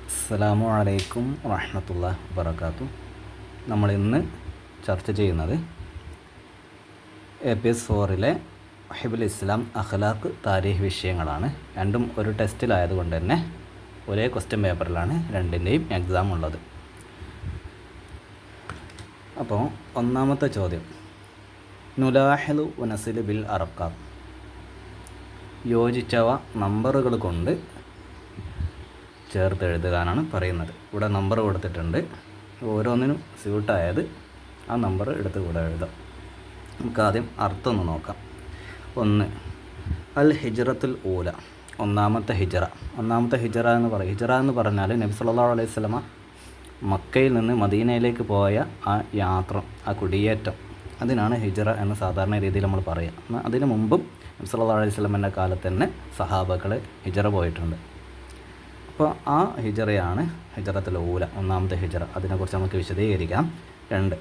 അസ്സലാമു അലൈക്കും വറഹ്മത്തുള്ളാഹി വബറകാതുഹു. നമ്മൾ ഇന്ന് ചർച്ച ചെയ്യുന്നത് APS 4-ലെ ഹിബ്ബുൽ ഇസ്ലാം, അഖ്ലാഖ്, താരീഖ് വിഷയങ്ങളാണ്. രണ്ടും ഒരു ടെസ്റ്റിലായതുകൊണ്ട് തന്നെ ഒരേ ക്വസ്റ്റ്യൻ പേപ്പറിലാണ് രണ്ടിൻ്റെയും എക്സാം ഉള്ളത്. അപ്പോൾ ഒന്നാമത്തെ ചോദ്യം, നുലാഹിലു വനസിലു ബിൽ അർക്കാം, യോജിച്ചവ നമ്പറുകൾ കൊണ്ട് ചേർത്ത് എഴുതുകാനാണ് പറയുന്നത്. ഇവിടെ നമ്പർ കൊടുത്തിട്ടുണ്ട്, ഓരോന്നിനും സ്യൂട്ടായത് ആ നമ്പർ എടുത്ത് കൂടെ എഴുതാം. നമുക്ക് ആദ്യം അർത്ഥം ഒന്ന് നോക്കാം. 1, അൽ ഹിജ്റത്തുൽ ഊല, ഒന്നാമത്തെ ഹിജ്റ. ഒന്നാമത്തെ ഹിജ്റ എന്ന് പറഞ്ഞാൽ നബി സല്ലല്ലാഹു അലൈഹി വസല്ലമ മക്കയിൽ നിന്ന് മദീനയിലേക്ക് പോയ ആ യാത്ര, ആ കുടിയേറ്റം, അതിനാണ് ഹിജ്റ എന്ന് സാധാരണ രീതിയിൽ നമ്മൾ പറയുക. അതിന് മുമ്പും നബി സല്ലല്ലാഹു അലൈഹി വസല്ലമയുടെ കാലത്ത് തന്നെ സഹാബകൾ ഹിജ്റ പോയിട്ടുണ്ട്. അപ്പോൾ ആ ഹിജ്റയാണ് ഹിജ്റത്തുൽ ഊല, ഒന്നാമത്തെ ഹിജ്റ. അതിനെക്കുറിച്ച് നമുക്ക് വിശദീകരിക്കാം. 2,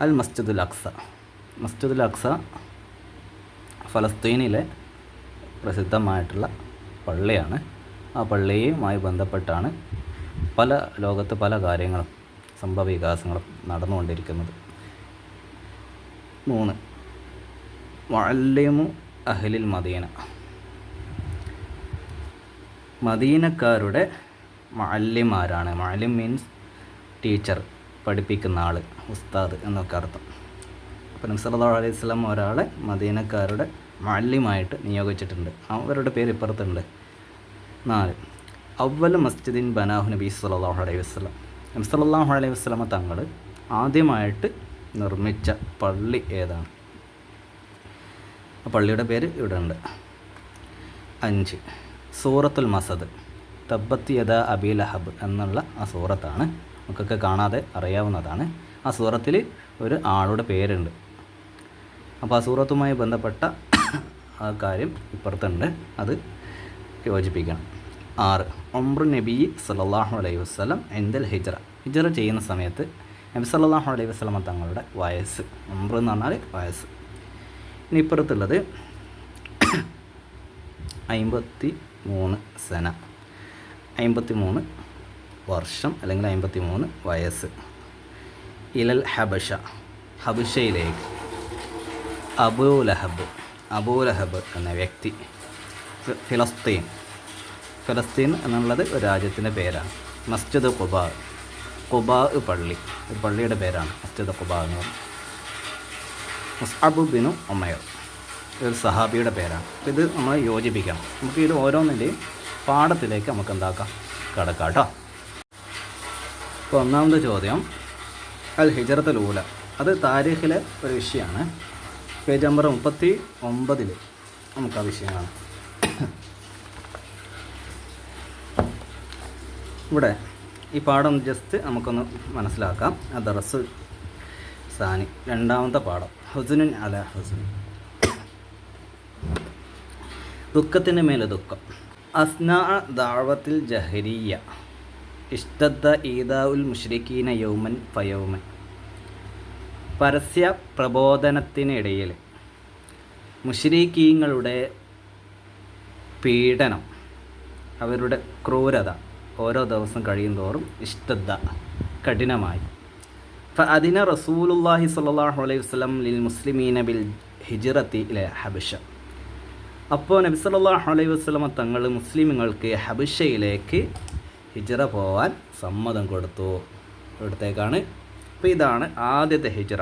അൽ മസ്ജിദുൽ അഖ്സ. മസ്ജിദുൽ അഖ്സ ഫലസ്തീനിലെ പ്രസിദ്ധമായിട്ടുള്ള പള്ളിയാണ്. ആ പള്ളിയുമായി ബന്ധപ്പെട്ടാണ് ലോകത്ത് പല കാര്യങ്ങളും, സംഭവ വികാസങ്ങളും നടന്നുകൊണ്ടിരിക്കുന്നത്. 3, മുഅല്ലിമു അഹ്ലിൽ മദീന. മദീനക്കാരുടെ മുഅല്ലിമാരാണ്. മുഅല്ലിം മീൻസ് ടീച്ചർ, പഠിപ്പിക്കുന്ന ആൾ, ഉസ്താദ് എന്നൊക്കെ അർത്ഥം. അപ്പോൾ നബി സല്ലല്ലാഹു അലൈഹി വസല്ലം ഒരാളെ മദീനക്കാരുടെ മുഅല്ലിമായിട്ട് നിയോഗിച്ചിട്ടുണ്ട്. അവരുടെ പേര് ഇപ്പുറത്തുണ്ട്. 4, അവ്വൽ മസ്ജിദിൻ ബനാഹു നബി സല്ലല്ലാഹു അലൈഹി വസല്ലം. നബി സല്ലല്ലാഹു അലൈഹി വസല്ലം തങ്ങൾ ആദ്യമായിട്ട് നിർമ്മിച്ച പള്ളി ഏതാണ്? ആ പള്ളിയുടെ പേര് ഇവിടെ ഉണ്ട്. 5, സൂറത്തുൽ മസദ്, തബ്ബത്ത് യദാ അബീ ലഹബ് എന്നുള്ള ആ സൂറത്താണ്. നമുക്കൊക്കെ കാണാതെ അറിയാവുന്നതാണ്. ആ സൂറത്തിൽ ഒരു ആളുടെ പേരുണ്ട്. അപ്പോൾ ആ സൂറത്തുമായി ബന്ധപ്പെട്ട ആ കാര്യം ഇപ്പുറത്തുണ്ട്, അത് യോജിപ്പിക്കണം. 6, ഉംറു നബി സല്ലല്ലാഹു അലൈഹി വസല്ലം ഇൻദൽ ഹിജ്റ. ഹിജ്റ ചെയ്യുന്ന സമയത്ത് നബി സല്ലല്ലാഹു അലൈഹി വസല്ലം തങ്ങളുടെ വയസ്സ്. ഉംറ എന്ന് പറഞ്ഞാൽ വയസ്സ്. ഇനി ഇപ്പുറത്തുള്ളത് 53 സന, 53 വർഷം അല്ലെങ്കിൽ 53 വയസ്സ്. ഇലൽ ഹബഷ, ഹബഷയിലേക്ക്. അബൂലഹബ് എന്ന വ്യക്തി. ഫലസ്തീൻ എന്നുള്ളത് ഒരു രാജ്യത്തിൻ്റെ പേരാണ്. മസ്ജിദ് ഖുബാ പള്ളി, ഒരു പള്ളിയുടെ പേരാണ് മസ്ജിദ് ഖുബാ എന്ന് പറയുന്നത്. മുസ്അബ് ബിൻ ഉമൈർ, ഒരു സഹാബിയുടെ പേരാണ്. ഇത് നമ്മൾ യോജിപ്പിക്കണം. നമുക്ക് ഇത് ഓരോന്നിൻ്റെയും പാഠത്തിലേക്ക് നമുക്ക് എന്താക്കാം, കടക്കാം കേട്ടോ. അപ്പോൾ ഒന്നാമത്തെ ചോദ്യം, അൽ ഹിജ്റത്തുൽ ഊല, അത് താരീഖിലെ ഒരു വിഷയമാണ്. പേജ് നമ്പർ 39 നമുക്ക് ആ വിഷയമാണ്. ഇവിടെ ഈ പാഠം ജസ്റ്റ് നമുക്കൊന്ന് മനസ്സിലാക്കാം. ദർസ് സാനി, രണ്ടാമത്തെ പാഠം, ഹുസ്നുൻ അല ഹുസ്ൻ, ദുഃഖത്തിന് മേലെ ദുഃഖം. അസ്നാ ദഅവത്തിൽ ജഹരിയ ഇഷ്തദ്ദ ഈദാഉൽ മുശ്രിക്കീന യൗമൻ ഫയൗമൻ. പരസ്യ പ്രബോധനത്തിനിടയിൽ മുശ്രിക്കീങ്ങളുടെ പീഡനം, അവരുടെ ക്രൂരത ഓരോ ദിവസം കഴിയും തോറും ഇഷ്തദ്ദ, കഠിനമായി. ഫഅദിന റസൂലുള്ളാഹി സ്വല്ലല്ലാഹു അലൈഹി വസല്ലം ലിൽ മുസ്ലിമീന ബിൽ ഹിജ്റത്തി ഇല ഹബശ. അപ്പോൾ നബി സല്ലല്ലാഹു അലൈഹി വസല്ലം തങ്ങൾ മുസ്ലിമുകൾക്ക് ഹബശയിലേക്ക് ഹിജ്റ പോകാൻ സമ്മതം കൊടുത്തു. ഇവിടത്തേക്കാണ്. അപ്പോൾ ഇതാണ് ആദ്യത്തെ ഹിജ്റ.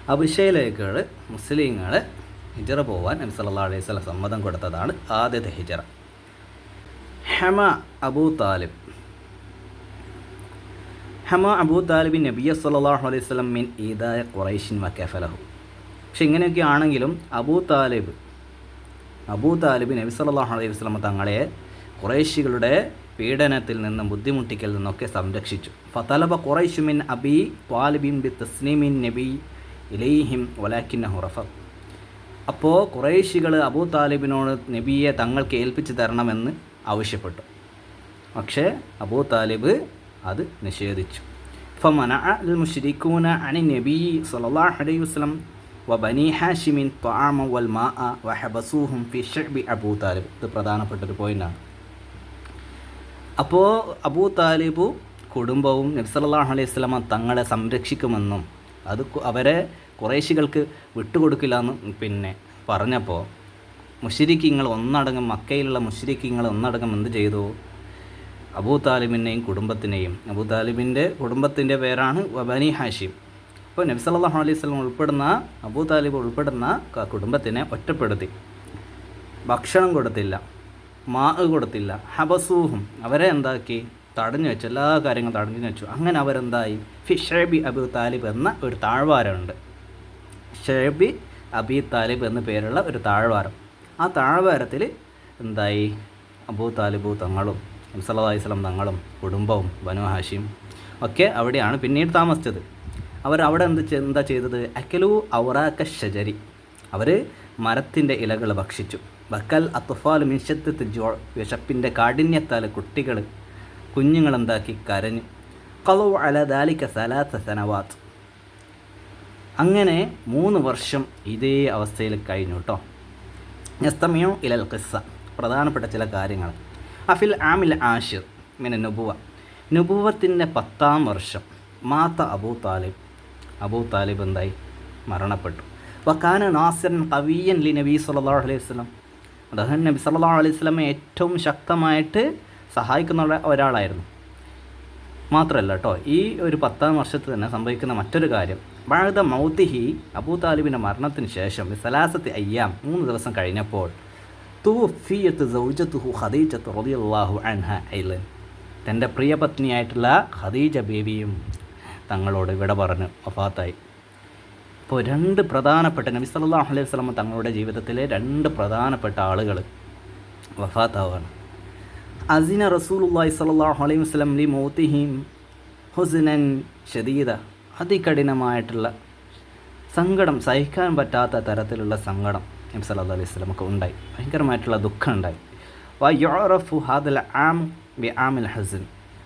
ഹബശയിലേക്ക് മുസ്ലിങ്ങൾ ഹിജ്റ പോകാൻ നബി സല്ലല്ലാഹു അലൈഹി വസല്ലം സമ്മതം കൊടുത്തതാണ് ആദ്യത്തെ ഹിജ്റ. ഹമ അബൂ താലിബിൻ നബിയ സല്ലല്ലാഹു അലൈഹി വസല്ലം മിൻ ഈദായ ഖുറൈശിൻ വകഫലഹു. പക്ഷെ ഇങ്ങനെയൊക്കെ ആണെങ്കിലും അബൂ താലിബ് നബി സല്ലല്ലാഹു അലൈഹി വസല്ലം തങ്ങളെ ഖുറൈശികളുടെ പീഡനത്തിൽ നിന്നും ബുദ്ധിമുട്ടിക്കൽ നിന്നൊക്കെ സംരക്ഷിച്ചു. ഫതലബ ഖുറൈശു മിൻ അബീ ത്വാലിബിൻ ബി തസ്നീമിൻ നബി ഇലൈഹിം വലാകിന്നഹു റഫദ്. അപ്പോൾ ഖുറൈശികൾ അബൂ താലിബിനോട് നബിയെ തങ്ങൾക്ക് ഏൽപ്പിച്ചു തരണമെന്ന് ആവശ്യപ്പെട്ടു. പക്ഷേ അബൂ താലിബ് അത് നിഷേധിച്ചു. ഫമനഅ അൽ മുശ്രികൂന അനി നബി സല്ലല്ലാഹു അലൈഹി വസല്ലം വബനി ഹാഷിമിൻ ത്വആമ വൽ മാഅ വഹബസൂഹും ഫി ശഅബി അബൂ താലിബ്. ഇത് പ്രധാനപ്പെട്ടൊരു പോയിൻ്റാണ്. അപ്പോൾ അബൂ താലിബും കുടുംബവും നബി സല്ലല്ലാഹു അലൈഹി വസല്ലമ തങ്ങളെ സംരക്ഷിക്കുമെന്നും അത് അവരെ ഖുറൈശികൾക്ക് വിട്ടുകൊടുക്കില്ല എന്ന് പിന്നെ പറഞ്ഞപ്പോൾ മുശ്രിക്കീങ്ങൾ ഒന്നടങ്കം, മക്കയിലുള്ള മുശ്രിക്കീങ്ങൾ ഒന്നടങ്കം എന്ത് ചെയ്തു? അബൂ താലിബിനെയും കുടുംബത്തിനെയും, അബൂ താലിബിൻ്റെ കുടുംബത്തിൻ്റെ പേരാണ് ബനി ഹാഷിം. അപ്പോൾ നബി സല്ലല്ലാഹു അലൈഹി വസല്ലം ഉൾപ്പെടുന്ന അബൂ താലിബ് ഉൾപ്പെടുന്ന കുടുംബത്തിനെ ഒറ്റപ്പെടുത്തി. ഭക്ഷണം കൊടുത്തില്ല, കൊടുത്തില്ല. ഹബസൂഹും, അവരെ എന്താക്കി? തടഞ്ഞു വെച്ചു, എല്ലാ കാര്യങ്ങളും തടഞ്ഞു വെച്ചു. അങ്ങനെ അവരെന്തായി? ഷെബി അബൂ താലിബ് എന്ന ഒരു താഴ്വാരമുണ്ട്. ഷെബി അബി താലിബ് എന്ന പേരുള്ള ഒരു താഴ്വാരം. ആ താഴ്വാരത്തിൽ എന്തായി? അബൂ താലിബു തങ്ങളും നബി സല്ലല്ലാഹു അലൈഹി വസല്ലം തങ്ങളും കുടുംബവും ബനു ഹാഷിം ഒക്കെ അവിടെയാണ് പിന്നീട് താമസിച്ചത്. അവിടെ എന്താ ചെയ്തത്? അക്കലു ഔറാക ഷജരി, അവർ മരത്തിൻ്റെ ഇലകൾ ഭക്ഷിച്ചു. ബക്കൽ അത്ഫാൽ മിൻഷത്ത് ജോ, വിശപ്പിൻ്റെ കാഠിന്യത്താൽ കുഞ്ഞുങ്ങൾ എന്താക്കി? കരഞ്ഞു. ഖലു അല ദാലിക സലാസ സനവാത്ത്, അങ്ങനെ 3 വർഷം ഇതേ അവസ്ഥയിൽ കഴിഞ്ഞു കേട്ടോ. യസ്തമിഉ ഇലൽ ഖിസ്സ, പ്രധാനപ്പെട്ട ചില കാര്യങ്ങൾ. അഫിൽ ആമിൽ ആഷിർ മിന നുബുവത്തിൻ്റെ 10-ാം വർഷം മാത്ത അബൂ താലിബ് എന്തായി? മരണപ്പെട്ടു. വക്കാന നാസിറൻ ഖവിയ്യൻ ലി നബി സല്ലല്ലാഹു അലൈഹി വസല്ലം, അദ്ദേഹം നബി സല്ലല്ലാഹു അലൈഹി വസല്ലമയെ ഏറ്റവും ശക്തമായിട്ട് സഹായിക്കുന്ന ഒരാളായിരുന്നു. മാത്രമല്ല കേട്ടോ, ഈ ഒരു 10-ാം വർഷത്തിൽ തന്നെ സംഭവിക്കുന്ന മറ്റൊരു കാര്യം, ബഅദ മൗതിഹി, അബൂ താലിബിൻ്റെ മരണത്തിന് ശേഷം സലാസത്തി അയ്യാം, 3 ദിവസം കഴിഞ്ഞപ്പോൾ തുവഫിയത്ത് സൗജത്തുഹു ഖദീജത്ത് റളിയല്ലാഹു അൻഹ ഐലൻ, തൻ്റെ പ്രിയപത്നിയായിട്ടുള്ള ഖദീജ ബേബിയും തങ്ങളോട് വിട പറഞ്ഞ് വഫാത്തായി. ഇപ്പോൾ 2 പ്രധാനപ്പെട്ട നബി സല്ലല്ലാഹു അലൈഹി വസല്ലം തങ്ങളുടെ ജീവിതത്തിലെ 2 പ്രധാനപ്പെട്ട ആളുകൾ വഫാത്താവാണ്. അസിന റസൂലുള്ളാഹി സ്വല്ലല്ലാഹു അലൈഹി വസല്ലം ലി മൗതിഹിം ഹുസ്നൻ ഷദീദ, അതികഠിനമായിട്ടുള്ള സങ്കടം, സഹിക്കാൻ പറ്റാത്ത തരത്തിലുള്ള സങ്കടം നബി സല്ലല്ലാഹു അലൈഹി വസല്ലമക്ക് ഉണ്ടായി. ഭയങ്കരമായിട്ടുള്ള ദുഃഖം ഉണ്ടായി. വ യുഅറഫു ഹാദൽ ആം ബി ആമിൽ ഹസൻ,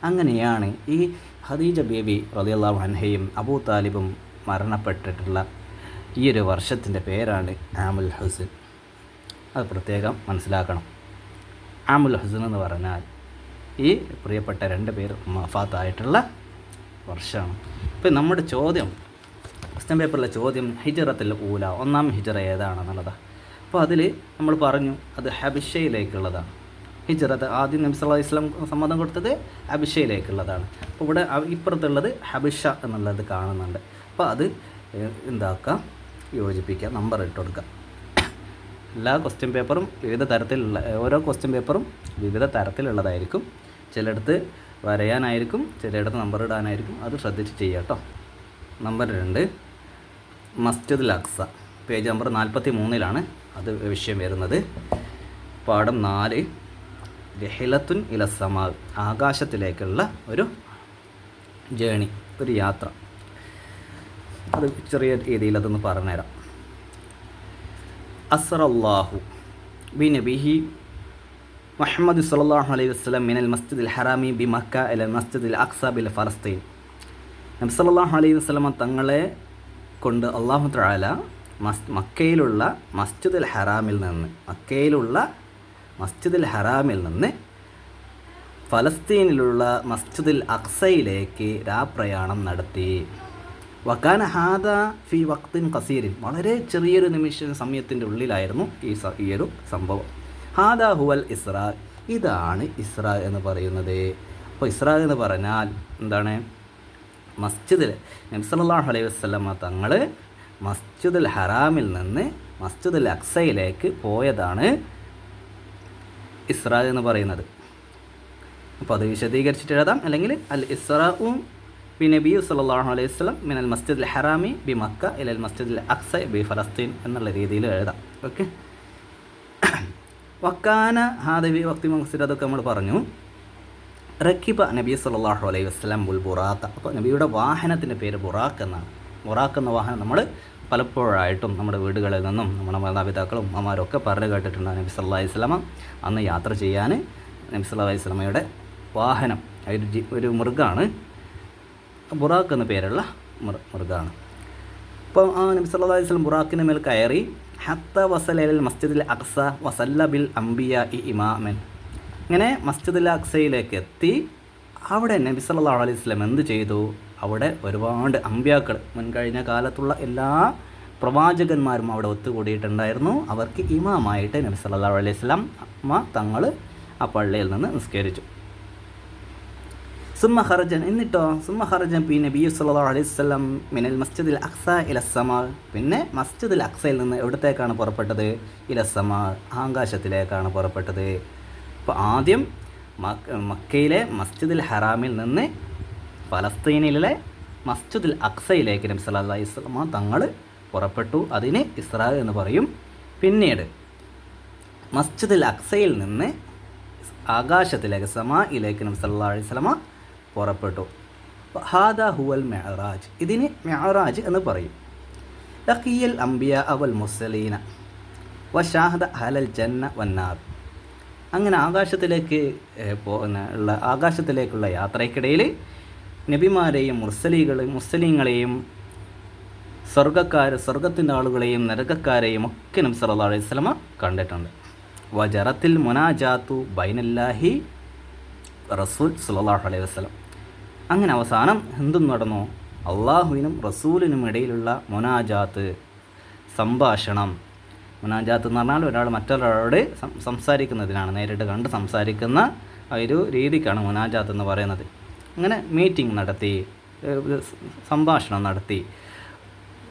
അങ്ങനെയാണ് ഈ ഖദീജ ബേബി റളിയല്ലാഹു അൻഹയും അബൂ താലിബും മരണപ്പെട്ടിട്ടുള്ള ഈ ഒരു വർഷത്തിൻ്റെ പേരാണ് ആമുൽ ഹുസൻ. അത് പ്രത്യേകം മനസ്സിലാക്കണം. ആമുൽ ഹുസൻ എന്ന് പറഞ്ഞാൽ ഈ പ്രിയപ്പെട്ട 2 പേർ വഫാത്തായിട്ടുള്ള വർഷമാണ്. ഇപ്പം നമ്മുടെ ചോദ്യം, ക്വസ്റ്റ്യൻ പേപ്പറിലെ ചോദ്യം ഹിജ്റത്തുൽ ഊല, 1-ാം ഹിജ്റ ഏതാണെന്നുള്ളതാണ്. അപ്പോൾ അതിൽ നമ്മൾ പറഞ്ഞു അത് ഹബിഷയിലേക്കുള്ളതാണ്. ഹിജ്റത്ത് ആദ്യം നബി സല്ലല്ലാഹു അലൈഹി വസല്ലം സമ്മതം കൊടുത്തത് ഹബിഷയിലേക്കുള്ളതാണ്. അപ്പോൾ ഇവിടെ ഇപ്പുറത്തുള്ളത് ഹബിഷ എന്നുള്ളത് കാണുന്നുണ്ട്. അപ്പോൾ അത് എന്താക്കുക? യോജിപ്പിക്കുക, നമ്പർ ഇട്ട് കൊടുക്കുക. എല്ലാ ക്വസ്റ്റ്യൻ പേപ്പറും വിവിധ തരത്തിലുള്ള, ഓരോ ക്വസ്റ്റ്യൻ പേപ്പറും വിവിധ തരത്തിലുള്ളതായിരിക്കും. ചിലയിടത്ത് വരയാനായിരിക്കും, ചിലയിടത്ത് നമ്പർ ഇടാനായിരിക്കും. അത് ശ്രദ്ധിച്ച് ചെയ്യുക കേട്ടോ. നമ്പർ 2 മസ്ജിദുൽ അഖ്സ, പേജ് നമ്പർ 43-ലാണ് അത് വിഷയം വരുന്നത്. പാഠം 4 രഹിലത്തുൻ ഇലസ്സമാ, ആകാശത്തിലേക്കുള്ള ഒരു ജേണി, ഒരു യാത്ര. അത് ചെറിയ രീതിയിൽ അതൊന്ന് പറഞ്ഞുതരാം. അസ്റല്ലാഹു ബി നബിഹി മുഹമ്മദ് സല്ലല്ലാഹു അലൈഹി വസല്ലം മിനൽ മസ്ജിദിൽ ഹറാമി ബി മക്ക ഇലൽ മസ്ജിദിൽ അഖ്സ ബിൽ ഫലസ്തീൻ, നബി സല്ലല്ലാഹു അലൈഹി വസല്ലം തങ്ങളെ കൊണ്ട് അല്ലാഹു തആല മക്കയിലുള്ള മസ്ജിദുൽ ഹറാമിൽ നിന്ന് ഫലസ്തീനിലുള്ള മസ്ജിദുൽ അഖ്സയിലേക്ക് രാപ്രയാണം നടത്തി. വക്കാന ഹാദ ഫി വക്തിൻ ഖസീരിൻ, വളരെ ചെറിയൊരു സമയത്തിൻ്റെ ഉള്ളിലായിരുന്നു ഈ ഒരു സംഭവം. ഹാദ ഹുവൽ ഇസ്രാ, ഇതാണ് ഇസ്രാ എന്ന് പറയുന്നത്. അപ്പോൾ ഇസ്രാ എന്ന് പറഞ്ഞാൽ എന്താണ്? മസ്ജിദിൽ നബി സല്ലല്ലാഹു അലൈഹി വസല്ലമ തങ്ങൾ മസ്ജിദുൽ ഹറാമിൽ നിന്ന് മസ്ജിദുൽ അഖ്സയിലേക്ക് പോയതാണ് ഇസ്രാ എന്ന് പറയുന്നത്. അപ്പോൾ അത് വിശദീകരിച്ചിട്ട് എഴുതാം, അല്ലെങ്കിൽ അൽ ഇസ്രാഉ ബി നബി സല്ലല്ലാഹു അലൈഹി വസല്ലം മിനൽ മസ്ജിദിൽ ഹറാമി ബി മക്ക ഇലൽ മസ്ജിദിൽ അഖ്സ ബി ഫലസ്തീൻ എന്നുള്ള രീതിയിൽ എഴുതാം. ഓക്കെ. വക്കാന ഹാദവി വക്തി മഖ്സിദ്, അതൊക്കെ നമ്മൾ പറഞ്ഞു. റക്കിബ നബി സല്ലല്ലാഹു അലൈഹി വസല്ലം ബുൽ ബുറാഖ, അപ്പോൾ നബിയുടെ വാഹനത്തിൻ്റെ പേര് ബുറാഖ് എന്നാണ്. ബുറാഖ് എന്ന വാഹനം നമ്മൾ പലപ്പോഴായിട്ടും നമ്മുടെ വീടുകളിൽ നിന്നും നമ്മുടെ മാതാപിതാക്കളും അമ്മമാരും ഒക്കെ പറഞ്ഞു കേട്ടിട്ടുണ്ട്. നബി സല്ലല്ലാഹു അലൈഹി വസല്ലം അന്ന് യാത്ര ചെയ്യാൻ നബി സല്ലല്ലാഹു അലൈഹി വസല്ലമയുടെ വാഹനം ഒരു മൃഗമാണ്, ബുറാഖ് എന്ന പേരുള്ള മൃഗമാണ്. അപ്പോൾ നബി സല്ലല്ലാഹു അലൈഹി വസല്ലം ബുറാഖിൻ്റെ മേൽ കയറി ഹത്ത വസല ഇലൽ മസ്ജിദിൽ അഖ്സ വസല്ല ബിൽ അംബിയാഇ ഇമാമൻ, ഇങ്ങനെ മസ്ജിദുൽ അക്സയിലേക്ക് എത്തി. അവിടെ നബി സല്ലല്ലാഹു അലൈഹി വസല്ലം എന്ത് ചെയ്തു? അവിടെ ഒരുപാട് അമ്പ്യാക്കൾ, മുൻകഴിഞ്ഞ കാലത്തുള്ള എല്ലാ പ്രവാചകന്മാരും അവിടെ ഒത്തുകൂടിയിട്ടുണ്ടായിരുന്നു. അവർക്ക് ഇമാമായിട്ട് നബി സല്ലല്ലാഹു അലൈഹി വസല്ലം തങ്ങൾ ആ പള്ളിയിൽ നിന്ന് നിസ്കരിച്ചു. സുമ്മ ഖറജൻ, എന്നിട്ടോ സുമ്മ ഖറജൻ പി നബി സല്ലല്ലാഹു അലൈഹി വസല്ലം മിനൽ മസ്ജിദിൽ അഖ്സ ഇല സമാ, പിന്നെ മസ്ജിദുൽ അഖ്സയിൽ നിന്ന് എവിടത്തേക്കാണ് പുറപ്പെട്ടത്? ഇല സമാ, ആകാശത്തിലേക്കാണ് പുറപ്പെട്ടത്. അപ്പോൾ ആദ്യം മക്കയിലെ മസ്ജിദുൽ ഹറാമിൽ നിന്ന് ഫലസ്തീനിലെ മസ്ജിദുൽ അഖ്സയിലേക്ക് നബി സല്ലല്ലാഹു അലൈഹി വസല്ലം തങ്ങൾ പുറപ്പെട്ടു. അതിന് ഇസ്രാ എന്ന് പറയും. പിന്നീട് മസ്ജിദുൽ അഖ്സയിൽ നിന്ന് ആകാശത്തിലേക്ക് സമായിലേക്ക് നബി സല്ലല്ലാഹു അലൈഹി വസല്ലം പുറപ്പെട്ടു. ഹാദാ ഹുവൽ മിഅ്റാജ്, ഇതിന് മിഅ്റാജ് എന്ന് പറയും. ലഖിയൽ അംബിയാ വൽ മുർസലീന വശാഹദ അഹ്ലൽ ജന്ന വന്നാർ. അങ്ങനെ ആകാശത്തിലേക്കുള്ള യാത്രയ്ക്കിടയിൽ നബിമാരെയും മുർസലീങ്ങളെയും സ്വർഗത്തിൻ്റെ ആളുകളെയും നരകക്കാരെയും ഒക്കെ നബി സല്ലല്ലാഹു അലൈഹി വസല്ലം കണ്ടിട്ടുണ്ട്. വജറത്തിൽ മുനാജാത്തു ബൈനല്ലാഹി റസൂൽ സല്ലല്ലാഹു അലൈഹി വസല്ലം. അങ്ങനെ അവസാനം എന്തും നടന്നു? അള്ളാഹുവിനും റസൂലിനും ഇടയിലുള്ള മുനാജാത്ത്, സംഭാഷണം. മുനാജാത്ത് എന്ന് പറഞ്ഞാൽ ഒരാൾ മറ്റൊരാളോട് സംസാരിക്കുന്നതിനാണ്, നേരിട്ട് കണ്ട് സംസാരിക്കുന്ന ഒരു രീതിക്കാണ് മുനാജാത്ത് എന്ന് പറയുന്നത്. അങ്ങനെ മീറ്റിംഗ് നടത്തി, സംഭാഷണം നടത്തി.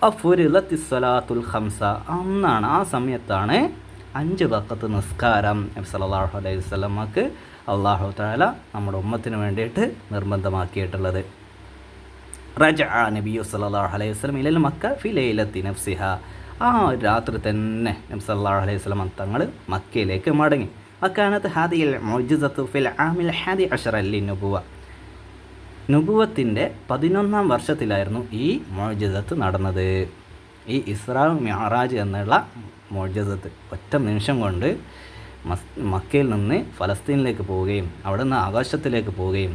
അഫുരിലത്തിസ്സലാത്തുൽ ഖംസ, അന്നാണ്, ആ സമയത്താണ് 5 വഖത്ത് നിസ്കാരം നബി സല്ലല്ലാഹു അലൈഹി വസല്ലമക്ക് അല്ലാഹു തആല നമ്മുടെ ഉമ്മത്തിന് വേണ്ടിയിട്ട് നിർബന്ധമാക്കിയിട്ടുള്ളത്. റജഅ നബിയു സല്ലല്ലാഹു അലൈഹി വസല്ലം ഇലൽ മക്ക ഫി ലൈലത്തി നഫ്സിഹ, ആ രാത്രി തന്നെ നബി സല്ലല്ലാഹു അലൈഹി വസല്ലം തങ്ങൾ മക്കയിലേക്ക് മടങ്ങി. വകാനത്ത് ഹാദിഹിൽ മുഅ്ജിസത്തു ഫിൽ ആമിൽ 11 ലിന്നുബുവ, നുബുവത്തിൻ്റെ 11ാം വർഷത്തിലായിരുന്നു ഈ മുഅ്ജിസത്ത് നടന്നത്. ഈ ഇസ്രാ മിഅ്റാജ് എന്നുള്ള മുഅ്ജിസത്ത് ഒറ്റ നിമിഷം കൊണ്ട് മക്കയിൽ നിന്ന് ഫലസ്തീനിലേക്ക് പോവുകയും അവിടെ നിന്ന് ആകാശത്തിലേക്ക് പോവുകയും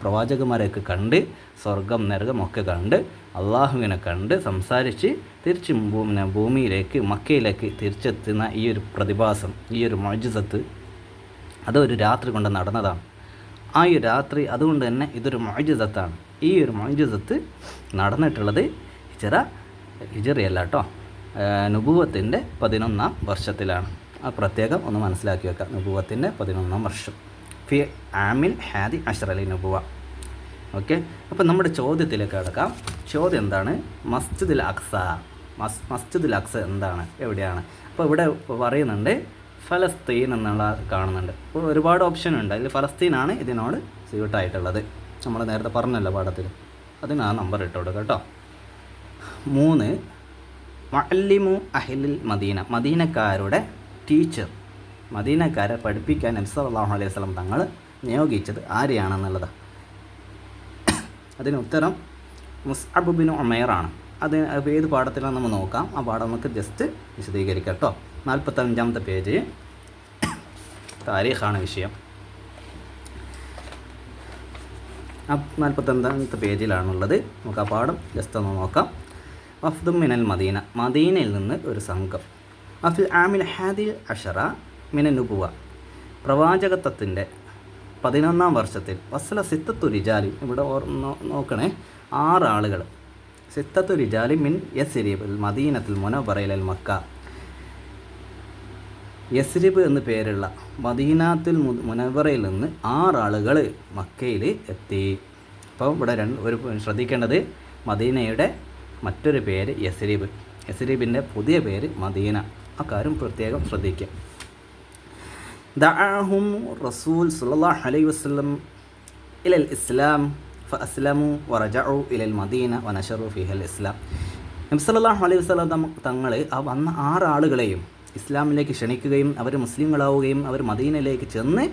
പ്രവാചകന്മാരെയൊക്കെ കണ്ട് സ്വർഗം നരകം ഒക്കെ കണ്ട് അള്ളാഹുവിനെ കണ്ട് സംസാരിച്ച് തിരിച്ച് ഭൂമിയിലേക്ക് മക്കയിലേക്ക് തിരിച്ചെത്തുന്ന ഈ ഒരു പ്രതിഭാസം, ഈ ഒരു മുഅ്ജിസത്ത് അതൊരു രാത്രി കൊണ്ട് നടന്നതാണ്. ആ ഒരു രാത്രി അതുകൊണ്ട് തന്നെ ഇതൊരു മുഅ്ജിസത്താണ്. ഈ ഒരു മുഅ്ജിസത്ത് നടന്നിട്ടുള്ളത് ഹിജറിയല്ല കേട്ടോ, നുബുവത്തിൻ്റെ 11ാം വർഷത്തിലാണ്. ആ പ്രത്യേകം ഒന്ന് മനസ്സിലാക്കി വെക്കാം. നുബുവത്തിൻ്റെ 11ാം വർഷം, ഫി ആമിൽ 11 നുബുവ. ഓക്കെ, അപ്പോൾ നമ്മുടെ ചോദ്യത്തിലേക്ക് കിടക്കാം. ചോദ്യം എന്താണ്? മസ്ജിദുൽ അഖ്സ, മസ്ജിദുൽ അഖ്സ എന്താണ്, എവിടെയാണ്? അപ്പോൾ ഇവിടെ പറയുന്നുണ്ട് ഫലസ്തീൻ എന്നുള്ള കാണുന്നുണ്ട്. അപ്പോൾ ഒരുപാട് ഓപ്ഷൻ ഉണ്ട്, അതിൽ ഫലസ്തീനാണ് ഇതിനോട് സ്യൂട്ടായിട്ടുള്ളത്. നമ്മൾ നേരത്തെ പറഞ്ഞല്ലോ പാഠത്തിൽ, അതിന് ആ നമ്പർ ഇട്ട് കൊടുക്കുക കേട്ടോ. 3 മുഅല്ലിമു അഹ്ലിൽ മദീന, മദീനക്കാരുടെ ടീച്ചർ, മദീനക്കാരെ പഠിപ്പിക്കാൻ നബി സല്ലല്ലാഹു അലൈഹി വസല്ലം തങ്ങൾ നിയോഗിച്ചത് ആരെയാണെന്നുള്ളത്. അതിന് ഉത്തരം മുസ്അബ് ബിൻ ഉമൈറാണ്. അത് ഏത് പാഠത്തിലാണ് നമ്മൾ നോക്കാം. ആ പാഠം നമുക്ക് ജസ്റ്റ് വിശദീകരിക്കാം കേട്ടോ. 45ാമത്തെ പേജ്, താരീഖാണ് വിഷയം. 45ാമത്തെ പേജിലാണുള്ളത്. നമുക്ക് ആ പാഠം ജസ്റ്റ് ഒന്ന് നോക്കാം. വഫ്ദും മിനൽ മദീന, മദീനയിൽ നിന്ന് ഒരു സംഘം. അഫിൽ ആമിൽ 11 മിനൻ നുബുവ, പ്രവാചകത്വത്തിൻ്റെ 11ാം വർഷത്തിൽ. വസ്ല സിത്തത്തു റിജാലി, ഇവിടെ നോക്കണേ, 6 ആളുകൾ. സിത്തത്തു റിജാലി മിൻ യസ്രിബ് മദീനത്തുൽ മുനവ്വറയിൽ മക്ക, യസ്രിബ് എന്ന് പേരുള്ള മദീനാത്തുൽ മുനവ്വറയിൽ നിന്ന് 6 ആളുകൾ മക്കയിൽ എത്തി. അപ്പോൾ ഇവിടെ ഒരു ശ്രദ്ധിക്കേണ്ടത്, മദീനയുടെ മറ്റൊരു പേര് യസ്രിബ്, യസ്രിബിൻ്റെ പുതിയ പേര് മദീന. ആ കാര്യം പ്രത്യേകം ശ്രദ്ധിക്കുക. ദഅഅഹും റസൂൽ സല്ലല്ലാഹു അലൈഹി വസല്ലം ഇലൽ ഇസ്ലാം ഫഅസ്ലമു വറജഉ ഇലൽ മദീന വനശറു ഫിഹൽ ഇസ്ലാം. നബി സല്ലല്ലാഹു അലൈഹി വസല്ലം തങ്ങൾ ആ വന്ന 6 ആളുകളെയും ഇസ്ലാമിലേക്ക് ക്ഷണിക്കുകയും അവർ മുസ്ലിങ്ങളാവുകയും അവർ മദീനയിലേക്ക് ചെന്ന്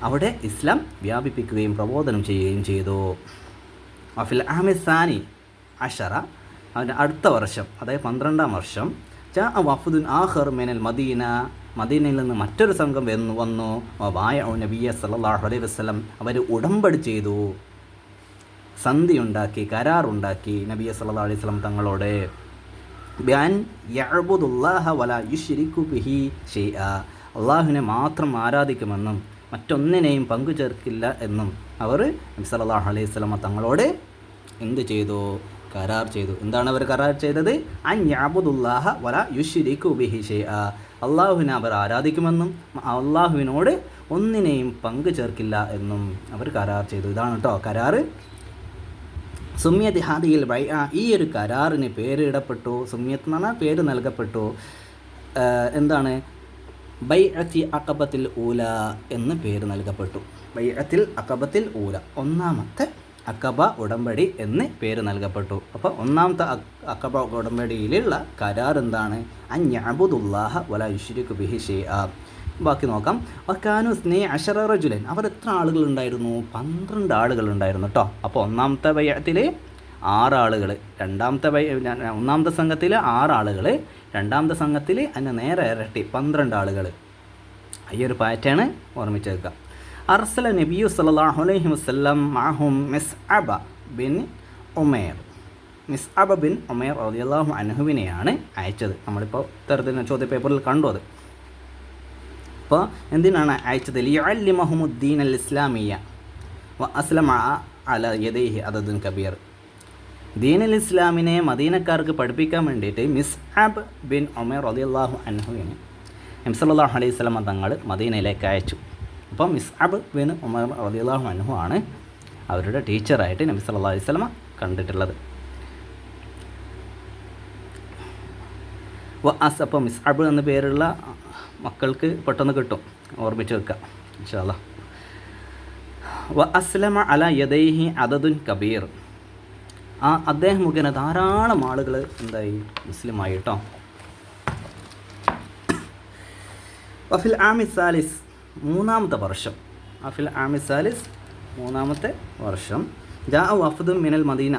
അവിടെ ഇസ്ലാം വ്യാപിപ്പിക്കുകയും പ്രബോധനം ചെയ്യുകയും ചെയ്തു. വഫിൽ ആമി സാനി 10, അതിൻ്റെ അടുത്ത വർഷം, അതായത് 12ാം വർഷം, വഫ്ദുൻ ആഖർ മിനൽ മദീന, മദീനയിൽ നിന്ന് മറ്റൊരു സംഘം വന്നു. വബായഉ നബിയ സല്ലല്ലാഹു അലൈഹി വസല്ലം, അവർ ഉടമ്പടി ചെയ്തു, സന്ധി ഉണ്ടാക്കി, കരാറുണ്ടാക്കി നബിയ സല്ലല്ലാഹു അലൈഹി വസല്ലം തങ്ങളോട്. ബിഅൻ യഅ്ബുദുല്ലാഹ വലാ യുശ്രികു ബിഹി ഷൈഅ, അള്ളാഹുവിനെ മാത്രം ആരാധിക്കുമെന്നും മറ്റൊന്നിനെയും പങ്കു ചേർക്കില്ല എന്നും അവർ നബി സല്ലല്ലാഹു അലൈഹി വസല്ലമ തങ്ങളോട് എന്ത് ചെയ്തു? കരാർ ചെയ്തു. എന്താണ് അവർ കരാർ ചെയ്തത്? അൻ യഅബുദുല്ലാഹ വലാ യുശ്രികു ബിഹി ഷൈഅ, അള്ളാഹുവിനെ അവർ ആരാധിക്കുമെന്നും അള്ളാഹുവിനോട് ഒന്നിനെയും പങ്കു ചേർക്കില്ല എന്നും അവർ കരാർ ചെയ്തു. ഇതാണ് കേട്ടോ കരാറ്. സുമ്യത്ത് ഹാദിയിൽ ബൈഅ, ഈ ഒരു കരാറിന് പേരിടപ്പെട്ടു. സുമ്യത്ത് എന്ന് പറഞ്ഞാൽ പേര് നൽകപ്പെട്ടു. എന്താണ്? ബൈഅത്തി അഖബത്തിൽ ഊല എന്ന് പേര് നൽകപ്പെട്ടു. ബൈഅത്തിൽ അഖബത്തിൽ ഊല, ഒന്നാമത്തെ അഖബ ഉടമ്പടി എന്ന് പേര് നൽകപ്പെട്ടു. അപ്പോൾ ഒന്നാമത്തെ അഖബ ഉടമ്പടിയിലുള്ള കരാർ എന്താണ്? അൻ യഅബുദുല്ലാഹ വലാ യുശ്രികു ബിഹി ഷൈഅ. ബാക്കി നോക്കാം. വക്കാനു സ്നേ അശറ റജുലൻ, അവർ എത്ര ആളുകളുണ്ടായിരുന്നു? 12 ആളുകളുണ്ടായിരുന്നു കേട്ടോ. അപ്പോൾ ഒന്നാമത്തെ ബൈഅത്തിൽ 6 ആളുകൾ, ഒന്നാമത്തെ സംഘത്തിൽ 6 ആളുകൾ, രണ്ടാമത്തെ സംഘത്തിൽ അതിൻ്റെ നേരെ ഇരട്ടി 12 ആളുകൾ. ഈ ഒരു പാറ്റേൺ ഓർമ്മിച്ച് വെക്കുക. അർസല നബിയു സല്ലല്ലാഹു അലൈഹി വസല്ലം മഅഹും മിസ്അബ ബിൻ ഉമൈർ. മിസ്അബ ബിൻ ഉമൈർ റളിയല്ലാഹു അൻഹുവിനെയാണ് അയച്ചത്. നമ്മളിപ്പോൾ തരത്തിന് ചോദ്യപേപ്പറിൽ കണ്ടു അത്. അപ്പോൾ എന്തിനാണ് അയച്ചത്? ലിയഅല്ലിമഹുമുദ്ദീൻ അൽ ഇസ്ലാമിയ വ അസ്ലമ അല യദൈഹി അദദുൻ കബീർ. ദീനുൽ ഇസ്ലാമിനെ മദീനക്കാർക്ക് പഠിപ്പിക്കാൻ വേണ്ടിയിട്ട് മിസ്അബ് ബിൻ ഉമൈർ റളിയല്ലാഹു അൻഹുവിനെ നബി സല്ലല്ലാഹു അലൈഹി വസല്ലം തങ്ങൾ മദീനയിലേക്ക് അയച്ചു. അപ്പോൾ മിസ്അബ് ബിൻ ഉമൈർ റളിയല്ലാഹു അൻഹു ആണ് അവരുടെ ടീച്ചറായിട്ട് നബി സല്ലല്ലാഹു അലൈഹി വസല്ലം കണ്ടിട്ടുള്ളത്. അപ്പോൾ മിസ്അബ് എന്ന പേരുള്ള മക്കൾക്ക് പെട്ടെന്ന് കിട്ടും, ഓർമ്മിച്ച് വെക്കുക ഇൻഷാ അല്ലാഹ്. വ അസ്ലമ അല യദൈഹി അദദുൻ കബീർ, അദ്ദേഹം മുഖേന ധാരാളം ആളുകൾ എന്തായി? മുസ്ലിമായി കേട്ടോ. വഫിൽ ആമി സാലിസ്, മൂന്നാമത്തെ വർഷം, അഫിൽ ആമി സാലിസ് മൂന്നാമത്തെ വർഷം, ജാ വഫ്ദുൻ മിനൽ മദീന.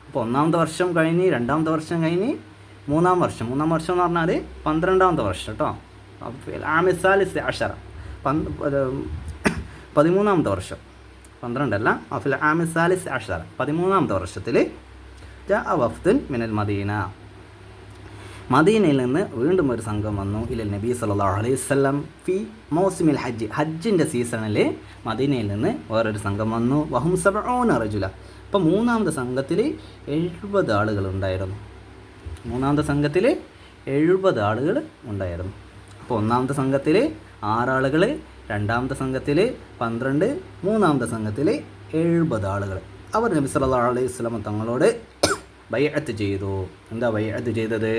അപ്പോൾ ഒന്നാമത്തെ വർഷം കഴിഞ്ഞ്, രണ്ടാമത്തെ വർഷം കഴിഞ്ഞ്, മൂന്നാം വർഷം എന്ന് പറഞ്ഞാൽ 12ാമത്തെ വർഷം കേട്ടോ. അഫിൽ ആമി സാലിസ് അഷറ, 13ാമത്തെ വർഷം, 12 അല്ല, അഫിൽ ആമി സാലിസ് അഷറ 13ാമത്തെ വർഷത്തിൽ ജാ വഫ്ദുൻ മിനൽ മദീന, മദീനയിൽ നിന്ന് വീണ്ടും ഒരു സംഘം വന്നു. ഇലൽ നബി സല്ലല്ലാഹു അലൈഹി വസല്ലം ഫി മൗസിമിൽ ഹജ്ജ്, ഹജ്ജിൻ്റെ സീസണിൽ മദീനയിൽ നിന്ന് വേറൊരു സംഘം വന്നു. വഹും 70 റജുല. അപ്പോൾ മൂന്നാമത്തെ സംഘത്തിൽ 70 ആളുകൾ ഉണ്ടായിരുന്നു. മൂന്നാമത്തെ സംഘത്തിൽ 70 ആളുകൾ ഉണ്ടായിരുന്നു. അപ്പോൾ ഒന്നാമത്തെ സംഘത്തിൽ 6 ആളുകൾ, രണ്ടാമത്തെ സംഘത്തിൽ 12, മൂന്നാമത്തെ സംഘത്തിൽ 70 ആളുകൾ. അവർ നബി സല്ലല്ലാഹു അലൈഹി വസല്ലം തങ്ങളോട് ബൈഅത്ത് ചെയ്തു. എന്താ ബൈഅത്ത് ചെയ്തത്?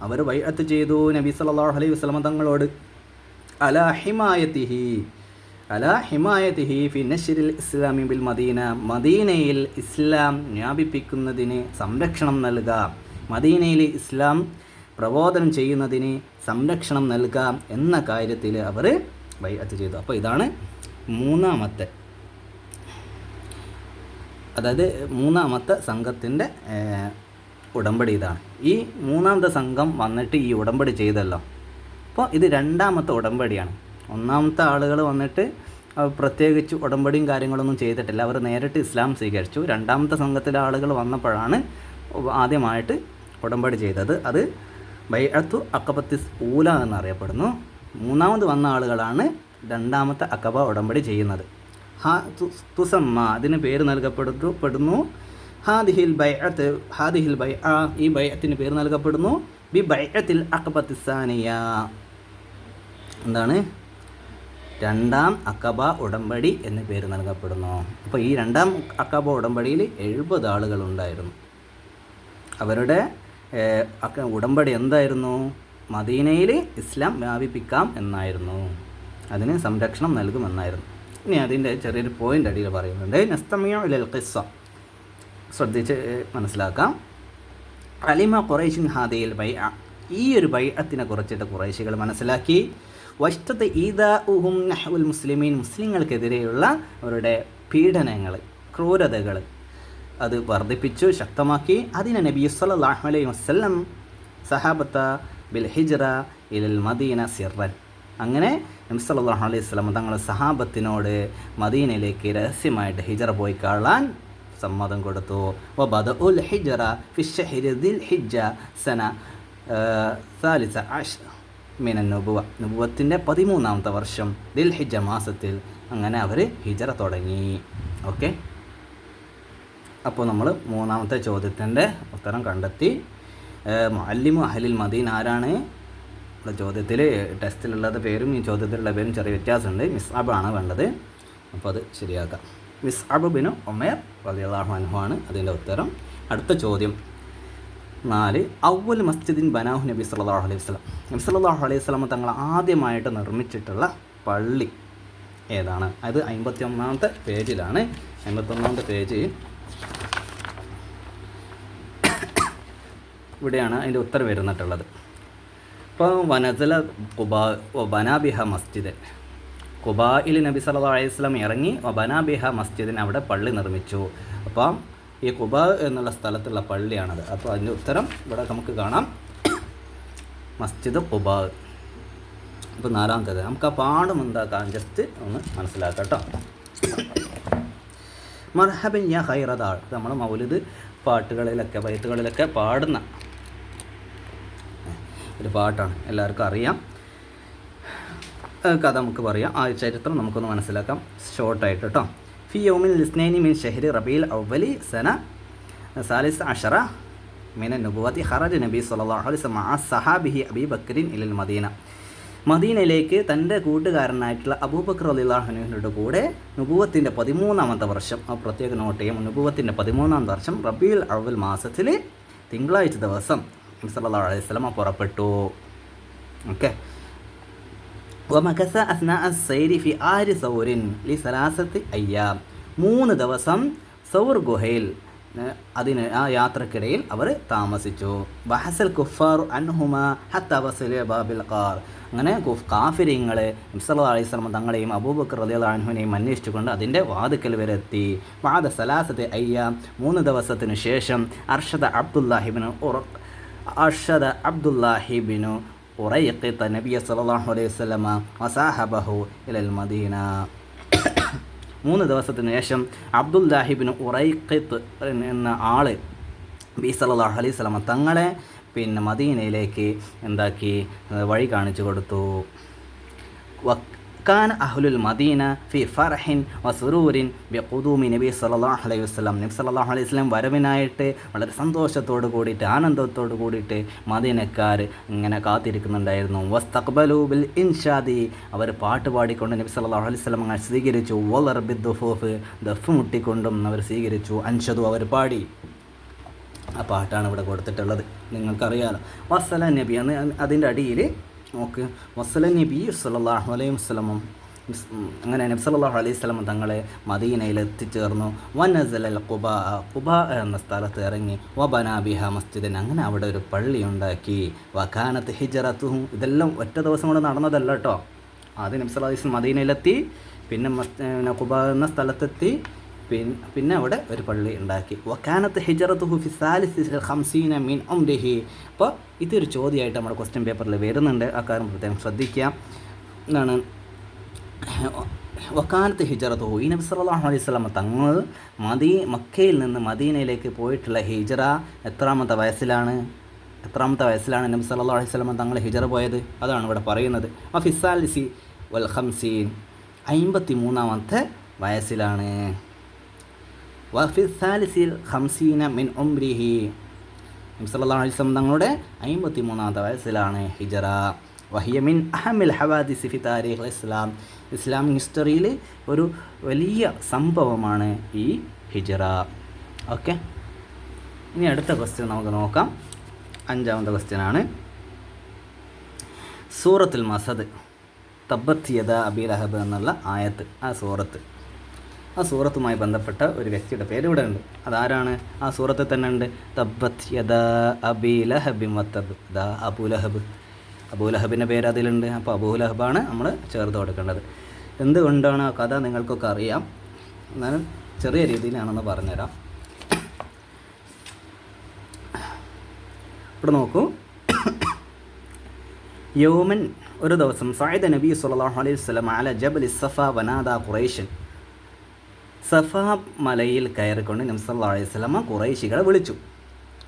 അവർ ബൈഅത്ത് ചെയ്തു നബി സല്ലല്ലാഹു അലൈഹി വസല്ലം തങ്ങളോട് അലാ ഹിമായതിഹി ഫി നശ്രിൽ ഇസ്ലാമി ബിൽ മദീന, മദീനയിൽ ഇസ്ലാം വ്യാപിപ്പിക്കുന്നതിന് സംരക്ഷണം നൽകുക, മദീനയിൽ ഇസ്ലാം പ്രബോധനം ചെയ്യുന്നതിന് സംരക്ഷണം നൽകാം എന്ന കാര്യത്തിൽ അവർ ബൈഅത്ത് ചെയ്തു. അപ്പോൾ ഇതാണ് മൂന്നാമത്തെ, അതായത് മൂന്നാമത്തെ സംഘത്തിൻ്റെ ഉടമ്പടി ഇതാണ്. ഈ മൂന്നാമത്തെ സംഘം വന്നിട്ട് ഈ ഉടമ്പടി ചെയ്തല്ലോ. അപ്പോൾ ഇത് രണ്ടാമത്തെ ഉടമ്പടിയാണ്. ഒന്നാമത്തെ ആളുകൾ വന്നിട്ട് പ്രത്യേകിച്ച് ഉടമ്പടിയും കാര്യങ്ങളൊന്നും ചെയ്തിട്ടില്ല, അവർ നേരിട്ട് ഇസ്ലാം സ്വീകരിച്ചു. രണ്ടാമത്തെ സംഘത്തിലെ ആളുകൾ വന്നപ്പോഴാണ് ആദ്യമായിട്ട് ഉടമ്പടി ചെയ്തത്. അത് ബൈഅത്തു അഖബത്തിസ് ഊല എന്നറിയപ്പെടുന്നു. മൂന്നാമത് വന്ന ആളുകളാണ് രണ്ടാമത്തെ അഖബ ഉടമ്പടി ചെയ്യുന്നത്. തുസമ്മ, അതിന് പേര് നൽകപ്പെടുന്നു ഹാദിഹിൽ ബൈഅ, ഈ ബൈഅത്തിന് പേര് നൽകപ്പെടുന്നു ബി ബൈഅത്തിൽ അഖബത്തിസാനിയ. എന്താണ്? രണ്ടാം അഖബ ഉടമ്പടി എന്ന് പേര് നൽകപ്പെടുന്നു. അപ്പോൾ ഈ രണ്ടാം അഖബ ഉടമ്പടിയിൽ 70 ആളുകളുണ്ടായിരുന്നു. അവരുടെ ഉടമ്പടി എന്തായിരുന്നു? മദീനയിൽ ഇസ്ലാം വ്യാപിപ്പിക്കാം എന്നായിരുന്നു, അതിന് സംരക്ഷണം നൽകുമെന്നായിരുന്നു. ഇനി അതിൻ്റെ ചെറിയൊരു പോയിൻ്റ് അടിയിൽ പറയുന്നുണ്ട്. നസ്തമിഉ ഇലൽ ഖിസ്സ, ശ്രദ്ധിച്ച് മനസ്സിലാക്കാം. അലിമ ഖുറൈശിൻ ഹാദിഹിൽ ബൈഅ, ഈ ഒരു ബൈഅത്തിനെ കുറിച്ചിട്ട് ഖുറൈശികൾ മനസ്സിലാക്കി. വഷ്തത ഈദാഉഹും നഹ്വുൽ മുസ്ലിമീൻ, മുസ്ലിങ്ങൾക്കെതിരെയുള്ള അവരുടെ പീഡനങ്ങൾ, ക്രൂരതകൾ അത് വർദ്ധിപ്പിച്ചു, ശക്തമാക്കി. അതിനെ നബി സല്ലല്ലാഹു അലൈഹി വസല്ലം സഹാബത്ത ബിൽ ഹിജ്റ ഇലൽ മദീന സിർറൻ, അങ്ങനെ നബി സല്ലല്ലാഹു അലൈഹി വസല്ലം തങ്ങളുടെ സഹാബത്തിനോട് മദീനയിലേക്ക് രഹസ്യമായിട്ട് ഹിജ്റ പോയി കാണാൻ സമ്മതം കൊടുത്തു. വബദഉൽ ഹിജ്റ ഫി ഷഹ്രി ദിൽ ഹിജ്ജ സന സാലിസ അശ്ർ മിനൻ നുബുവ, നുബുവത്തിൻ്റെ 13ാമത്തെ വർഷം ദിൽ ഹിജ്ജ മാസത്തിൽ അങ്ങനെ അവർ ഹിജ്റ തുടങ്ങി. ഓക്കെ, അപ്പോൾ നമ്മൾ 3ാമത്തെ ചോദ്യത്തിൻ്റെ ഉത്തരം കണ്ടെത്തി. മുഅല്ലിമു അഹ്ലിൽ മദീന ആരാണ്? നമ്മുടെ ചോദ്യത്തിൽ ടെസ്റ്റിലുള്ളത് പേരും ഈ ചോദ്യത്തിലുള്ള പേരും ചെറിയ വ്യത്യാസമുണ്ട്. മിസ്അബ് ആണ് വേണ്ടത്, അപ്പോൾ അത് ശരിയാക്കാം. മിസ്അബ് ബിൻ ഉമൈർ റളിയല്ലാഹു അൻഹു ആണ് അതിൻ്റെ ഉത്തരം. അടുത്ത ചോദ്യം 4. അവ്വൽ മസ്ജിദിൻ ബനാഹു നബി സല്ലല്ലാഹു അലൈഹി വസല്ലം, നബി സല്ലല്ലാഹു അലൈഹി വസല്ലം തങ്ങൾ ആദ്യമായിട്ട് നിർമ്മിച്ചിട്ടുള്ള പള്ളി ഏതാണ്? അത് 51ാമത്തെ പേജിലാണ്. 51ാമത്തെ പേജ് ഇവിടെയാണ് അതിൻ്റെ ഉത്തരം വരുന്നിട്ടുള്ളത്. ഇപ്പോൾ വനസല ഖുബാ ബനാബിഹ മസ്ജിദ്, ഖുബായിൽ നബി സല്ലല്ലാഹു അലൈഹി വസല്ലം ഇറങ്ങി ബനാബിഹ മസ്ജിദിന് അവിടെ പള്ളി നിർമ്മിച്ചു. അപ്പം ഈ ഖുബാ എന്നുള്ള സ്ഥലത്തുള്ള പള്ളിയാണത്. അപ്പോൾ അതിൻ്റെ ഉത്തരം ഇവിടെ നമുക്ക് കാണാം, മസ്ജിദ് ഖുബാ. അപ്പോൾ 4ാമത്തേത് നമുക്ക് ആ പാഠം എന്താക്കാം ജസ്റ്റ് ഒന്ന് മനസ്സിലാക്കാം കേട്ടോ. മർഹബൻ യാ ഖൈറദാൾ, നമ്മൾ മൗലിദ് പാട്ടുകളിലൊക്കെ ബൈത്തുകളിലൊക്കെ പാടുന്ന ഒരു പാട്ടാണ്, എല്ലാവർക്കും അറിയാം. കഥ നമുക്ക് പറയാം, ആ ചരിത്രം നമുക്കൊന്ന് മനസ്സിലാക്കാം ഷോർട്ടായിട്ട് കേട്ടോ. ഫി യൗമിൻ ലിസ്നൈനി മിൻ ഷഹ്രി റബീൽ അവ്വലി സന സാലിസ അഷറ മിന നുബുവത്തി ഖറജ നബി സല്ലല്ലാഹു അലൈഹി വസല്ലം മഅ സഹാബിഹി അബീ ബക്രിൻ ഇലൽ മദീന, മദീനയിലേക്ക് തൻ്റെ കൂട്ടുകാരനായിട്ടുള്ള അബൂബക്കർ റളിയല്ലാഹു അൻഹുവിൻ്റെ കൂടെ നുബുവത്തിൻ്റെ 13ാമത്തെ വർഷം, ആ പ്രത്യേക നോട്ട് ചെയ്യും, നുബുവത്തിൻ്റെ 13ാമത്തെ വർഷം റബീൽ അവൽ മാസത്തിൽ തിങ്കളാഴ്ച ദിവസം നബി സല്ലല്ലാഹു അലൈഹി വസല്ലം പുറപ്പെട്ടു. ഓക്കെ, വമകസ അസ്നാ അസ്സൈരി ഫി ആരി സൗരിൻ ലി സലാസത്തി അയ്യാം, 3 ദിവസം സൗർ ഗുഹയിൽ അതിന് ആ യാത്രക്കിടയിൽ അവർ താമസിച്ചു. വഹസൽ കുഫാറു അൻഹുമ ഹത്ത വസല ബാബിൽ ഖാർ, അങ്ങനെ കാഫിരിങ്ങൾ നബി സല്ലല്ലാഹു അലൈഹി വസല്ലം തങ്ങളെയും അബൂബക്കർ റളിയല്ലാഹു അൻഹുവിനെയും അന്വേഷിച്ചുകൊണ്ട് അതിൻ്റെ വാതിക്കൽ വരെ എത്തി. ബഅദ സലാസത്തി അയ്യാം, 3 ദിവസത്തിനു ശേഷം അർഷദ അബ്ദുല്ലാഹിബിനു ഉറൈഖിത നബിയ സല്ലല്ലാഹു അലൈഹി വസല്ലമ വസാഹബഹു ഇലൽ മദീന, 3 ദിവസത്തിന് ശേഷം അബ്ദുല്ലാഹിബിൻ ഉറൈഖിത്ത് എന്ന ആൾ നബി സല്ലല്ലാഹു അലൈഹി വസല്ലമ തങ്ങളെ പിന്നെ മദീനയിലേക്ക് എന്താക്കി വഴി കാണിച്ചു കൊടുത്തു. വക്കാന അഹ്ലുൽ മദീന ഫി ഫർഹിൻ വസുറൂരിൻ ബിഖുദൂമി നബി സല്ലല്ലാഹു അലൈഹി വസല്ലം, നബി സല്ലല്ലാഹു അലൈഹി വസല്ലം വരവിനായിട്ട് വളരെ സന്തോഷത്തോട് കൂടിയിട്ട് ആനന്ദത്തോട് കൂടിയിട്ട് മദീനക്കാർ ഇങ്ങനെ കാത്തിരിക്കുന്നുണ്ടായിരുന്നു. വസ്തഖ്ബലു ബിൽ ഇൻഷാദി, അവർ പാട്ട് പാടിക്കൊണ്ട് നബി സല്ലല്ലാഹു അലൈഹി വസല്ലം അങ്ങനെ സ്വീകരിച്ചു. വളർബി ദുഫൂഫ്, ദഫ് മുട്ടിക്കൊണ്ടും അവർ സ്വീകരിച്ചു. അൻഷദു, അവർ പാടി. ആ പാട്ടാണ് ഇവിടെ കൊടുത്തിട്ടുള്ളത്, നിങ്ങൾക്കറിയാലോ. വസല നബി എന്ന് അതിൻ്റെ അടിയിൽ നോക്ക്, വസല നബി സല്ലല്ലാഹു അലൈഹി വസല്ലം, അങ്ങനെ നബി സല്ലല്ലാഹു അലൈഹി വസല്ലം തങ്ങളെ മദീനയിൽ എത്തിച്ചേർന്നു. വനസലൽ ഖുബാ, ഖുബാ എന്ന സ്ഥലത്ത് ഇറങ്ങി. വബനാ ബിഹ മസ്ജിദൻ, അങ്ങനെ അവിടെ ഒരു പള്ളി ഉണ്ടാക്കി. വകാനത്ത് ഹിജ്റത്തുഹു, ഇതെല്ലാം ഒറ്റ ദിവസം കൊണ്ട് നടന്നതല്ല കേട്ടോ. ആദ്യം നബി സല്ലല്ലാഹു അലൈഹി വസല്ലം മദീനയിലെത്തി, പിന്നെ ഖുബാ എന്ന സ്ഥലത്തെത്തി, പിന്നെ അവിടെ ഒരു പള്ളി ഉണ്ടാക്കി. വകാനത്ത് ഹിജ്റത്തുഹു ഫി സാലിസിൽ 50 മിൻ ഉംരിഹി. അപ്പോൾ ഇതൊരു ചോദ്യമായിട്ട് നമ്മുടെ ക്വസ്റ്റ്യൻ പേപ്പറിൽ വരുന്നുണ്ട്, ആ കാര്യം പ്രത്യേകം ശ്രദ്ധിക്കുക. എന്താണ് വകാനത്ത് ഹിജ്റത്തുഹു, ഈ നബി സല്ലല്ലാഹു അലൈഹി വസല്ലം തങ്ങൾ മക്കയിൽ നിന്ന് മദീനയിലേക്ക് പോയിട്ടുള്ള ഹിജ്റ എത്രാമത്തെ വയസ്സിലാണ് നബി സല്ലല്ലാഹു അലൈഹി വസല്ലം തങ്ങൾ ഹിജ്റ പോയത്? അതാണ് ഇവിടെ പറയുന്നത്. വഫി സാലിസി വൽ 50, 53ാമത്തെ വയസ്സിലാണ്. വഫി സാലിസിൽ 50 മിൻ ഉംരിഹി, നബി സല്ലല്ലാഹു അലൈഹി വസല്ലം തങ്ങളുടെ 53ാമത്തെ വയസ്സിലാണ് ഹിജ്റ. വഹിയ മിൻ അഹമിൽ ഹവാദിസ് ഫി താരീഖ് ഇസ്ലാം, ഇസ്ലാമിക് ഹിസ്റ്ററിയിൽ ഒരു വലിയ സംഭവമാണ് ഈ ഹിജ്റ. ഓക്കെ, ഇനി അടുത്ത ക്വസ്റ്റ്യൻ നമുക്ക് നോക്കാം. 5ാമത്തെ ക്വസ്റ്റ്യനാണ്. സൂറത്തുൽ മസദ്, തബ്ബത് യദാ അബീ ലഹബ് എന്നുള്ള ആയത്ത്, ആ സൂറത്തുമായി ബന്ധപ്പെട്ട ഒരു വ്യക്തിയുടെ പേര് ഇവിടെ ഉണ്ട്. അതാരാണ്? ആ സൂറത്തിൽ തന്നെ ഉണ്ട്, തബ്ബത് യദാ അബീ ലഹബിൻ വതബ്, ദാ അബൂലഹബിൻ്റെ പേര് അതിലുണ്ട്. അപ്പോൾ അബൂലഹബാണ് നമ്മൾ ചേർത്ത് കൊടുക്കേണ്ടത്. എന്തുകൊണ്ടാണ് ആ കഥ നിങ്ങൾക്കൊക്കെ അറിയാം, എന്നാലും ചെറിയ രീതിയിലാണെന്ന് പറഞ്ഞുതരാം. ഇവിടെ നോക്കൂ, യൗമൻ, ഒരു ദിവസം, സഅദ നബി സല്ലല്ലാഹു അലൈഹി വസല്ലം അല ജബൽ സഫ വനാദ ഖുറൈശൻ, സഫാ മലയിൽ കയറിക്കൊണ്ട് നബി സല്ലല്ലാഹു അലൈഹി വസല്ലം ഖുറൈശികളെ വിളിച്ചു.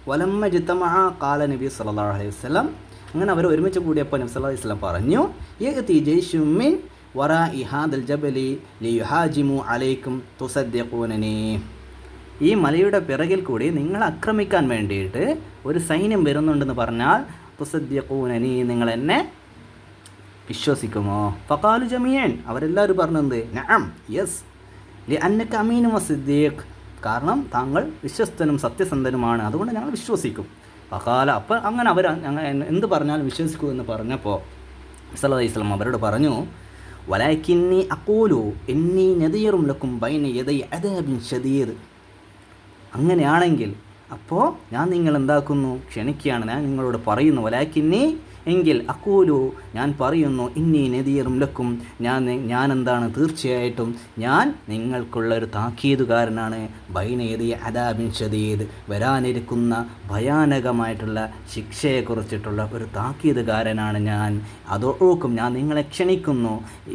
വലമ്മ ജിത്തമഅ ഖാല നബി സല്ലല്ലാഹു അലൈഹി വസല്ലം, അങ്ങനെ അവർ ഒരുമിച്ച് കൂടിയപ്പോൾ നബി സല്ലല്ലാഹു അലൈഹി വസല്ലം പറഞ്ഞു, യഅതി ജയ്ശും മിൻ വറാഇ ഹാദൽ ജബലി ലിയുഹാജിമു അലൈക്കും തുസദ്ദിഖൂനനി. ഈ മലയുടെ പിറകിൽ കൂടി നിങ്ങൾ ആക്രമിക്കാൻ വേണ്ടിയിട്ട് ഒരു സൈന്യം വരുന്നുണ്ടെന്ന് പറഞ്ഞാൽ തുസദ്ദിഖൂനനി, നിങ്ങൾ എന്നെ വിശ്വസിക്കുമോ? ഫഖാലു ജമീഅൻ, അവരെല്ലാവരും പറഞ്ഞത് നഅം, യെസ്, ലിഅന്നക അമീനും വസിദ്ദീഖ്, കാരണം താങ്കൾ വിശ്വസ്തനും സത്യസന്ധനുമാണ്, അതുകൊണ്ട് ഞങ്ങൾ വിശ്വസിക്കും. ഫഖാല, അപ്പം അങ്ങനെ അവർ എന്ത് പറഞ്ഞാലും വിശ്വസിക്കൂ എന്ന് പറഞ്ഞപ്പോൾ സല്ലല്ലാഹു അലൈഹി വസല്ലം അവരോട് പറഞ്ഞു, വലാകിന്നി അഖൂലു ഇന്നി നദീറും ലക്കും ബൈന യദൈ അദാബിൻ ശദീദ്. അങ്ങനെയാണെങ്കിൽ അപ്പോൾ ഞാൻ നിങ്ങൾ എന്താക്കുന്നു, ക്ഷണിക്കുകയാണ്, ഞാൻ നിങ്ങളോട് പറയുന്നു, വലാകിന്നി എങ്കിൽ അഖൂലു ഞാൻ പറയുന്നു, ഇന്നി നദീറും ലക്കും, ഞാൻ എന്താണ്, തീർച്ചയായിട്ടും ഞാൻ നിങ്ങൾക്കുള്ളൊരു താക്കീതുകാരനാണ്, ബൈന യദൈ അദാബിൻ ശദീദ്, വരാനിരിക്കുന്ന ഭയാനകമായിട്ടുള്ള ശിക്ഷയെക്കുറിച്ചിട്ടുള്ള ഒരു താക്കീതുകാരനാണ് ഞാൻ. അതോക്കും ഞാൻ നിങ്ങളെ ക്ഷണിക്കുന്നു,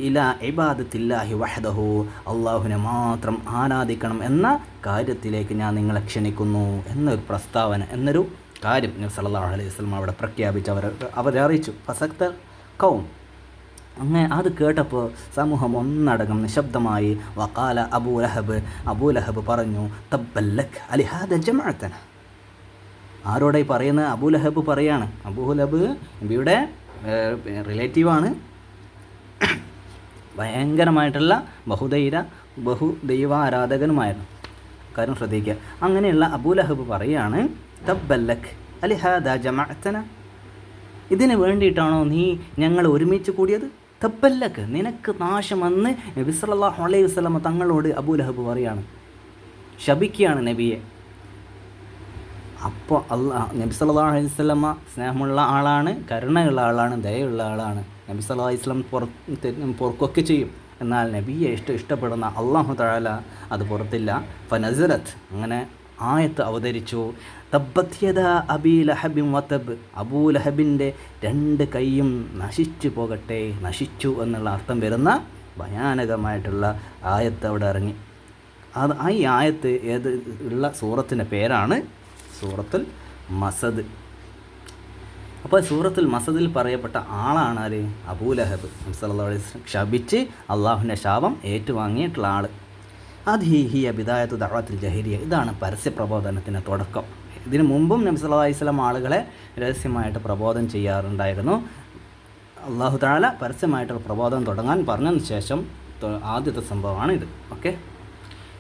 ഇലാ ഇബാദത്തില്ലാഹി വഹ്ദഹു, അള്ളാഹുവിനെ മാത്രം ആരാധിക്കണം എന്ന കാര്യത്തിലേക്ക് ഞാൻ നിങ്ങളെ ക്ഷണിക്കുന്നു എന്നൊരു പ്രസ്താവന, എന്നൊരു കാര്യം നബി സല്ലല്ലാഹു അലൈഹി വസല്ലം അവിടെ പ്രഖ്യാപിച്ച് അവരെ അറിയിച്ചു. ഫസക്ത കൗം, അങ്ങനെ അത് കേട്ടപ്പോൾ സമൂഹം ഒന്നടങ്കം നിശബ്ദമായി. വഖാല അബൂലഹബ് പറഞ്ഞു, തബ്ബല്ലക് അലിഹാദ ജമഅതന. ആരോടായി പറയുന്നത്? അബൂലഹബ് പറയാണ്. അബൂലഹബ് നബിയുടെ റിലേറ്റീവാണ്, ഭയങ്കരമായിട്ടുള്ള ബഹുദൈവാരാധകനുമായിരുന്നു. കാര്യം ശ്രദ്ധിക്കുക. അങ്ങനെയുള്ള അബൂലഹബ് പറയാണ്, തബ്ബല്ലക് അലിഹാദ ജമഅതന, ഇതിന് വേണ്ടിയിട്ടാണോ നീ ഞങ്ങൾ ഒരുമിച്ച് കൂടിയത്? തബ്ബല്ലക്, നിനക്ക് നാശമെന്ന് നബി സല്ലല്ലാഹു അലൈഹി വസല്ലം തങ്ങളോട് അബൂലഹബ് പറയാണ്, ശപിക്കുകയാണ് നബിയെ. അപ്പോൾ നബി സല്ലല്ലാഹു അലൈഹി വസല്ലം സ്നേഹമുള്ള ആളാണ്, കരുണയുള്ള ആളാണ്, ദയയുള്ള ആളാണ്. നബി സല്ലല്ലാഹു അലൈഹി വസല്ലം പൊറുക്കൊക്കെ ചെയ്യും. എന്നാൽ നബിയെ ഇഷ്ടപ്പെടുന്ന അല്ലാഹു തആല അത് പുറത്തില്ല. ഫനസലത്ത്, അങ്ങനെ ആയത്ത് അവതരിച്ചു. തബ്ബത് യദാ അബീ ലഹബിൻ വതബ്, അബൂലഹബിൻ്റെ രണ്ട് കൈയും നശിച്ചു പോകട്ടെ, നശിച്ചു എന്നുള്ള അർത്ഥം വരുന്ന ഭയാനകമായിട്ടുള്ള ആയത്ത് അവിടെ ഇറങ്ങി. ഈ ആയത്ത് ഉള്ള സൂറത്തിൻ്റെ പേരാണ് സൂറത്തുൽ മസദ്. അപ്പോൾ സൂറത്തുൽ മസദിൽ പറയപ്പെട്ട ആളാണ് ആര്? അബൂലഹബ്. നബി സല്ലല്ലാഹു അലൈഹി വസല്ലം ശപിച്ച് അള്ളാഹുവിൻ്റെ ശാപം ഏറ്റുവാങ്ങിയിട്ടുള്ള ആൾ. ഹിയ ബിദായത്തു ദഅവത്തുൽ ജാഹിലിയ്യ, ഇതാണ് പരസ്യ പ്രബോധനത്തിൻ്റെ തുടക്കം. ഇതിനു മുമ്പും നബി സല്ലല്ലാഹു അലൈഹി വസല്ലം ആളുകളെ രഹസ്യമായിട്ട് പ്രബോധനം ചെയ്യാറുണ്ടായിരുന്നു. അല്ലാഹു തആല പരസ്യമായിട്ടുള്ള പ്രബോധനം തുടങ്ങാൻ പറഞ്ഞതിന് ശേഷം ആദ്യത്തെ സംഭവമാണ് ഇത്. ഓക്കെ,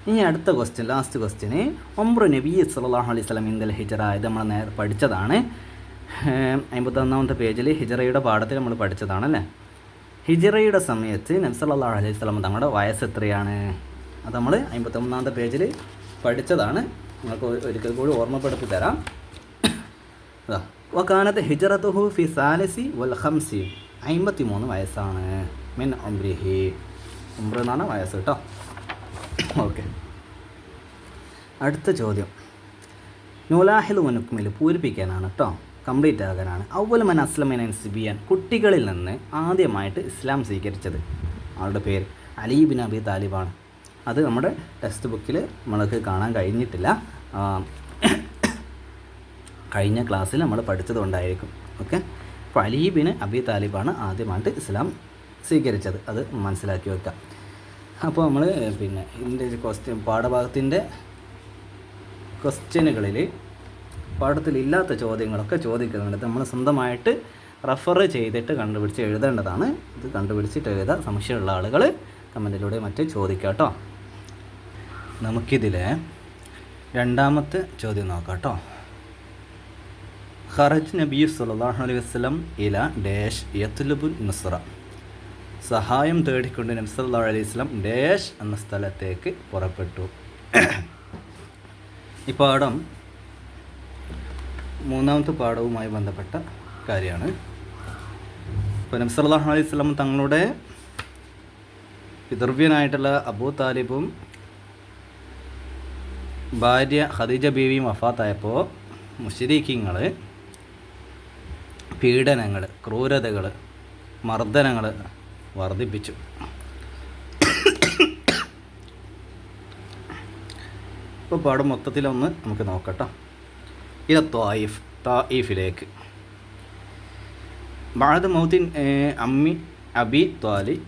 ഇനി അടുത്ത ക്വസ്റ്റ്യൻ, ലാസ്റ്റ് ക്വസ്റ്റ്യന്, ഉംറു നബി സല്ലല്ലാഹു അലൈഹി വസല്ലം ഇൻദൽ ഹിജ്റ. ഇത് നമ്മൾ നേരെ പഠിച്ചതാണ്. 51ാമത്തെ പേജിൽ ഹിജ്റയുടെ പാഠത്തിൽ നമ്മൾ പഠിച്ചതാണല്ലേ. ഹിജ്റയുടെ സമയത്ത് നബി സല്ലല്ലാഹു അലൈഹി വസല്ലം തങ്ങളുടെ വയസ്സ് എത്രയാണ്? അത് നമ്മൾ 51ാമത്തെ പേജിൽ പഠിച്ചതാണ്. നിങ്ങൾക്ക് ഒരിക്കൽ കൂടി ഓർമ്മപ്പെടുത്തി തരാം. വകാനത്ത് ഹിജ്റത്തുഹു ഫി സാലിസി വൽ ഖംസി, 53 വയസ്സാണ്. മിൻ ഉംറിഹി, ഉംറ എന്നാണ് വയസ്സ് കേട്ടോ. ഓക്കെ, അടുത്ത ചോദ്യം നുലാഹിൽ വനുക്മിൽ, പൂരിപ്പിക്കാനാണ് കേട്ടോ, കംപ്ലീറ്റ് ആകാനാണ്. അവ്വൽ മൻ അസ്ലമന സിബിയൻ, കുട്ടികളിൽ നിന്ന് ആദ്യമായിട്ട് ഇസ്ലാം സ്വീകരിച്ചത് ആളുടെ പേര് അലി ബിൻ അബി താലിബാണ്. അത് നമ്മുടെ ടെക്സ്റ്റ് ബുക്കിൽ നമ്മൾക്ക് കാണാൻ കഴിഞ്ഞിട്ടില്ല, കഴിഞ്ഞ ക്ലാസ്സിൽ നമ്മൾ പഠിച്ചത് കൊണ്ടായിരിക്കും. ഓക്കെ, അപ്പോൾ അലി ബിൻ അബി താലിബാണ് ആദ്യമായിട്ട് ഇസ്ലാം സ്വീകരിച്ചത്, അത് മനസ്സിലാക്കി വെക്കാം. അപ്പോൾ നമ്മൾ പിന്നെ ഇതിൻ്റെ പാഠഭാഗത്തിൻ്റെ ക്വസ്റ്റ്യനുകളിൽ പാഠത്തിലില്ലാത്ത ചോദ്യങ്ങളൊക്കെ ചോദിക്കുന്നുണ്ട്. നമ്മൾ സ്വന്തമായിട്ട് റെഫർ ചെയ്തിട്ട് കണ്ടുപിടിച്ച് എഴുതേണ്ടതാണ്. ഇത് കണ്ടുപിടിച്ചിട്ട് എഴുതാൻ സംശയമുള്ള ആളുകൾ കമൻറ്റിലൂടെ മറ്റേ ചോദിക്കാം കേട്ടോ. നമുക്കിതിൽ രണ്ടാമത്തെ ചോദ്യം നോക്കാം കേട്ടോ. ഖറജ് നബി സല്ലല്ലാഹു അലൈഹി വസല്ലം ഇല ഡാഷ് യത്ലുബുൻ നുസ്ര, സഹായം തേടിക്കൊണ്ട് നബി സല്ലല്ലാഹു അലൈഹി വസല്ലം ഡാഷ് എന്ന സ്ഥലത്തേക്ക് പുറപ്പെട്ടു. ഈ പാഠം മൂന്നാമത്തെ പാഠവുമായി ബന്ധപ്പെട്ട കാര്യമാണ്. ഇപ്പോൾ നബി സല്ലല്ലാഹു അലൈഹി വസല്ലം തങ്ങളുടെ പിതൃവ്യനായിട്ടുള്ള അബൂ താലിബും ഭാര്യ ഖദീജ ബീവിയും വഫാത്തായപ്പോൾ മുശ്രിക്കീങ്ങൾ പീഡനങ്ങൾ, ക്രൂരതകൾ, മർദ്ദനങ്ങൾ വർദ്ധിപ്പിച്ചു. ഇപ്പോൾ പാഠം മൊത്തത്തിലൊന്ന് നമുക്ക് നോക്കട്ടോ. ഇല ത്വായിഫിലേക്ക് ബഅദ മൗത്തിൻ അമ്മി അബി ത്വാലിബ്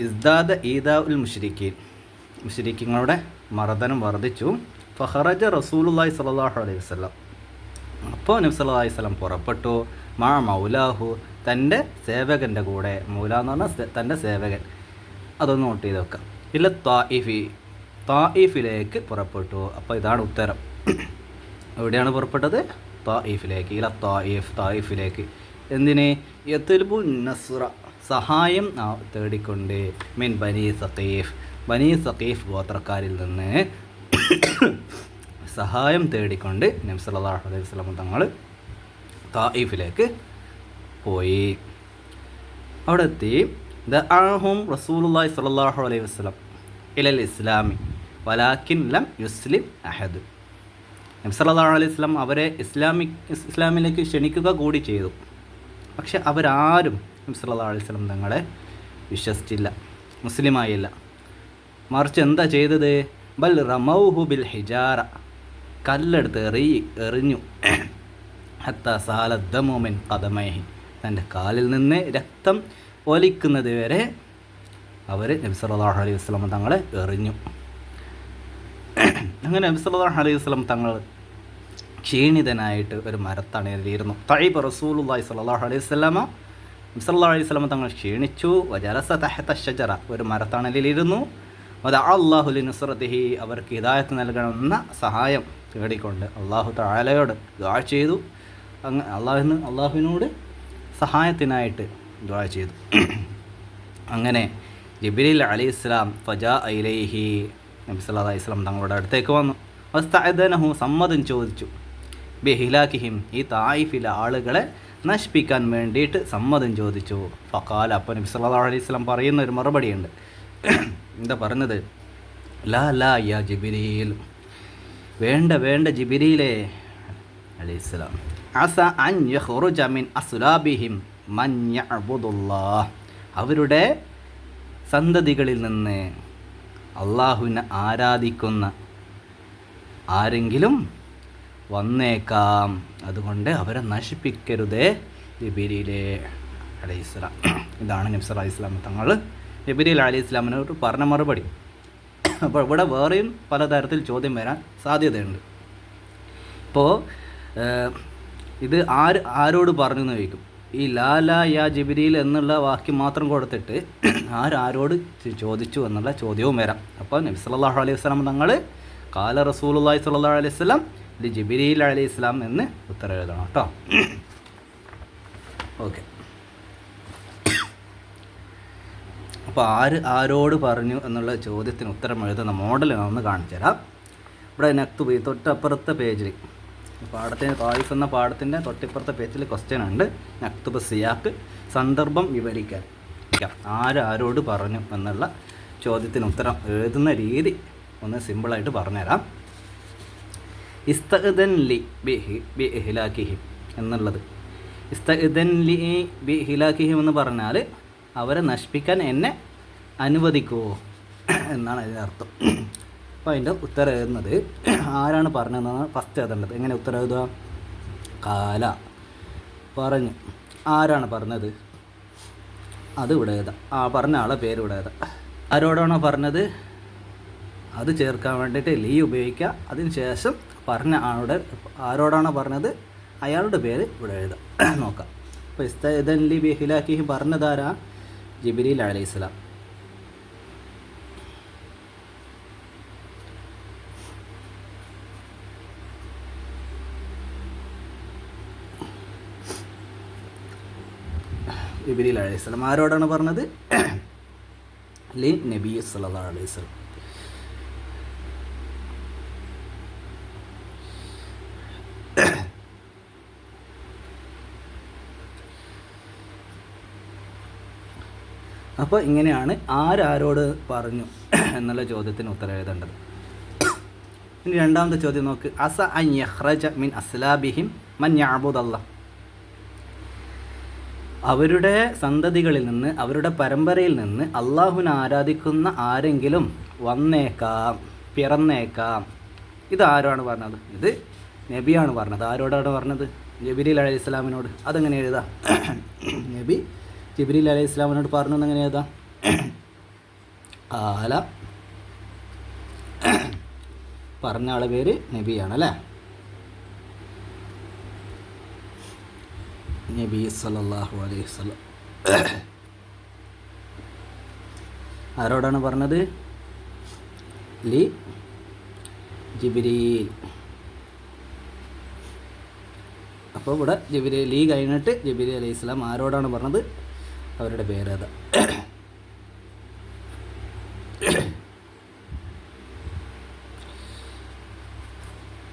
ഇസ്ദാദ ഈദാ ഉൽ മുശ്രിക്കീങ്ങളുടെ മർദ്ദനം വർദ്ധിച്ചു. ഫഖറജ റസൂലുള്ളാഹി സ്വല്ലല്ലാഹു അലൈഹി വസല്ലം, അപ്പോൾ നബി സല്ലല്ലാഹു അലൈഹി വസല്ലം പുറപ്പെട്ടു. മാ മൗലാഹു, തൻ്റെ സേവകൻ്റെ കൂടെ. മൗല എന്ന് പറഞ്ഞാൽ തൻ്റെ സേവകൻ. അതൊന്ന് നോട്ട് ചെയ്ത് വെക്കാം. ഇല്ല ത്വായിഫിലേക്ക് പുറപ്പെട്ടു. അപ്പോൾ ഇതാണ് ഉത്തരം. എവിടെയാണ് പുറപ്പെട്ടത്? ത്വായിഫിലേക്ക്. ഇല ത്വായിഫിലേക്ക്. എന്തിന്? യത്ലുബു നസ്റ, സഹായം തേടിക്കൊണ്ട്. മിൻ ബനി സഖീഫ് ഗോത്രക്കാരിൽ നിന്ന് സഹായം തേടിക്കൊണ്ട് നബി സല്ലല്ലാഹു അലൈഹി വസല്ലം തങ്ങൾ ത്വായിഫിലേക്ക് പോയി. അവിടെ എത്തി. ദഅഹും റസൂലുള്ളാഹി സ്വല്ലല്ലാഹു അലൈഹി വസല്ലം ഇലൽ ഇസ്ലാമി വലാകിൻ ലം യുസ്ലിം അഹദ്. നബി സല്ലല്ലാഹു അലൈഹി വസല്ലം അവരെ ഇസ്ലാമിലേക്ക് ക്ഷണിക്കുക കൂടി ചെയ്തു. പക്ഷെ അവരാരും നബി സല്ലല്ലാഹു അലൈഹി വസല്ലം തങ്ങളെ വിശ്വസിച്ചില്ല, മുസ്ലിമായില്ല. മറിച്ച് എന്താ ചെയ്തത്? ബൽ റമൗഹു ബിൽ ഹിജാറ, കല്ലെടുത്ത് എറിഞ്ഞു. ഹത്താ സാലദ്ദമു മിൻ ഖദമൈഹി, തൻ്റെ കാലിൽ നിന്ന് രക്തം ഒലിക്കുന്നത് വരെ അവർ നബി സല്ലല്ലാഹു അലൈഹി വസല്ലം തങ്ങളെ എറിഞ്ഞു. അങ്ങനെ നബി സല്ലല്ലാഹു അലൈഹി വസല്ലം തങ്ങൾ ക്ഷീണിതനായിട്ട് ഒരു മരത്തണലിരുന്നു. തഈബ റസൂലുള്ളാഹി സ്വല്ലല്ലാഹു അലൈഹി വസല്ലമ, നബി സല്ലല്ലാഹു അലൈഹി വസല്ലം തങ്ങൾ ക്ഷീണിച്ചു. വജലസ തഹത ഷജറ, ഒരു മരത്തണലിലിരുന്നു. വദഅ അല്ലാഹു ലിനുസ്റതിഹി, അവർക്ക് ഹിദായത്ത് നൽകണമെന്ന സഹായം തേടിക്കൊണ്ട് അല്ലാഹു തആലയോട് ദുആ ചെയ്തു. അള്ളാഹുവിനോട് സഹായത്തിനായിട്ട് ദുആ ചെയ്തു. അങ്ങനെ ജിബ്രീൽ അലൈഹിസ്സലാം ഫജാ ഇലൈഹി, നബി സല്ലല്ലാഹു അലൈഹി വസല്ലം തങ്ങളുടെ അടുത്തേക്ക് വന്നു. വസ്തഅദനഹു, സമ്മതം ചോദിച്ചു. ബിഹിലാക്കിഹിം, ഈ തായിഫിലെ ആളുകളെ നശിപ്പിക്കാൻ വേണ്ടിയിട്ട് സമ്മതം ചോദിച്ചു. ഫഖാല, അപ്പോൾ നബി സല്ലല്ലാഹു അലൈഹി വസല്ലം പറയുന്ന ഒരു മറുപടിയുണ്ട്. എന്താ പറഞ്ഞത്? ലാ യാ ജിബ്രീൽ, വേണ്ട ജിബ്രീലേ അലൈഹിസ്സലാം. അസ അൻ യഖ്റുജ മിൻ അസ്ലാബിഹിം മൻ യഅ്ബുദുല്ലാഹ്, അവരുടെ സന്തതികളിൽ നിന്ന് അള്ളാഹുവിനെ ആരാധിക്കുന്ന ആരെങ്കിലും വന്നേക്കാം, അതുകൊണ്ട് അവരെ നശിപ്പിക്കരുതേ ജിബ്രീലേ അലൈഹിസ്സലാം. ഇതാണ് നബി സല്ലല്ലാഹു അലൈഹി വസല്ലം തങ്ങൾ ജിബ്രീൽ അലൈഹിസ്സലാമിനോട് പറഞ്ഞ മറുപടി. അപ്പോൾ ഇവിടെ വേറെയും പലതരത്തിൽ ചോദ്യം വരാൻ സാധ്യതയുണ്ട്. ഇപ്പോൾ ഇത് ആരോട് പറഞ്ഞു എന്ന് ചോദിക്കും. ഈ ലാ യാ ജിബ്രീൽ എന്നുള്ള വാക്യം മാത്രം കൊടുത്തിട്ട് ആരോട് ചോദിച്ചു എന്നുള്ള ചോദ്യവും വരാം. അപ്പോൾ നബി സല്ലല്ലാഹു അലൈഹി വസല്ലം തങ്ങൾ ഖാല റസൂലുള്ളാഹി സ്വല്ലല്ലാഹു അലൈഹി വസല്ലം ലി ജിബ്രീൽ അലൈഹിസ്സലാം എന്ന് ഉത്തരം എഴുതണം കേട്ടോ. ഓക്കെ. അപ്പോൾ ആരോട് പറഞ്ഞു എന്നുള്ള ചോദ്യത്തിന് ഉത്തരം എഴുതുന്ന മോഡൽ ഒന്ന് കാണിച്ചു തരാം. ഇവിടെ നക്തുബ് തൊട്ടപ്പുറത്തെ പേജിൽ പാഠത്തിന് തായിഫ് എന്ന പാഠത്തിൻ്റെ തൊട്ടിപ്പുറത്തെ പേജിൽ ക്വസ്റ്റ്യൻ ഉണ്ട്. നക്തുബ് സിയാക്ക്, സന്ദർഭം വിവരിക്കാൻ. ആരോട് പറഞ്ഞു എന്നുള്ള ചോദ്യത്തിന് ഉത്തരം എഴുതുന്ന രീതി ഒന്ന് സിമ്പിളായിട്ട് പറഞ്ഞുതരാം. ഇസ്തഅദൻ ലി ബി ഇഹ്ലാക്കിഹിം എന്നുള്ളത്, ഇസ്തഅദൻ ലി ബി ഇഹ്ലാക്കിഹിം എന്ന് പറഞ്ഞാൽ അവരെ നശിപ്പിക്കാൻ എന്നെ അനുവദിക്കുമോ എന്നാണ് അതിൻ്റെ അർത്ഥം. അപ്പോൾ അതിൻ്റെ ഉത്തരം എഴുതുന്നത് ആരാണ് പറഞ്ഞതെന്നാണ് ഫസ്റ്റ് എഴുതേണ്ടത്. എങ്ങനെ ഉത്തരം എഴുതുക? കാല, പറഞ്ഞു. ആരാണ് പറഞ്ഞത് അത് ഇവിടെ എഴുതാം. പറഞ്ഞ ആളെ പേര് ഇവിടെ എഴുതാം. ആരോടാണോ പറഞ്ഞത് അത് ചേർക്കാൻ വേണ്ടിയിട്ട് ലീ ഉപയോഗിക്കുക. അതിന് ശേഷം പറഞ്ഞ ആരോടാണോ പറഞ്ഞത് അയാളുടെ പേര് ഇവിടെ എഴുതാം. നോക്കാം. അപ്പോൾ ഇസ്തഅദൻ ലി ബി ഇഹ്ലാക്കിഹിം പറഞ്ഞതാരാ? ജിബ്രീൽ അലൈഹിസ്സലാം. ജിബ്രീൽ അലൈഹിസ്സലാം ആരോടാണ് പറഞ്ഞത്? ലി നബി സല്ലല്ലാഹു അലൈഹി വസല്ലം. അപ്പോൾ ഇങ്ങനെയാണ് ആരോട് പറഞ്ഞു എന്നുള്ള ചോദ്യത്തിന് ഉത്തരം എഴുതേണ്ടത്. ഇനി രണ്ടാമത്തെ ചോദ്യം നോക്ക്. അസ അൻ യഖ്റജ മിൻ അസ്ലാബിഹിം മൻ യഅ്ബുദല്ലാഹ്, അവരുടെ സന്തതികളിൽ നിന്ന്, അവരുടെ പരമ്പരയിൽ നിന്ന് അള്ളാഹുവിനെ ആരാധിക്കുന്ന ആരെങ്കിലും വന്നേക്കാം, പിറന്നേക്കാം. ഇത് ആരാണ് പറഞ്ഞത്? ഇത് നബിയാണ് പറഞ്ഞത്. ആരോടാണ് പറഞ്ഞത്? ജിബ്രീൽ അലൈഹി ഇസ്ലാമിനോട്. അതെങ്ങനെ എഴുതാം? നബി ജിബ്രീൽ അലൈഹി ഇസ്ലാമിനോട് പറഞ്ഞു എങ്ങനെ എഴുതാം? ആല പറഞ്ഞ ആളെ പേര് നബിയാണ് അല്ലേ? നബി സല്ലല്ലാഹു അലൈഹി വസല്ലം ആരോടാണ് പറഞ്ഞത്? ലി ജിബ്രീൽ. അപ്പോൾ ഇവിടെ ജിബ്രീൽ ലീ കഴിഞ്ഞിട്ട് ജിബ്രീൽ അലൈഹി ഇസ്ലാം ആരോടാണ് പറഞ്ഞത്? അവരുടെ പേരേതാ?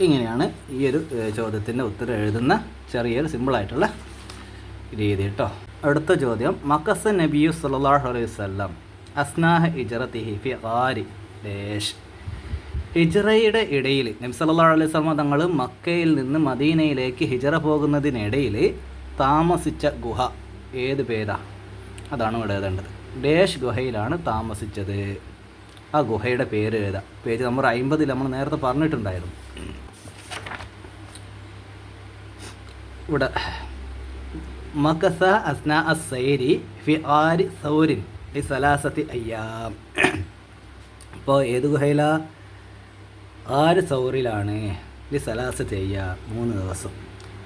ഇങ്ങനെയാണ് ഈ ഒരു ചോദ്യത്തിൻ്റെ ഉത്തരം എഴുതുന്ന ചെറിയൊരു സിമ്പിളായിട്ടുള്ള രീതി കേട്ടോ. അടുത്ത ചോദ്യം, മക്കസ നബിയു സല്ലല്ലാഹു അലൈഹി വസല്ലം അസ്നാഹ ഇജ്റതിഹി ഫി ഗാരി ഡേഷ്. ഹിജ്റയുടെ ഇടയിൽ നബി സല്ലല്ലാഹു അലൈഹി വസല്ലം തങ്ങൾ മക്കയിൽ നിന്ന് മദീനയിലേക്ക് ഹിജ്റ പോകുന്നതിനിടയിൽ താമസിച്ച ഗുഹ ഏത് പേരാ? അതാണ് ഇവിടെ എഴുതേണ്ടത്. ഡേഷ് ഗുഹയിലാണ് താമസിച്ചത്. ആ ഗുഹയുടെ പേര് എഴുതാം. പേജ് നമ്പർ 50 നമ്മൾ നേരത്തെ പറഞ്ഞിട്ടുണ്ടായിരുന്നു. ഇവിടെ മക്കസ അസ്നാ അസ്സൈരി ഫി ആരി സൗരിൻ ഈ സലാസത്തി അയ്യാം. അപ്പോൾ ഏത് ഗുഹയിലാ? ആര് സൗറിലാണ്. ഈ സലാസത്തി അയ്യാം 3 ദിവസം.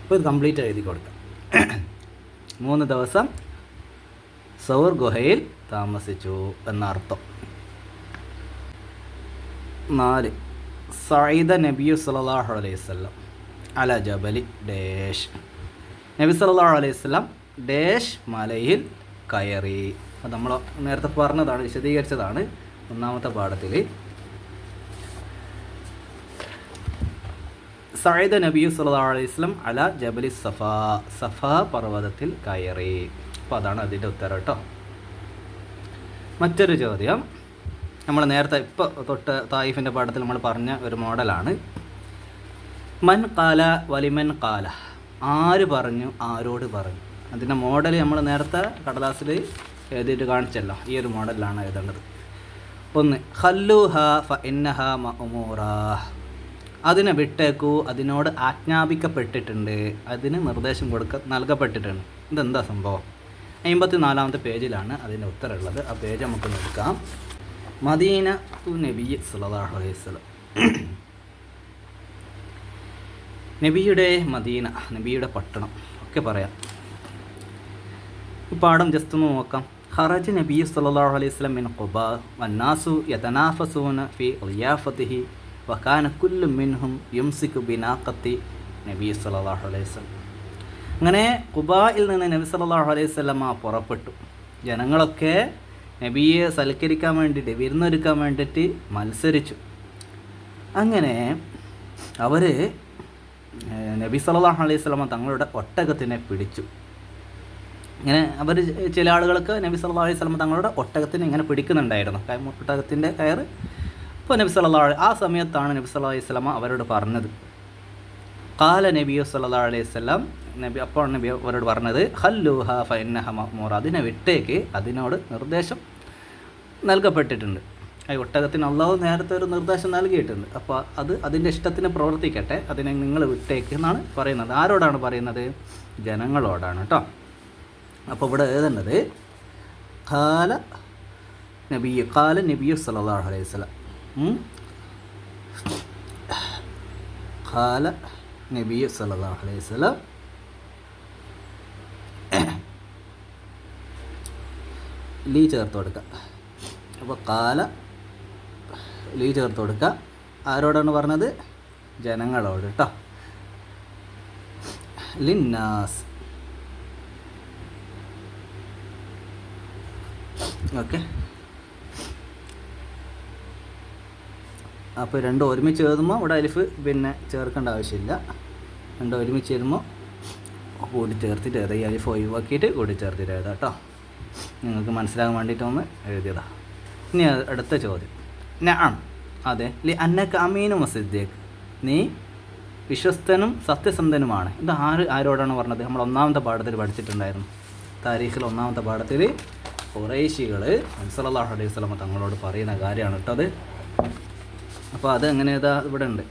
അപ്പോൾ ഇത് കംപ്ലീറ്റ് എഴുതി കൊടുക്കാം. 3 ദിവസം സൗർ ഗുഹയിൽ താമസിച്ചു എന്നർത്ഥം. 4 സഈദ നബിയു സല്ലല്ലാഹു അലൈഹി വസല്ലം അല ജബലി ഡേഷ്. നബി സല്ലല്ലാഹു അലൈഹി വസല്ലം ഡേഷ് മലയിൽ കയറി. അത് നമ്മൾ നേരത്തെ പറഞ്ഞതാണ്, വിശദീകരിച്ചതാണ് 1ാമത്തെ പാഠത്തിൽ. സഈദ നബിയു സല്ലല്ലാഹു അലൈഹി വസല്ലം അല ജബലി സഫാ. സഫാ പർവ്വതത്തിൽ കയറി. അപ്പോൾ അതാണ് അതിൻ്റെ ഉത്തരം കേട്ടോ. മറ്റൊരു ചോദ്യം, നമ്മൾ നേരത്തെ ഇപ്പോൾ തൊട്ട് തായിഫിൻ്റെ പാഠത്തിൽ നമ്മൾ പറഞ്ഞ ഒരു മോഡലാണ്. മൻ കാല വലിമൻ കാല. ആര് പറഞ്ഞു, ആരോട് പറഞ്ഞു. അതിൻ്റെ മോഡൽ നമ്മൾ നേരത്തെ കടലാസിൽ എഴുതിയിട്ട് കാണിച്ചല്ലോ. ഈ ഒരു മോഡലിലാണ് എഴുതേണ്ടത്. 1 ഖല്ലൂഹ ഫ ഇന്നഹ മഅ്മൂറ. അതിനെ വിട്ടേക്കൂ, അതിനോട് ആജ്ഞാപിക്കപ്പെട്ടിട്ടുണ്ട്, അതിന് നിർദ്ദേശം നൽകപ്പെട്ടിട്ടുണ്ട്. ഇതെന്താ സംഭവം? 54ാമത്തെ പേജിലാണ് അതിൻ്റെ ഉത്തരമുള്ളത്. ആ പേജ് നമുക്ക് നോക്കാം. മദീന നബി സല്ലല്ലാഹു അലൈഹി വസല്ലം. നബിയുടെ മദീന, നബിയുടെ പട്ടണം ഒക്കെ പറയാം. ഈ പാഠം ജസ്റ്റ് ഒന്ന് നോക്കാം. ഖറജ നബി സല്ലല്ലാഹു അലൈഹി വസല്ലം മിൻ ഖുബാ വന്നാസു യതനാഫസൂന ഫി ളിയാഫതിഹി വകാന കുല്ലു മിൻഹും യുംസികു ബിനാഖത്തി നബി സല്ലല്ലാഹു അലൈഹി വസല്ലം. അങ്ങനെ ഖുബായിൽ നിന്ന് നബി സല്ലല്ലാഹു അലൈഹി വസല്ലം പുറപ്പെട്ടു. ജനങ്ങളൊക്കെ നബിയെ സൽക്കരിക്കാൻ വേണ്ടിയിട്ട്, വിരുന്നൊരുക്കാൻ വേണ്ടിയിട്ട് മത്സരിച്ചു. അങ്ങനെ അവർ നബി സല്ലല്ലാഹു അലൈഹി വസല്ലം തങ്ങളുടെ ഒട്ടകത്തിനെ പിടിച്ചു. ഇങ്ങനെ അവർ ചില ആളുകൾക്ക് നബി സല്ലല്ലാഹു അലൈഹി വസല്ലം തങ്ങളുടെ ഒട്ടകത്തിനെ ഇങ്ങനെ പിടിക്കുന്നുണ്ടായിരുന്നു, ഒട്ടകത്തിൻ്റെ കയറ്. അപ്പോൾ നബി സല്ലല്ലാഹു ആ സമയത്താണ് നബി സല്ലല്ലാഹു അലൈഹി വസല്ലം അവരോട് പറഞ്ഞത്. ഖാല നബിയു സല്ലല്ലാഹു അലൈഹി വസല്ലം. അപ്പോൾ നബി അവരോട് പറഞ്ഞത് ഖല്ലൂഹ ഫ ഇന്നഹ മഅ്മൂറ. അതിനെ വിട്ടേക്ക്, അതിനോട് നിർദ്ദേശം നൽകപ്പെട്ടിട്ടുണ്ട്. ഈ ഒട്ടകത്തിന് അല്ലാഹു നേരത്തെ ഒരു നിർദ്ദേശം നൽകിയിട്ടുണ്ട്. അപ്പോൾ അത് അതിൻ്റെ ഇഷ്ടത്തിന് പ്രവർത്തിക്കട്ടെ, അതിനെ നിങ്ങൾ വിട്ടേക്ക് എന്നാണ് പറയുന്നത്. ആരോടാണ് പറയുന്നത്? ജനങ്ങളോടാണ് കേട്ടോ. അപ്പോൾ ഇവിടെ എഴുതേണ്ടത് ഖാല നബിയു സല്ലല്ലാഹു അലൈഹി വസല്ലം. ഖാല നബിയു സല്ലല്ലാഹു അലൈഹി വസല്ലം ലീ ചേർത്ത് കൊടുക്കുക. അപ്പോൾ കാല ലീ ചേർത്ത് കൊടുക്കുക. ആരോടാണ് പറഞ്ഞത്? ജനങ്ങളോട് കേട്ടോ. ലിന്നാസ്. ഓക്കെ. അപ്പോൾ രണ്ടും ഒരുമിച്ച് എഴുതുമ്പോൾ ഇവിടെ അലിഫ് പിന്നെ ചേർക്കേണ്ട ആവശ്യമില്ല. രണ്ടും ഒരുമിച്ച് എഴുതുമ്പോൾ കൂടി ചേർത്തിട്ട് എഴുതാം. ഈ അലിഫ് ഒഴിവാക്കിയിട്ട് കൂടി ചേർത്തിട്ട് എഴുതാം കേട്ടോ. നിങ്ങൾക്ക് മനസ്സിലാകാൻ വേണ്ടിയിട്ടൊന്ന് എഴുതിയതാ. ഇനി അടുത്ത ചോദ്യം. നഅം, അതെ. ലി അന്നക അമീനും വസിദ്ദീഖ്. നീ വിശ്വസ്തനും സത്യസന്ധനുമാണ്. ഇത് ആരോടാണ് പറഞ്ഞത്? നമ്മൾ 1ാമത്തെ പാഠത്തിൽ പഠിച്ചിട്ടുണ്ടായിരുന്നു. താരീഖിൽ 1ാമത്തെ പാഠത്തിൽ ഖുറൈശികൾ നബി സല്ലല്ലാഹു അലൈഹി വസല്ലം തങ്ങളോട് പറയുന്ന കാര്യമാണ് കേട്ടോ അത്. അപ്പോൾ അത് എങ്ങനെ ഇവിടെ ഉണ്ട്.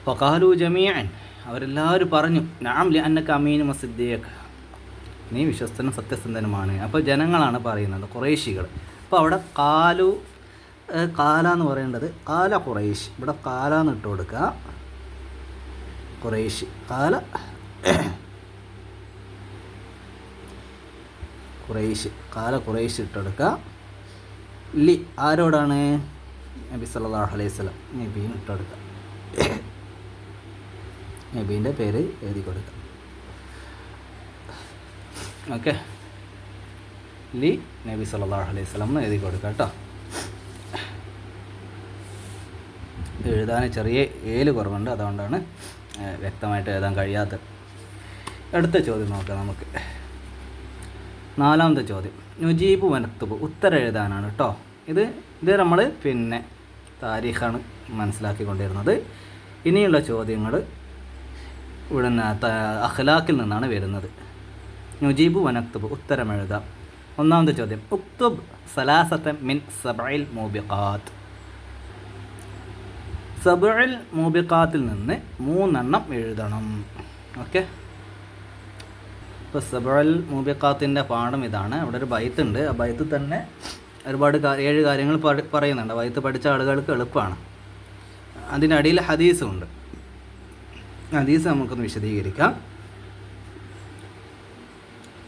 ഫഖാലു ജമീഅൻ, അവരെല്ലാവരും പറഞ്ഞു നഅം ലിഅന്നക അമീനും വസിദ്ദീഖ്, നീ വിശ്വസ്തനും സത്യസന്ധനുമാണ്. അപ്പോൾ ജനങ്ങളാണ് പറയുന്നത്, ഖുറൈശികൾ. അപ്പോൾ അവിടെ കാല എന്ന് പറയേണ്ടത് കാല ഖുറൈശ്, ഇവിടെ കാല എന്ന് ഇട്ട് കൊടുക്കുക. ഖുറൈശ് കാല ഖുറൈശ് ഇട്ടെടുക്കുക. ലി ആരോടാണ്? നബി സല്ലല്ലാഹു അലൈഹി വസല്ലം, നബീന് ഇട്ടെടുക്കുക. നബീൻ്റെ പേര് എഴുതി കൊടുക്കുക. ഓക്കെ, ലി നബി സല്ലല്ലാഹു അലൈഹി വസല്ലം എന്ന് എഴുതി കൊടുക്കുക കേട്ടോ. എഴുതാൻ ചെറിയ ഏല് കുറവുണ്ട്, അതുകൊണ്ടാണ് വ്യക്തമായിട്ട് എഴുതാൻ കഴിയാത്തത്. അടുത്ത ചോദ്യം നോക്കാം നമുക്ക്. 4ാമത്തെ ചോദ്യം നുജീബു വനക്തുബ്, ഉത്തരം എഴുതാനാണ് കേട്ടോ. ഇത് നമ്മൾ താരീഖാണ് മനസ്സിലാക്കിക്കൊണ്ടിരുന്നത്. ഇനിയുള്ള ചോദ്യങ്ങൾ ഇവിടെ അഖ്ലാഖിൽ നിന്നാണ് വരുന്നത്. നുജീബു വനക്തുബ്, ഉത്തരം എഴുതാം. 1ാമത്തെ ചോദ്യം ഉക്തുബ് സലാസത മിൻ സബഇൽ മൂബിഖാത്ത്, സബഉൽ മൂബിഖാത്തിൽ നിന്ന് 3 എഴുതണം. ഓക്കെ, ഇപ്പോൾ സബഉൽ മൂബിഖാത്തിൻ്റെ പാഠം ഇതാണ്. അവിടെ ഒരു ബൈത്ത് ഉണ്ട്. ആ ബൈത്തിൽ തന്നെ ഒരുപാട് 7 കാര്യങ്ങൾ പറയുന്നുണ്ട്. ബൈത്ത് പഠിച്ച ആളുകൾക്ക് എളുപ്പമാണ്. അതിനടിയിൽ ഹദീസും ഉണ്ട്. ഹദീസ് നമുക്കൊന്ന് വിശദീകരിക്കാം.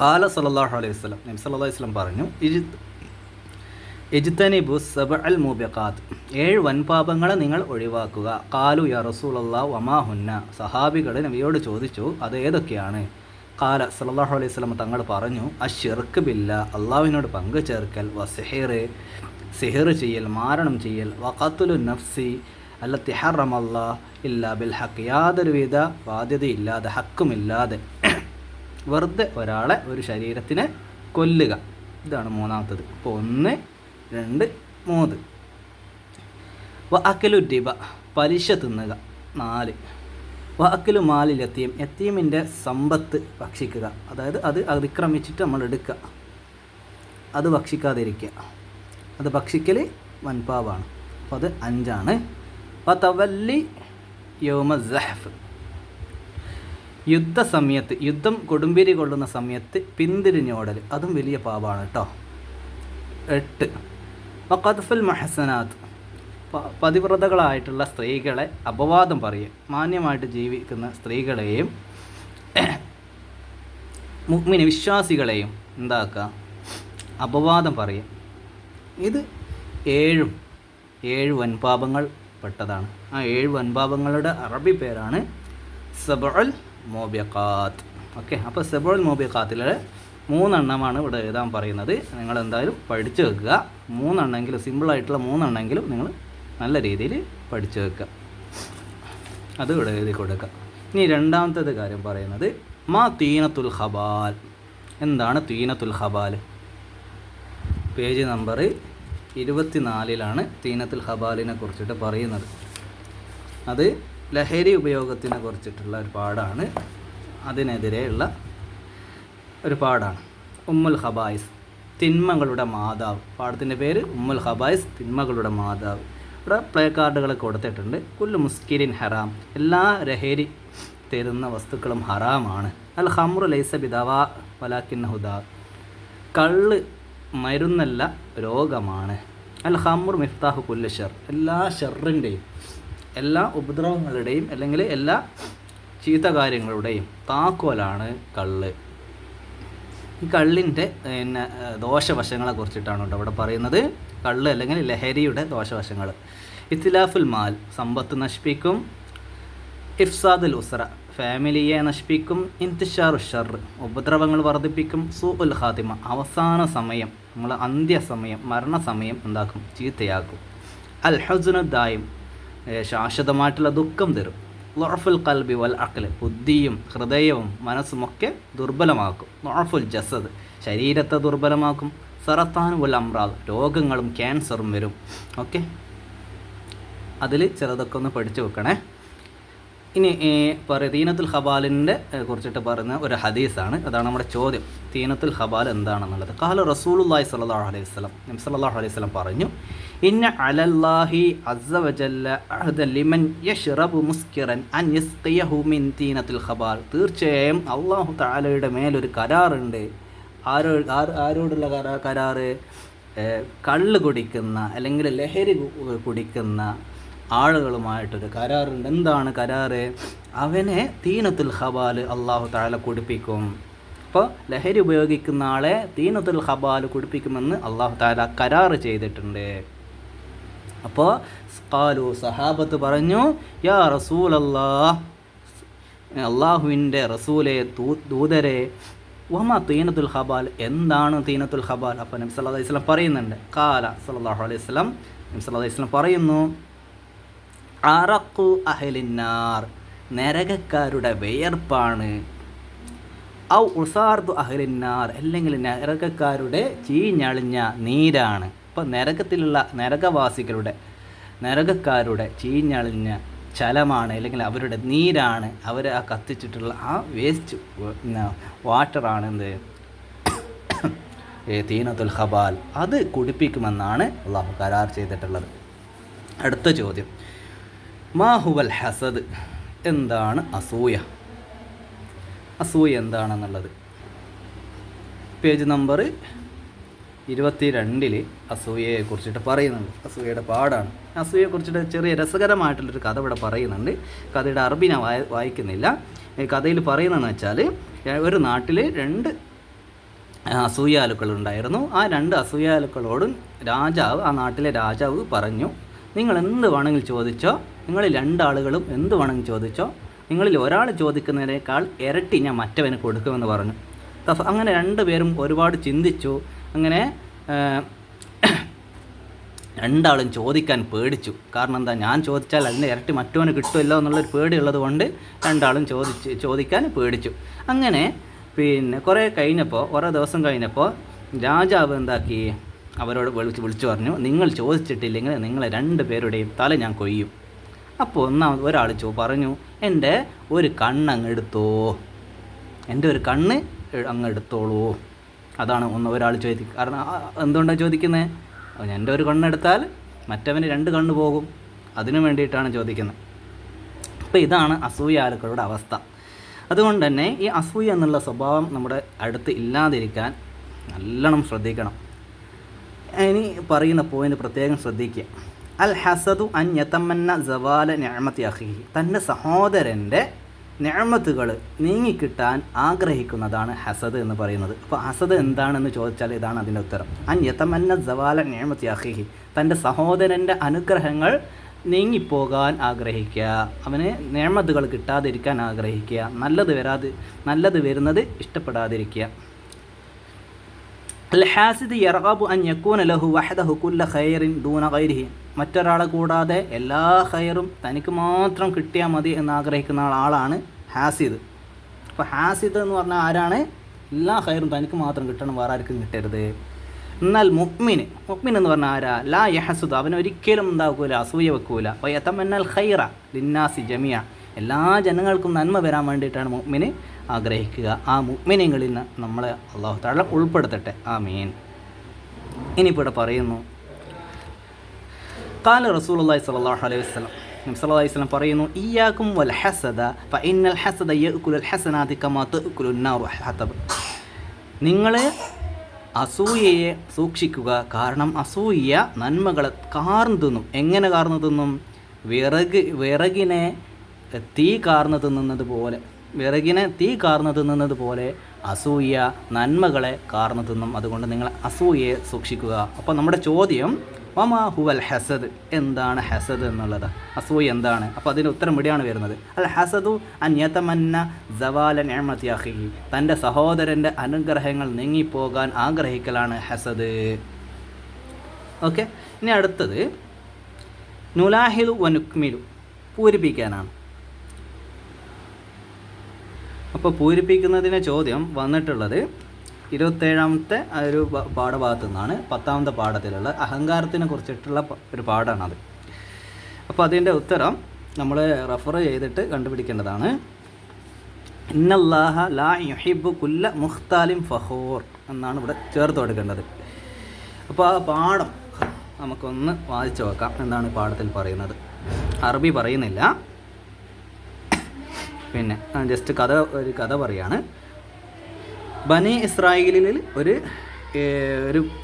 ഖാല സല്ലല്ലാഹു അലൈഹി വസല്ലം, നബി സല്ലല്ലാഹു അലൈഹി വസല്ലം പറഞ്ഞു ഇജ്തനിബു സബഅൽ മൂബിഖാത്ത്, 7 വൻപാപങ്ങളെ നിങ്ങൾ ഒഴിവാക്കുക. ഖാലു യാ റസൂലല്ലാഹ് വമാ ഹുന്ന, സഹാബികൾ നബിയോട് ചോദിച്ചു അത് ഏതൊക്കെയാണ്? ഖാല സല്ലല്ലാഹു അലൈഹി വസല്ലം തങ്ങൾ പറഞ്ഞു അശ്ശിർക്ക് ബില്ലാ, അള്ളാഹുവിനോട് പങ്കു ചേർക്കൽ, സിഹിർ ചെയ്യൽ, മാരണം ചെയ്യൽ, വഖത്ലു നഫ്സി അല്ലത്തി ഹറമല്ലാഹ് ഇല്ലാ ബിൽ ഹഖ്, യാതൊരുവിധ ബാധ്യതയില്ലാതെ ഹക്കുമില്ലാതെ വെറുതെ ഒരാളെ ഒരു ശരീരത്തിനെ കൊല്ലുക. ഇതാണ് 3ാമത്തത്. ഇപ്പോൾ 1, 2, 3. വഅക്കലു റിബ, പലിശ തിന്നുക. 4. വഅക്കലു മാലിൽ യതീം, യതീമിൻ്റെ സമ്പത്ത് ഭക്ഷിക്കുക. അതായത് അത് അതിക്രമിച്ചിട്ട് നമ്മൾ എടുക്കുക, അത് ഭക്ഷിക്കാതിരിക്കുക. അത് ഭക്ഷിക്കൽ വൻപാവാണ്. അപ്പോൾ അത് 5ആണ്. വതവല്ലി യൗമ സഹഫ്, യുദ്ധസമയത്ത്, യുദ്ധം കൊടുമ്പിരി കൊള്ളുന്ന സമയത്ത് പിന്തിരിഞ്ഞോടൽ, അതും വലിയ പാപമാണ് കേട്ടോ. 8. വഖദ്ഫുൽ മുഹസനാത്ത്, പതിവ്രതകളായിട്ടുള്ള സ്ത്രീകളെ അപവാദം പറയുക. മാന്യമായിട്ട് ജീവിക്കുന്ന സ്ത്രീകളെയും മുഅ്മിന വിശ്വാസികളെയും എന്താക്കുക? അപവാദം പറയുക. ഇത് 7 വൻപാപങ്ങൾ പെട്ടതാണ്. ആ 7 വൻപാപങ്ങളുടെ അറബി പേരാണ് സബഉൽ മൂബിഖാത്ത്. ഓക്കെ, അപ്പോൾ സബഉൽ മൂബിഖാത്തിൽ 3 ഇവിടെ എഴുതാൻ പറയുന്നത്. നിങ്ങൾ എന്തായാലും പഠിച്ചു വെക്കുക. 3 സിമ്പിളായിട്ടുള്ള 3 നിങ്ങൾ നല്ല രീതിയിൽ പഠിച്ചു വെക്കുക. അത് ഇവിടെ എഴുതി കൊടുക്കുക. ഇനി 2ാമത്തെ കാര്യം പറയുന്നത് മാ തീനത്തുൽ ഖബാൽ. എന്താണ് തീനത്തുൽ ഖബാൽ? പേജ് നമ്പർ 24 തീനത്തുൽ ഖബാലിനെ കുറിച്ചിട്ട് പറയുന്നത്. അത് ലഹരി ഉപയോഗത്തിനെ കുറിച്ചിട്ടുള്ള ഒരു പാഠമാണ്. അതിനെതിരെയുള്ള ഒരു പാഠമാണ്. ഉമ്മുൽ ഖബായിസ്, തിന്മകളുടെ മാതാവ്. പാഠത്തിൻ്റെ പേര് ഉമ്മുൽ ഖബായിസ്, തിന്മകളുടെ മാതാവ്. ഇവിടെ പ്ലേ കാർഡുകൾ കൊടുത്തിട്ടുണ്ട്. കുല്ലു മുസ്കിരിൻ ഹറാം, എല്ലാ ലഹരി തരുന്ന വസ്തുക്കളും ഹറാമാണ്. അൽ ഖംറു ലൈസ ബിദവാ വലാകിന്നഹു ദാ, കള്ള് മരുന്നല്ല രോഗമാണ്. അൽ ഖംറു മിഫ്താഹു കുല്ലി ഷർ, എല്ലാ ഷർറിൻ്റെയും, എല്ലാ ഉപദ്രവങ്ങളുടെയും അല്ലെങ്കിൽ എല്ലാ ചീത്ത കാര്യങ്ങളുടെയും താക്കോലാണ് കള്ള്. ഈ കള്ളിൻ്റെ ദോഷവശങ്ങളെ കുറിച്ചിട്ടാണ് കേട്ടോ ഇവിടെ പറയുന്നത്. കള്ള് അല്ലെങ്കിൽ ലഹരിയുടെ ദോഷവശങ്ങൾ. ഇത്തിലാഫുൽ മാൽ, സമ്പത്ത് നശിപ്പിക്കും. ഇഫ്സാദുൽ ഉസ്ര, ഫാമിലിയെ നശിപ്പിക്കും. ഇന്തിഷാറു ഷർ, ഉപദ്രവങ്ങൾ വർദ്ധിപ്പിക്കും. സൂഉൽ ഖാത്തിമ, അവസാന സമയം, നമ്മൾ അന്ത്യസമയം, മരണസമയം എന്താക്കും? ചീത്തയാക്കും. അൽ ഹുസ്നു ദായിം, ശാശ്വതമായിട്ടുള്ള ദുഃഖം തരും. ളുഅഫുൽ ഖൽബി വൽ അഖ്ൽ, ബുദ്ധിയും ഹൃദയവും മനസ്സുമൊക്കെ ദുർബലമാക്കും. ളുഅഫുൽ ജസദ്, ശരീരത്തെ ദുർബലമാക്കും. സറത്താൻ വൽ അംറാദ്, രോഗങ്ങളും ക്യാൻസറും വരും. ഓക്കെ, അതിൽ ചിലതൊക്കെ ഒന്ന് പഠിച്ചു വെക്കണേ. ഇനി തീനത്തുൽ ഖബാലിൻ്റെ കുറിച്ചിട്ട് പറയുന്ന ഒരു ഹദീസാണ്. അതാണ് നമ്മുടെ ചോദ്യം. തീനത്തുൽ ഖബാൽ എന്താണെന്നുള്ളത്. ഖാല റസൂലുള്ളാഹി സ്വല്ലല്ലാഹു അലൈഹി വസല്ലം, നബി സല്ലല്ലാഹു അലൈഹി വസല്ലം പറഞ്ഞു, ഇന്ന അലല്ലാഹി അസ്സ വജല്ല അഹ്ദ ലിമൻ യശ്റബു മുസ്കിറൻ അൻ യസ്ഖിയഹു മിൻ തീനത്തുൽ ഖബാൽ. തീർച്ചയായും അല്ലാഹു തആലയുടെ മേലൊരു കരാറുണ്ട്. ആരോടുള്ള കരാറ്? കള്ള് കുടിക്കുന്ന അല്ലെങ്കിൽ ലഹരി കുടിക്കുന്ന ആളുകളുമായിട്ടൊരു കരാറുണ്ട്. എന്താണ് കരാറ്? അവനെ തീനത്തുൽ ഖബാൽ അല്ലാഹു തആല കുടിപ്പിക്കും. അപ്പോൾ ലഹരി ഉപയോഗിക്കുന്ന ആളെ തീനത്തുൽ ഖബാൽ കുടിപ്പിക്കുമെന്ന് അല്ലാഹു തആല കരാറ് ചെയ്തിട്ടുണ്ട്. അപ്പോൾ ഖാലു, സഹാബത്ത് പറഞ്ഞു, യാ റസൂലല്ലാഹ്, അള്ളാഹുവിൻ്റെ റസൂലെ, ദൂതരെ, വമാ തീനത്തുൽ ഖബാൽ, എന്താണ് തീനത്തുൽ ഖബാൽ? അപ്പോൾ നബി സല്ലല്ലാഹു അലൈഹി വസല്ലം പറയുന്നുണ്ട്. ഖാല സല്ലല്ലാഹു അലൈഹി വസല്ലം, നബി സല്ലല്ലാഹു അലൈഹി വസല്ലം പറയുന്നു, അറഖു അഹ്ലിന്നാർ, നരകക്കാരുടെ വിയർപ്പാണ്. ഔ ഉസാർദു അഹ്ലിന്നാർ, അല്ലെങ്കിൽ നരകക്കാരുടെ ചീഞ്ഞളിഞ്ഞ നീരാണ്. ഇപ്പോൾ നരകത്തിലുള്ള നരകക്കാരുടെ ചീഞ്ഞളിഞ്ഞ ചലമാണ്, അല്ലെങ്കിൽ അവരുടെ നീരാണ്, അവർ ആ കത്തിച്ചിട്ടുള്ള ആ വേസ്റ്റ് വാട്ടറാണ് എന്ത് തീനത്തുൽ ഖബാൽ. അത് കുടിപ്പിക്കുമെന്നാണ് അള്ളാഹു കരാർ ചെയ്തിട്ടുള്ളത്. അടുത്ത ചോദ്യം, മാ ഹുവൽ ഹസദ്, എന്താണ് അസൂയ? അസൂയ എന്താണെന്നുള്ളത് പേജ് നമ്പർ 22 അസൂയയെക്കുറിച്ചിട്ട് പറയുന്നുണ്ട്. അസൂയയുടെ പാടാണ്. അസൂയയെക്കുറിച്ചിട്ട് ചെറിയ രസകരമായിട്ടുള്ളൊരു കഥ ഇവിടെ പറയുന്നുണ്ട്. കഥയുടെ അറബി ഞാൻ വായിക്കുന്നില്ല. കഥയിൽ പറയുന്നതെന്ന് വെച്ചാൽ, ഒരു നാട്ടിൽ 2 അസൂയാലുക്കളുണ്ടായിരുന്നു. ആ 2 അസൂയാലുക്കളോടും ആ നാട്ടിലെ രാജാവ് പറഞ്ഞു, നിങ്ങൾ എന്ത് വേണമെങ്കിലും ചോദിച്ചോ, നിങ്ങൾ 2 ആളുകളും എന്ത് വേണമെങ്കിലും ചോദിച്ചോ, നിങ്ങളിൽ ഒരാൾ ചോദിക്കുന്നതിനേക്കാൾ ഇരട്ടി ഞാൻ മറ്റവന് കൊടുക്കുമെന്ന് പറഞ്ഞു. അങ്ങനെ 2 പേരും ഒരുപാട് ചിന്തിച്ചു. അങ്ങനെ 2 ആളും ചോദിക്കാൻ പേടിച്ചു. കാരണം എന്താ, ഞാൻ ചോദിച്ചാൽ അതിൻ്റെ ഇരട്ടി മറ്റവന് കിട്ടുമല്ലോ എന്നുള്ളൊരു പേടിയുള്ളത് കൊണ്ട് 2 ആളും ചോദിക്കാൻ പേടിച്ചു. അങ്ങനെ കുറേ ദിവസം കഴിഞ്ഞപ്പോൾ രാജാവ് എന്താക്കി, അവരോട് വിളിച്ചു പറഞ്ഞു, നിങ്ങൾ ചോദിച്ചിട്ടില്ലെങ്കിൽ നിങ്ങളെ 2 പേരുടെയും തല ഞാൻ കൊയ്യും. അപ്പോൾ ഒരാൾ പറഞ്ഞു, എൻ്റെ ഒരു കണ്ണങ്ങ് എടുത്തോ, എൻ്റെ ഒരു കണ്ണ് അങ്ങ് എടുത്തോളൂ. അതാണ് ഒരാൾ ചോദിക്കുക. കാരണം എന്തുകൊണ്ടാണ് ചോദിക്കുന്നത്? എൻ്റെ ഒരു കണ്ണെടുത്താൽ മറ്റവന് 2 കണ്ണ് പോകും, അതിനു വേണ്ടിയിട്ടാണ് ചോദിക്കുന്നത്. അപ്പോൾ ഇതാണ് അസൂയാലുക്കളുടെ അവസ്ഥ. അതുകൊണ്ട് തന്നെ ഈ അസൂയ എന്നുള്ള സ്വഭാവം നമ്മുടെ അടുത്ത് ഇല്ലാതിരിക്കാൻ നല്ലോണം ശ്രദ്ധിക്കണം. ഇനി പറയുന്ന പോയിന്റ് പ്രത്യേകം ശ്രദ്ധിക്കുക. അൽ ഹസദു അൻ യതമന്ന സവാല നിഅമതി അഖീഹി, തൻ്റെ സഹോദരൻ്റെ നിഅമത്തുകൾ നീങ്ങിക്കിട്ടാൻ ആഗ്രഹിക്കുന്നതാണ് ഹസദ് എന്ന് പറയുന്നത്. അപ്പോൾ ഹസദ് എന്താണെന്ന് ചോദിച്ചാൽ ഇതാണ് അതിൻ്റെ ഉത്തരം. അൻ യതമന്ന സവാല നിഅമതി അഖീഹി, തൻ്റെ സഹോദരൻ്റെ അനുഗ്രഹങ്ങൾ നീങ്ങിപ്പോകാൻ ആഗ്രഹിക്കുക, അവന് നിഅമത്തുകൾ കിട്ടാതിരിക്കാൻ ആഗ്രഹിക്കുക, നല്ലത് വരുന്നത് ഇഷ്ടപ്പെടാതിരിക്കുക. അൽ ഹാസിദ് യർഗബു അൻ യകൂന ലഹു വഹദഹു കുല്ല ഖൈറിൻ ദൂന ഗൈരിഹി, മറ്റൊരാളെ കൂടാതെ എല്ലാ ഖൈറും തനിക്ക് മാത്രം കിട്ടിയാൽ മതി എന്ന് ആഗ്രഹിക്കുന്ന ആളാണ് ഹാസിദ്. അപ്പോൾ ഹാസിദ് എന്ന് പറഞ്ഞാൽ ആരാണ്? എല്ലാ ഖൈറും തനിക്ക് മാത്രം കിട്ടണം, വേറെ ആർക്കും കിട്ടരുത്. എന്നാൽ മുഅ്മിൻ എന്ന് പറഞ്ഞാൽ ആരാ? ലാ യഹസുദ്, അവനൊരിക്കലും എന്താക്കൂല, അസൂയ വെക്കൂല. വയതമന്നൽ ഖൈറ ലിന്നാസി ജമിയ, എല്ലാ ജനങ്ങൾക്കും നന്മ വരാൻ വേണ്ടിയിട്ടാണ് മുഅ്മിൻ ആഗ്രഹിക്കുക. ആ മുഅ്മിനീങ്ങളിൽ നമ്മളെ അല്ലാഹു തആല ഉൾപ്പെടുത്തട്ടെ, ആമീൻ. ഇനിയിപ്പോൾ ഇവിടെ പറയുന്നു, ഖാല റസൂലുള്ളാഹി സ്വല്ലല്ലാഹു അലൈഹി വസല്ലം, നബി സല്ലല്ലാഹു അലൈഹി വസല്ലം പറയുന്നു, ഇയ്യാകും വൽ ഹസദ ഫഇന്നൽ ഹസദ യഅകുലുൽ ഹസനാതി കമാ തഅകുലുൻ നാറു ഹതബ്, നിങ്ങൾ അസൂയയെ സൂക്ഷിക്കുക, കാരണം അസൂയ നന്മകളെ കാർന്നു തിന്നും. എങ്ങനെ കാർന്നു തിന്നും? വിറകിനെ തീ കാർന്നു തിന്നുന്നത് പോലെ അസൂയ നന്മകളെ കാർന്നു തിന്നും. അതുകൊണ്ട് നിങ്ങൾ അസൂയയെ സൂക്ഷിക്കുക. അപ്പോൾ നമ്മുടെ ചോദ്യം, വമാ ഹുവൽ ഹസദ്, എന്താണ് ഹസദ് എന്നുള്ളത്? അസൂയ എന്താണ്? അപ്പോൾ അതിന് ഉത്തരം ഇവിടെയാണ് വരുന്നത്. അൽ ഹസദു അൻ യതമന്ന സവാല നിഅമതി അഖീഹി, തൻ്റെ സഹോദരൻ്റെ അനുഗ്രഹങ്ങൾ നീങ്ങിപ്പോകാൻ ആഗ്രഹിക്കലാണ് ഹസദ്. ഓക്കെ, ഇനി അടുത്തത് നുലാഹിലു വനുക്മിലു, പൂരിപ്പിക്കാനാണ്. അപ്പോൾ പൂരിപ്പിക്കുന്നതിന് ചോദ്യം വന്നിട്ടുള്ളത് 27ാമത്തെ ഒരു പാഠഭാഗത്തു നിന്നാണ്. 10ാമത്തെ പാഠത്തിലുള്ള അഹങ്കാരത്തിനെ കുറിച്ചിട്ടുള്ള ഒരു പാഠമാണത്. അപ്പോൾ അതിൻ്റെ ഉത്തരം, നമ്മൾ റെഫർ ചെയ്തിട്ട് കണ്ടുപിടിക്കേണ്ടതാണ്. ഇന്നല്ലാഹ ലാ യുഹിബ്ബു കുല്ല മുഖ്താലിൻ ഫഖൂർ എന്നാണ് ഇവിടെ ചേർത്ത് കൊടുക്കേണ്ടത്. അപ്പോൾ ആ പാഠം നമുക്കൊന്ന് വായിച്ചു നോക്കാം. എന്താണ് പാഠത്തിൽ പറയുന്നത്? അറബി പറയുന്നില്ല, പിന്നെ ജസ്റ്റ് ഒരു കഥ പറയാണ്. ബനി ഇസ്രായേലിൽ ഒരു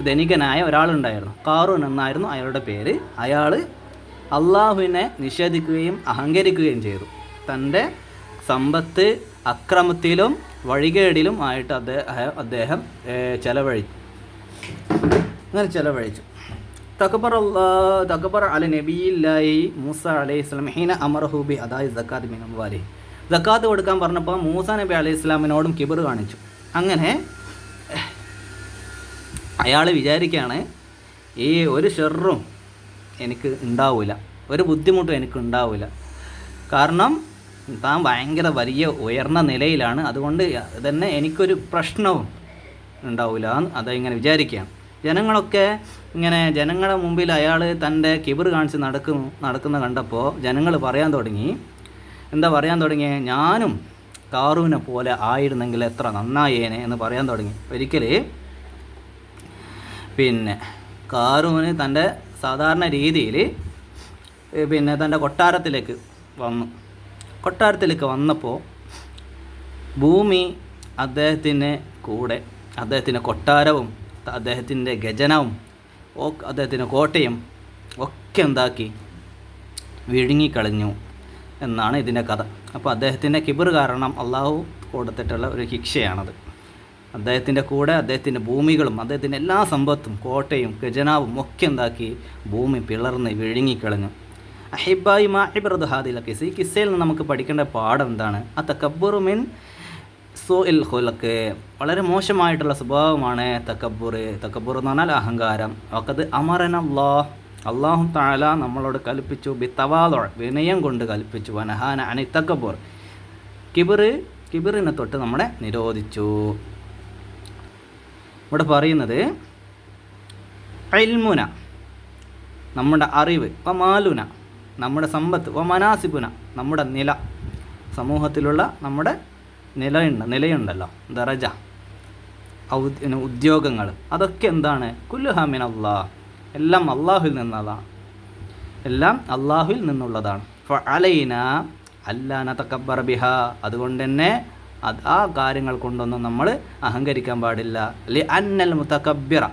ധനികനായ ഒരാളുണ്ടായിരുന്നു. ഖാറൂൻ എന്നായിരുന്നു അയാളുടെ പേര്. അയാൾ അള്ളാഹുവിനെ നിഷേധിക്കുകയും അഹങ്കരിക്കുകയും ചെയ്തു. തൻ്റെ സമ്പത്ത് അക്രമത്തിലും വഴികേടിലും ആയിട്ട് അദ്ദേഹം ചെലവഴിച്ചു. തകബർ അല നബിയില്ലാഹി മൂസ അലൈഹിസ്സലാം ഹീന അമറഹു ബി അദായി സക്കാത്ത് മിൻ അംവാലിഹി. സക്കാത്ത് കൊടുക്കാൻ പറഞ്ഞപ്പോൾ മൂസ നബി അലൈഹി സ്വലാമിനോടും കിബർ കാണിച്ചു. അങ്ങനെ അയാൾ വിചാരിക്കുകയാണ്, ഈ ഒരു ഷെറും എനിക്ക് ഉണ്ടാവില്ല, ഒരു ബുദ്ധിമുട്ടും എനിക്ക് ഉണ്ടാവില്ല, കാരണം താൻ ഭയങ്കര വലിയ ഉയർന്ന നിലയിലാണ്, അതുകൊണ്ട് തന്നെ എനിക്കൊരു പ്രശ്നവും ഉണ്ടാവില്ല എന്ന് അതിങ്ങനെ വിചാരിക്കുകയാണ്. ജനങ്ങളൊക്കെ ഇങ്ങനെ ജനങ്ങളുടെ മുമ്പിൽ അയാൾ തൻ്റെ കിബർ കാണിച്ച് നടക്കുന്ന കണ്ടപ്പോൾ ജനങ്ങൾ പറയാൻ തുടങ്ങി. ഞാനും ഖാറൂനെ പോലെ ആയിരുന്നെങ്കിൽ എത്ര നന്നായേനെ എന്ന് പറയാൻ തുടങ്ങി. ഒരിക്കൽ പിന്നെ ഖാറൂന് തൻ്റെ സാധാരണ രീതിയിൽ പിന്നെ തൻ്റെ കൊട്ടാരത്തിലേക്ക് വന്നപ്പോൾ ഭൂമി അദ്ദേഹത്തിൻ്റെ കൂടെ അദ്ദേഹത്തിൻ്റെ കൊട്ടാരവും അദ്ദേഹത്തിൻ്റെ ഗജനവും അദ്ദേഹത്തിൻ്റെ കോട്ടയും ഒക്കെ എന്താക്കി വിഴുങ്ങിക്കളഞ്ഞു എന്നാണ് ഇതിൻ്റെ കഥ. അപ്പോൾ അദ്ദേഹത്തിൻ്റെ കിബർ കാരണം അള്ളാഹു കൊടുത്തിട്ടുള്ള ഒരു ശിക്ഷയാണത്. അദ്ദേഹത്തിൻ്റെ കൂടെ അദ്ദേഹത്തിൻ്റെ ഭൂമികളും അദ്ദേഹത്തിൻ്റെ എല്ലാ സമ്പത്തും കോട്ടയും ഖജനാവും ഒക്കെ എന്താക്കി ഭൂമി പിളർന്ന് വിഴുങ്ങിക്കളഞ്ഞു. അഹിബായി മാഹിബ്രദ് ഹാദില കിസ്. ഈ കിസ്സയിൽ നിന്ന് നമുക്ക് പഠിക്കേണ്ട പാഠം എന്താണ്? ആ തക്കബ്ബുറു മിൻ സൂഇൽ ഖുൽഖ്. വളരെ മോശമായിട്ടുള്ള സ്വഭാവമാണ് തക്കബ്ബുർ എന്ന് പറഞ്ഞാൽ അഹങ്കാരം. വഖദ് അല്ലാഹു തആല നമ്മളോട് കൽപ്പിച്ചു ബിത്തവാദു, വിനയം കൊണ്ട് കൽപ്പിച്ചു. വനഹാന അനി തക്കബ്ബുർ, കിബറിനെ തൊട്ട് നമ്മളെ നിരോധിച്ചു. ഇവിടെ പറയുന്നത് ഇൽമുന, നമ്മുടെ അറിവ്, വമാലുന, നമ്മുടെ സമ്പത്ത്, വമനാസിബുന, നമ്മുടെ നില, സമൂഹത്തിലുള്ള നമ്മുടെ നിലയുണ്ടല്ലോ, ദറജ, ഉദ്യോഗങ്ങൾ, അതൊക്കെ എന്താണ്? കുല്ലുഹാ മിൻ അല്ലാഹ്, എല്ലാം അള്ളാഹുവിൽ നിന്നുള്ളതാണ്. ഫഅലൈന അല്ലാ നതകബ്ബറ ബിഹാ, അതുകൊണ്ട് തന്നെ ആ കാര്യങ്ങൾ കൊണ്ടൊന്നും നമ്മൾ അഹങ്കരിക്കാൻ പാടില്ല. ലി അന്നൽ മുതകബ്ബിറ,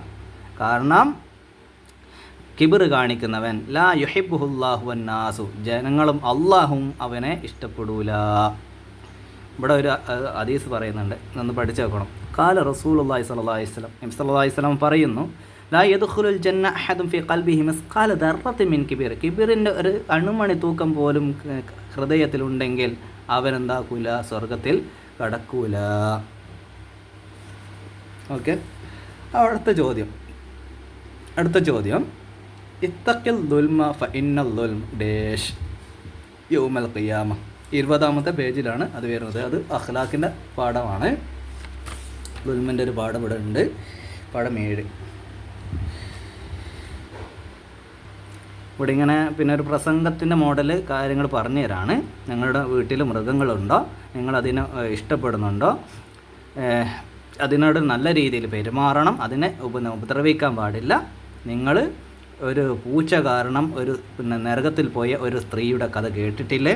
കാരണം കിബർ കാണിക്കുന്നവൻ ലാ യുഹിബ്ബുഹുല്ലാഹു വന്നാസു, ജനങ്ങളും അള്ളാഹും അവനെ ഇഷ്ടപ്പെടൂല. ഇവിടെ ഒരു ഹദീസ് പറയുന്നുണ്ട്, ഒന്ന് പഠിച്ചു വെക്കണം. ഖാല റസൂലുള്ളാഹി സ്വല്ലല്ലാഹി അലൈഹി വസല്ലം, നബി സ്വല്ലല്ലാഹി അലൈഹി വസല്ലം പറയുന്നു, ലാ യദ്ഖുലുൽ ജന്ന അഹദുൻ ഫീ ഖൽബിഹി മിസ്ഖാല ദർറത്തിൻ മിൻ കിബിർ, കിബിറിൻ്റെ ഒരു അണുമണി തൂക്കം പോലും ഹൃദയത്തിലുണ്ടെങ്കിൽ അവനെന്താക്കൂല, സ്വർഗത്തിൽ കടക്കൂല. ഓക്കെ, അടുത്ത ചോദ്യം ഇത്തഖിൽ ദുൽമ ഫഇന്നൽ ദുൽമ ഡേഷ് യൗമൽ ഖിയാമ. 20ാമത്തെ പേജിലാണ് അത് വരുന്നത്. അത് അഖ്ലാഖിൻ്റെ പാഠമാണ്. ദുൽമിൻ്റെ ഒരു പാഠം ഇവിടെ ഉണ്ട്, പാഠം 7. ഇവിടെ ഇങ്ങനെ പിന്നെ ഒരു പ്രസംഗത്തിൻ്റെ മോഡൽ കാര്യങ്ങൾ പറഞ്ഞു തരാണ്. നിങ്ങളുടെ വീട്ടിൽ മൃഗങ്ങളുണ്ടോ, നിങ്ങളതിനെ ഇഷ്ടപ്പെടുന്നുണ്ടോ, അതിനോട് നല്ല രീതിയിൽ പെരുമാറണം, അതിനെ ഉപദ്രവിക്കാൻ പാടില്ല. നിങ്ങൾ ഒരു പൂച്ച കാരണം പിന്നെ നരകത്തിൽ പോയ ഒരു സ്ത്രീയുടെ കഥ കേട്ടിട്ടില്ലേ?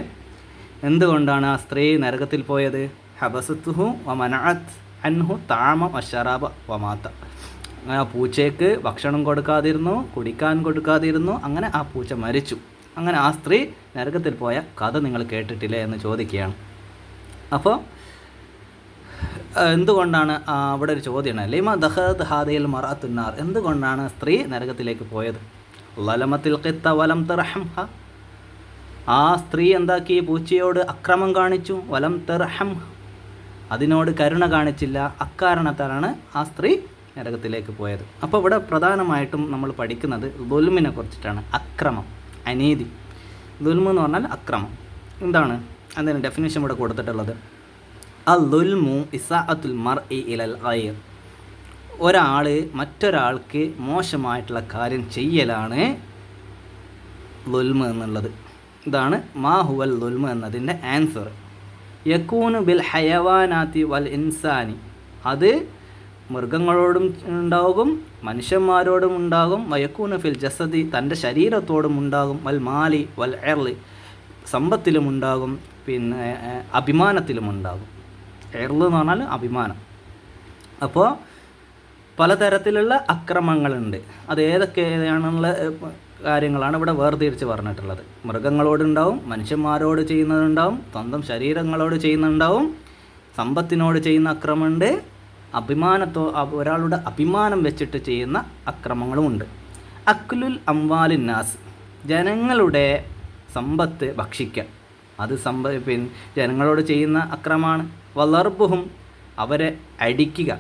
എന്തുകൊണ്ടാണ് ആ സ്ത്രീ നരകത്തിൽ പോയത്? ഹബസത്തുഹു വമനഅത് അൻഹു താമ വശറാബ വമാത്ത. ആ പൂച്ചയ്ക്ക് ഭക്ഷണം കൊടുക്കാതിരുന്നു, കുടിക്കാൻ കൊടുക്കാതിരുന്നു, അങ്ങനെ ആ പൂച്ച മരിച്ചു. അങ്ങനെ ആ സ്ത്രീ നരകത്തിൽ പോയ കഥ നിങ്ങൾ കേട്ടിട്ടില്ലേ എന്ന് ചോദിക്കുകയാണ്. അപ്പോൾ എന്തുകൊണ്ടാണ് അവിടെ ഒരു ചോദ്യമാണ്, ലിമ ദഖലത് ഹാദിഹിൽ മർഅത്തുന്നാർ, എന്തുകൊണ്ടാണ് സ്ത്രീ നരകത്തിലേക്ക് പോയത്? ലലമത്തിൽ ഖിത്ത വലം തർഹംഹ, ആ സ്ത്രീ എന്താക്കി? പൂച്ചയോട് അക്രമം കാണിച്ചു. വലം തർഹം, അതിനോട് കരുണ കാണിച്ചില്ല. അക്കാരണത്താലാണ് ആ സ്ത്രീ നരകത്തിലേക്ക് പോയത്. അപ്പോൾ ഇവിടെ പ്രധാനമായിട്ടും നമ്മൾ പഠിക്കുന്നത് ദുൽമിനെ കുറിച്ചിട്ടാണ്. അക്രമം, അനീതി. ദുൽമ് എന്ന് പറഞ്ഞാൽ അക്രമം. എന്താണ് അതിന് ഡെഫിനിഷൻ ഇവിടെ കൊടുത്തിട്ടുള്ളത്? അൽ ദുൽമു ഇസാഅത്തുൽ മർഇ ഇലൽ ഗൈർ, ഒരാൾ മറ്റൊരാൾക്ക് മോശമായിട്ടുള്ള കാര്യം ചെയ്യലാണ് ദുൽമ് എന്നുള്ളത്. ഇതാണ് മാ ഹുവൽ ദുൽമ് എന്നതിൻ്റെ ആൻസർ. യക്കൂനു ബിൽ ഹയവാനാത്തി വൽ ഇൻസാനി, അത് മൃഗങ്ങളോടും ഉണ്ടാകും മനുഷ്യന്മാരോടും ഉണ്ടാകും. വയക്കൂനു ഫിൽ ജസദി, തൻ്റെ ശരീരത്തോടും ഉണ്ടാകും. വൽ മാലി വൽ എർലി, സമ്പത്തിലും ഉണ്ടാകും, പിന്നെ അഭിമാനത്തിലും ഉണ്ടാകും. എർല് എന്ന് പറഞ്ഞാൽ അഭിമാനം. അപ്പോൾ പലതരത്തിലുള്ള അക്രമങ്ങളുണ്ട്. അത് ഏതൊക്കെയാണെന്നുള്ള കാര്യങ്ങളാണ് ഇവിടെ വേർതിരിച്ച് പറഞ്ഞിട്ടുള്ളത്. മൃഗങ്ങളോടുണ്ടാവും, മനുഷ്യന്മാരോട് ചെയ്യുന്നതുണ്ടാവും, സ്വന്തം ശരീരങ്ങളോട് ചെയ്യുന്നുണ്ടാവും, സമ്പത്തിനോട് ചെയ്യുന്ന അക്രമമുണ്ട്, ഒരാളുടെ അഭിമാനം വെച്ചിട്ട് ചെയ്യുന്ന അക്രമങ്ങളുമുണ്ട്. അക്ലുൽ അംവാലിന്നാസ്, ജനങ്ങളുടെ സമ്പത്ത് ഭക്ഷിക്കുക, അത് ജനങ്ങളോട് ചെയ്യുന്ന അക്രമമാണ്. വളർബുഹും, അവരെ അടിക്കുക.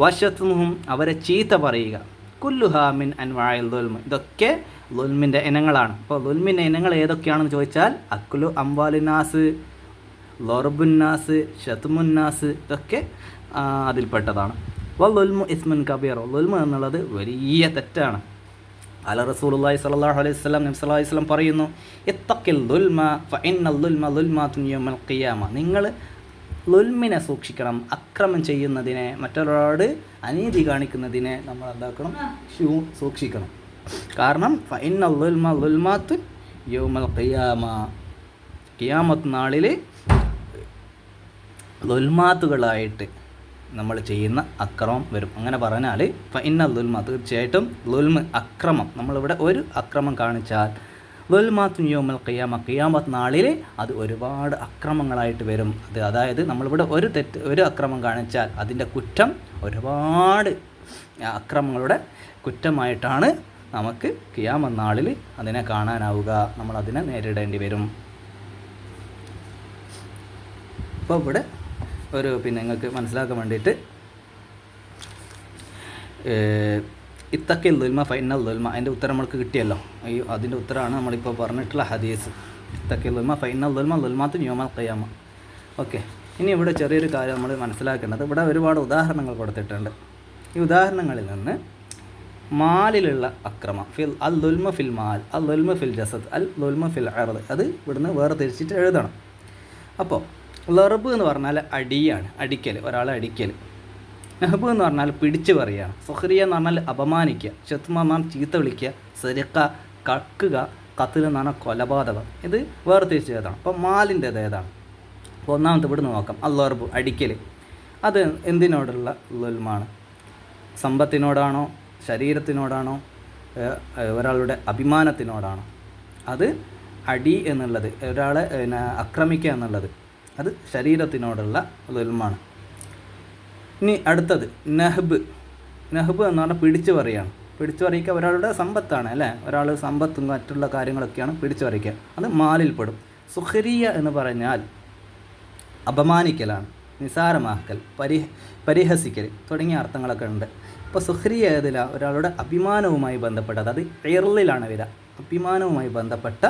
വശത്തുഹും, അവരെ ചീത്ത പറയുക. കുല്ലുഹാമിൻ അൻവായിൽ ദുൽമ്, ഇതൊക്കെ ദുൽമിൻ്റെ ഇനങ്ങളാണ്. അപ്പോൾ ദുൽമിൻ്റെ ഇനങ്ങൾ ഏതൊക്കെയാണെന്ന് ചോദിച്ചാൽ അക്ലു അംവാലിനാസ്, ലൊർബുന്നാസ്, ഷത്മുന്നാസ്, ഇതൊക്കെ അതിൽപ്പെട്ടതാണ്. വൽദുൽമു ഇസ്മുൻ കബീർ, ദുൽമ് എന്നുള്ളത് വലിയ തെറ്റാണ്. അല റസൂലുള്ളാഹി സ്വല്ലല്ലാഹു അലൈഹി വസല്ലം, നബി സല്ലല്ലാഹു അലൈഹി വസല്ലം പറയുന്നു, ഇത്തഖിൽ ദുൽമ ഫഇന്നൽ ദുൽമ ദുൽമാതുൻ യൗമൽ ഖിയാമ, നിങ്ങൾ ദുൽമിനെ സൂക്ഷിക്കണം. അക്രമം ചെയ്യുന്നതിനെ, മറ്റൊരാളോട് അനീതി കാണിക്കുന്നതിനെ നമ്മൾ എന്താക്കണം? സൂക്ഷിക്കണം. കാരണം ഫഇന്നൽ ദുൽമ ദുൽമാതുൻ യൗമൽ ഖിയാമ, ഖിയാമത്ത് നാളിൽ ദുൽമാത്തുകളായിട്ട് നമ്മൾ ചെയ്യുന്ന അക്രമം വരും. അങ്ങനെ പറഞ്ഞാൽ ഫഇന്നൽ ദുൽമ, തീർച്ചയായിട്ടും ദുൽമ്, അക്രമം, നമ്മളിവിടെ ഒരു അക്രമം കാണിച്ചാൽ ദുൽമാത്തുൻ യൗമൽ ഖിയാമ, ഖിയാമത്ത് നാളിൽ അത് ഒരുപാട് അക്രമങ്ങളായിട്ട് വരും. അതായത് നമ്മളിവിടെ ഒരു അക്രമം കാണിച്ചാൽ അതിൻ്റെ കുറ്റം ഒരുപാട് അക്രമങ്ങളുടെ കുറ്റമായിട്ടാണ് നമുക്ക് ഖിയാമത്ത് നാളിൽ അതിനെ കാണാനാവുക, നമ്മളതിനെ നേരിടേണ്ടി വരും. അപ്പോൾ ഇവിടെ നിങ്ങൾക്ക് മനസ്സിലാക്കാൻ വേണ്ടിയിട്ട് ഇത്തക്കിൽ ദുൽമ ഫൈനൽ ദുൽമ, അതിൻ്റെ ഉത്തരം നമ്മൾക്ക് കിട്ടിയല്ലോ. അതിൻ്റെ ഉത്തരമാണ് നമ്മളിപ്പോൾ പറഞ്ഞിട്ടുള്ള ഹദീസ്. ഇത്തക്കിൽ ദുൽമ ഫൈനൽ ദുൽമ ദുൽമാത്തുൻ യൗമൽ ഖിയാമ. ഓക്കെ, ഇനി ഇവിടെ ചെറിയൊരു കാര്യം നമ്മൾ മനസ്സിലാക്കേണ്ടത്, ഇവിടെ ഒരുപാട് ഉദാഹരണങ്ങൾ കൊടുത്തിട്ടുണ്ട്. ഈ ഉദാഹരണങ്ങളിൽ നിന്ന് മാലിലുള്ള അക്രമം, അൽ ദുൽമ ഫിൽ മാൽ, അൽ ദുൽമ ഫിൽ ജസദ്, അൽ ദുൽമ ഫിൽ അർദ്, അത് ഇവിടുന്ന് വേറെ തിരിച്ചിട്ട് എഴുതണം. അപ്പോൾ ലർബ് എന്ന് പറഞ്ഞാൽ അടിയാണ്, അടിക്കൽ, ഒരാളെ അടിക്കൽ. നഹബ് എന്ന് പറഞ്ഞാൽ പിടിച്ചു പറയുകയാണ്. സുഹ്രിയ എന്ന് പറഞ്ഞാൽ അപമാനിക്കുക. ഷത്മ എന്ന് പറഞ്ഞാൽ ചീത്ത വിളിക്കുക. സരിക്ക, കക്കുക. ഖത്ൽ എന്ന് പറഞ്ഞാൽ കൊലപാതകം. ഇത് വേർതിരിച്ച് ഏതാണ്? അപ്പോൾ മാലിൻ്റേത് ഏതാണ്? അപ്പോൾ ഒന്നാമത്തെ ഇവിടുന്ന് നോക്കാം. അല്ലർബ്, അടിക്കൽ. അത് എന്തിനോടുള്ള ലുൽമാണ്? സമ്പത്തിനോടാണോ, ശരീരത്തിനോടാണോ, ഒരാളുടെ അഭിമാനത്തിനോടാണോ? അത് അടി എന്നുള്ളത്, ഒരാളെ ആക്രമിക്കുക എന്നുള്ളത്, അത് ശരീരത്തിനോടുള്ള ലുൽമാണ്. ഇനി അടുത്തത് നഹബ്. നഹബ് എന്ന് പറഞ്ഞാൽ പിടിച്ചു പറയുകയാണ്. പിടിച്ചു പറയുക ഒരാളുടെ സമ്പത്താണ്, അല്ലേ? ഒരാൾ സമ്പത്തും മറ്റുള്ള കാര്യങ്ങളൊക്കെയാണ് പിടിച്ചു പറയുക. അത് മാലിൽപ്പെടും. സുഖരിയ എന്ന് പറഞ്ഞാൽ അപമാനിക്കലാണ്, നിസാരമാക്കൽ, പരിഹസിക്കൽ തുടങ്ങിയ അർത്ഥങ്ങളൊക്കെ ഉണ്ട്. ഇപ്പോൾ സുഖരിയ ഏതിലാണ്? ഒരാളുടെ അഭിമാനവുമായി ബന്ധപ്പെട്ടത്. അത് ഇർലിലാണ് വരിക. അഭിമാനവുമായി ബന്ധപ്പെട്ട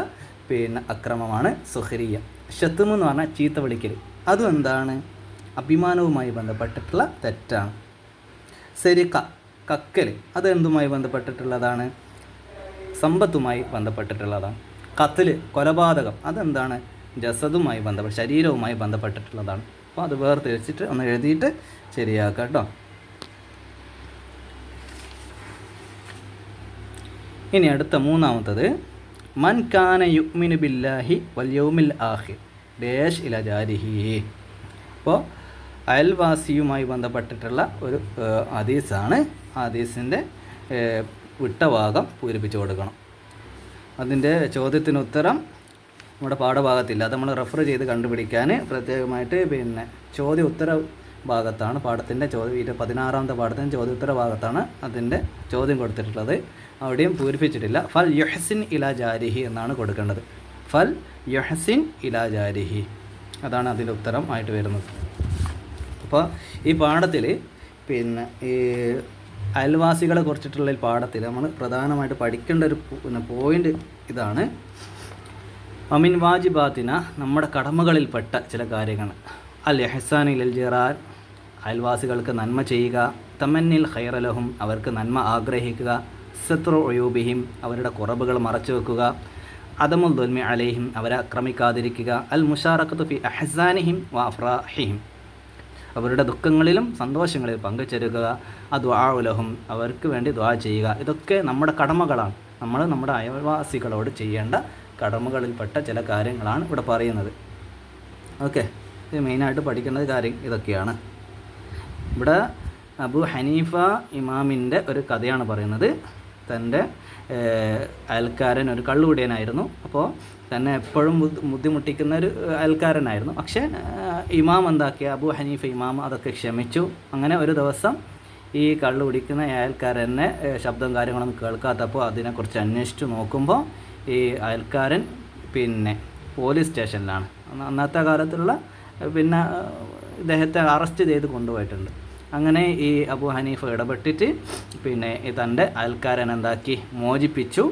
അക്രമമാണ് സുഖരിയ. ഷത്മ് എന്ന് പറഞ്ഞാൽ ചീത്ത വിളിക്കൽ. അതും എന്താണ്? അഭിമാനവുമായി ബന്ധപ്പെട്ടിട്ടുള്ള തെറ്റാണ്. സെരിക്ക, കക്കൽ, അത് എന്തുമായി ബന്ധപ്പെട്ടിട്ടുള്ളതാണ്? സമ്പത്തുമായി ബന്ധപ്പെട്ടിട്ടുള്ളതാണ്. ഖത്ൽ, കൊലപാതകം, അതെന്താണ്? ജസദുമായി ബന്ധപ്പെട്ട്, ശരീരവുമായി ബന്ധപ്പെട്ടിട്ടുള്ളതാണ്. അപ്പോൾ അത് വേർതിരിച്ചിട്ട് ഒന്ന് എഴുതിയിട്ട് ശരിയാക്കാം കേട്ടോ. ഇനി അടുത്ത മൂന്നാമത്തത്, മൻ കാന യുഅ്മിനു ബില്ലാഹി വൽ യൗമിൽ ആഖിർ ഡേഷ് ഇല ജാരിഹി. അപ്പോൾ അയൽവാസിയുമായി ബന്ധപ്പെട്ടിട്ടുള്ള ഒരു ഹദീസാണ്. ഹദീസിൻ്റെ വിട്ട ഭാഗം പൂരിപ്പിച്ചു കൊടുക്കണം. അതിൻ്റെ ചോദ്യത്തിന് ഉത്തരം നമ്മുടെ പാഠഭാഗത്തില്ല. അത് നമ്മൾ റെഫർ ചെയ്ത് കണ്ടുപിടിക്കാൻ പ്രത്യേകമായിട്ട് ചോദ്യ ഉത്തര ഭാഗത്താണ് പാഠത്തിൻ്റെ 16ാമത്തെ പാഠത്തിൻ്റെ ചോദ്യോത്തര ഭാഗത്താണ് അതിൻ്റെ ചോദ്യം കൊടുത്തിട്ടുള്ളത്. അവിടെയും പൂരിപ്പിച്ചിട്ടില്ല. ഫൽ യുഹ്സിൻ ഇലാ ജാരിഹി എന്നാണ് കൊടുക്കേണ്ടത്. ഫൽ യുഹ്സിൻ ഇലാ ജാരിഹി, അതാണ് അതിൻ്റെ ഉത്തരം ആയിട്ട് വരുന്നത്. അപ്പോൾ ഈ പാഠത്തിൽ ഈ അയൽവാസികളെ കുറിച്ചിട്ടുള്ള ഈ പാഠത്തിൽ നമ്മൾ പ്രധാനമായിട്ട് പഠിക്കേണ്ട ഒരു പോയിൻ്റ് ഇതാണ്. അമിൻ വാജിബാത്തിന, നമ്മുടെ കടമകളിൽപ്പെട്ട ചില കാര്യങ്ങൾ. അൽ ഇഹ്സാൻ ഇലൽ ജിറാൻ, അയൽവാസികൾക്ക് നന്മ ചെയ്യുക. തമന്നിൽ ഖൈറലഹും, അവർക്ക് നന്മ ആഗ്രഹിക്കുക. സത്രു ഉയൂബിഹിം, അവരുടെ കുറവുകൾ മറച്ചു വെക്കുക. അദമുൽ ദുൽമി അലൈഹിം, അവരെ ആക്രമിക്കാതിരിക്കുക. അൽ മുഷാറഖത്തു ഫി അഹ്സാനിഹിം വ അഫ്രാഹിഹിം, അവരുടെ ദുഃഖങ്ങളിലും സന്തോഷങ്ങളിലും പങ്കുചേരുക. അദ്ദുആഉലഹും, അവർക്ക് വേണ്ടി ദുആ ചെയ്യുക. ഇതൊക്കെ നമ്മുടെ കടമകളാണ്. നമ്മൾ നമ്മുടെ അയൽവാസികളോട് ചെയ്യേണ്ട കടമകളിൽപ്പെട്ട ചില കാര്യങ്ങളാണ് ഇവിടെ പറയുന്നത്. ഓക്കെ, ഇത് മെയിനായിട്ട് പഠിക്കേണ്ട കാര്യം ഇതൊക്കെയാണ്. ഇവിടെ അബു ഹനീഫ ഇമാമിൻ്റെ ഒരു കഥയാണ് പറയുന്നത്. തൻ്റെ അയൽക്കാരൻ ഒരു കള്ളുകുടിയനായിരുന്നു. അപ്പോൾ തന്നെ എപ്പോഴും ബുദ്ധിമുട്ടിക്കുന്ന ഒരു അയൽക്കാരനായിരുന്നു. പക്ഷേ ഇമാം എന്താക്കിയ, അബു ഹനീഫ ഇമാം അതൊക്കെ ക്ഷമിച്ചു. അങ്ങനെ ഒരു ദിവസം ഈ കള്ളു കുടിക്കുന്ന അയൽക്കാരനെ ശബ്ദം കാര്യങ്ങളൊന്നും കേൾക്കാത്തപ്പോൾ അതിനെക്കുറിച്ച് അന്വേഷിച്ച് നോക്കുമ്പോൾ ഈ അയൽക്കാരൻ പിന്നെ പോലീസ് സ്റ്റേഷനിലാണ്. അന്നത്തെ കാലത്തുള്ള പിന്നെ ഇദ്ദേഹത്തെ അറസ്റ്റ് ചെയ്ത് കൊണ്ടുപോയിട്ടുണ്ട്. അങ്ങനെ ഈ അബു ഹനീഫ ഇടപെട്ടിട്ട് പിന്നെ തൻ്റെ അയൽക്കാരൻ എന്താക്കി, മോചിപ്പിച്ചു,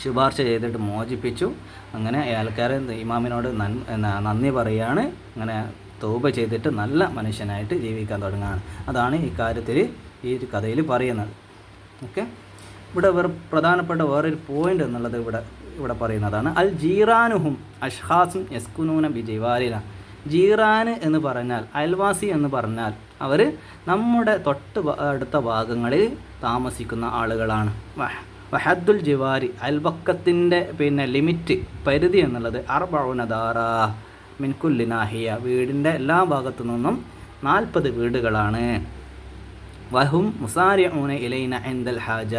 ശുപാർശ ചെയ്തിട്ട് മോചിപ്പിച്ചു. അങ്ങനെ അയൽക്കാരൻ ഇമാമിനോട് നന്ദി പറയുകയാണ്. അങ്ങനെ തൗബ ചെയ്തിട്ട് നല്ല മനുഷ്യനായിട്ട് ജീവിക്കാൻ തുടങ്ങുകയാണ്. അതാണ് ഈ കാര്യത്തിൽ ഈ കഥയിൽ പറയുന്നത്. ഓക്കെ, ഇവിടെ പ്രധാനപ്പെട്ട വേറൊരു പോയിൻ്റ് എന്നുള്ളത് ഇവിടെ പറയുന്നതാണ്. അൽ ജീറാനുഹും അഷ്ഹാസും യസ്കുനൂന ബി ജിവാരിന. ജീറാന് എന്ന് പറഞ്ഞാൽ അയൽവാസി എന്ന് പറഞ്ഞാൽ അവർ നമ്മുടെ അടുത്ത ഭാഗങ്ങളിൽ താമസിക്കുന്ന ആളുകളാണ്. വഹദ്ദുൽ ജിവാരി, അയൽപക്കത്തിൻ്റെ പിന്നെ ലിമിറ്റ്, പരിധി എന്നുള്ളത് 40 ദാറ മിൻ കുല്ലി നാഹിയ, വീടിൻ്റെ എല്ലാ ഭാഗത്തു നിന്നും 40 വീടുകളാണ്. വഹും മുസാരിഊന ഇലൈന ഇൻദൽ ഹാജ,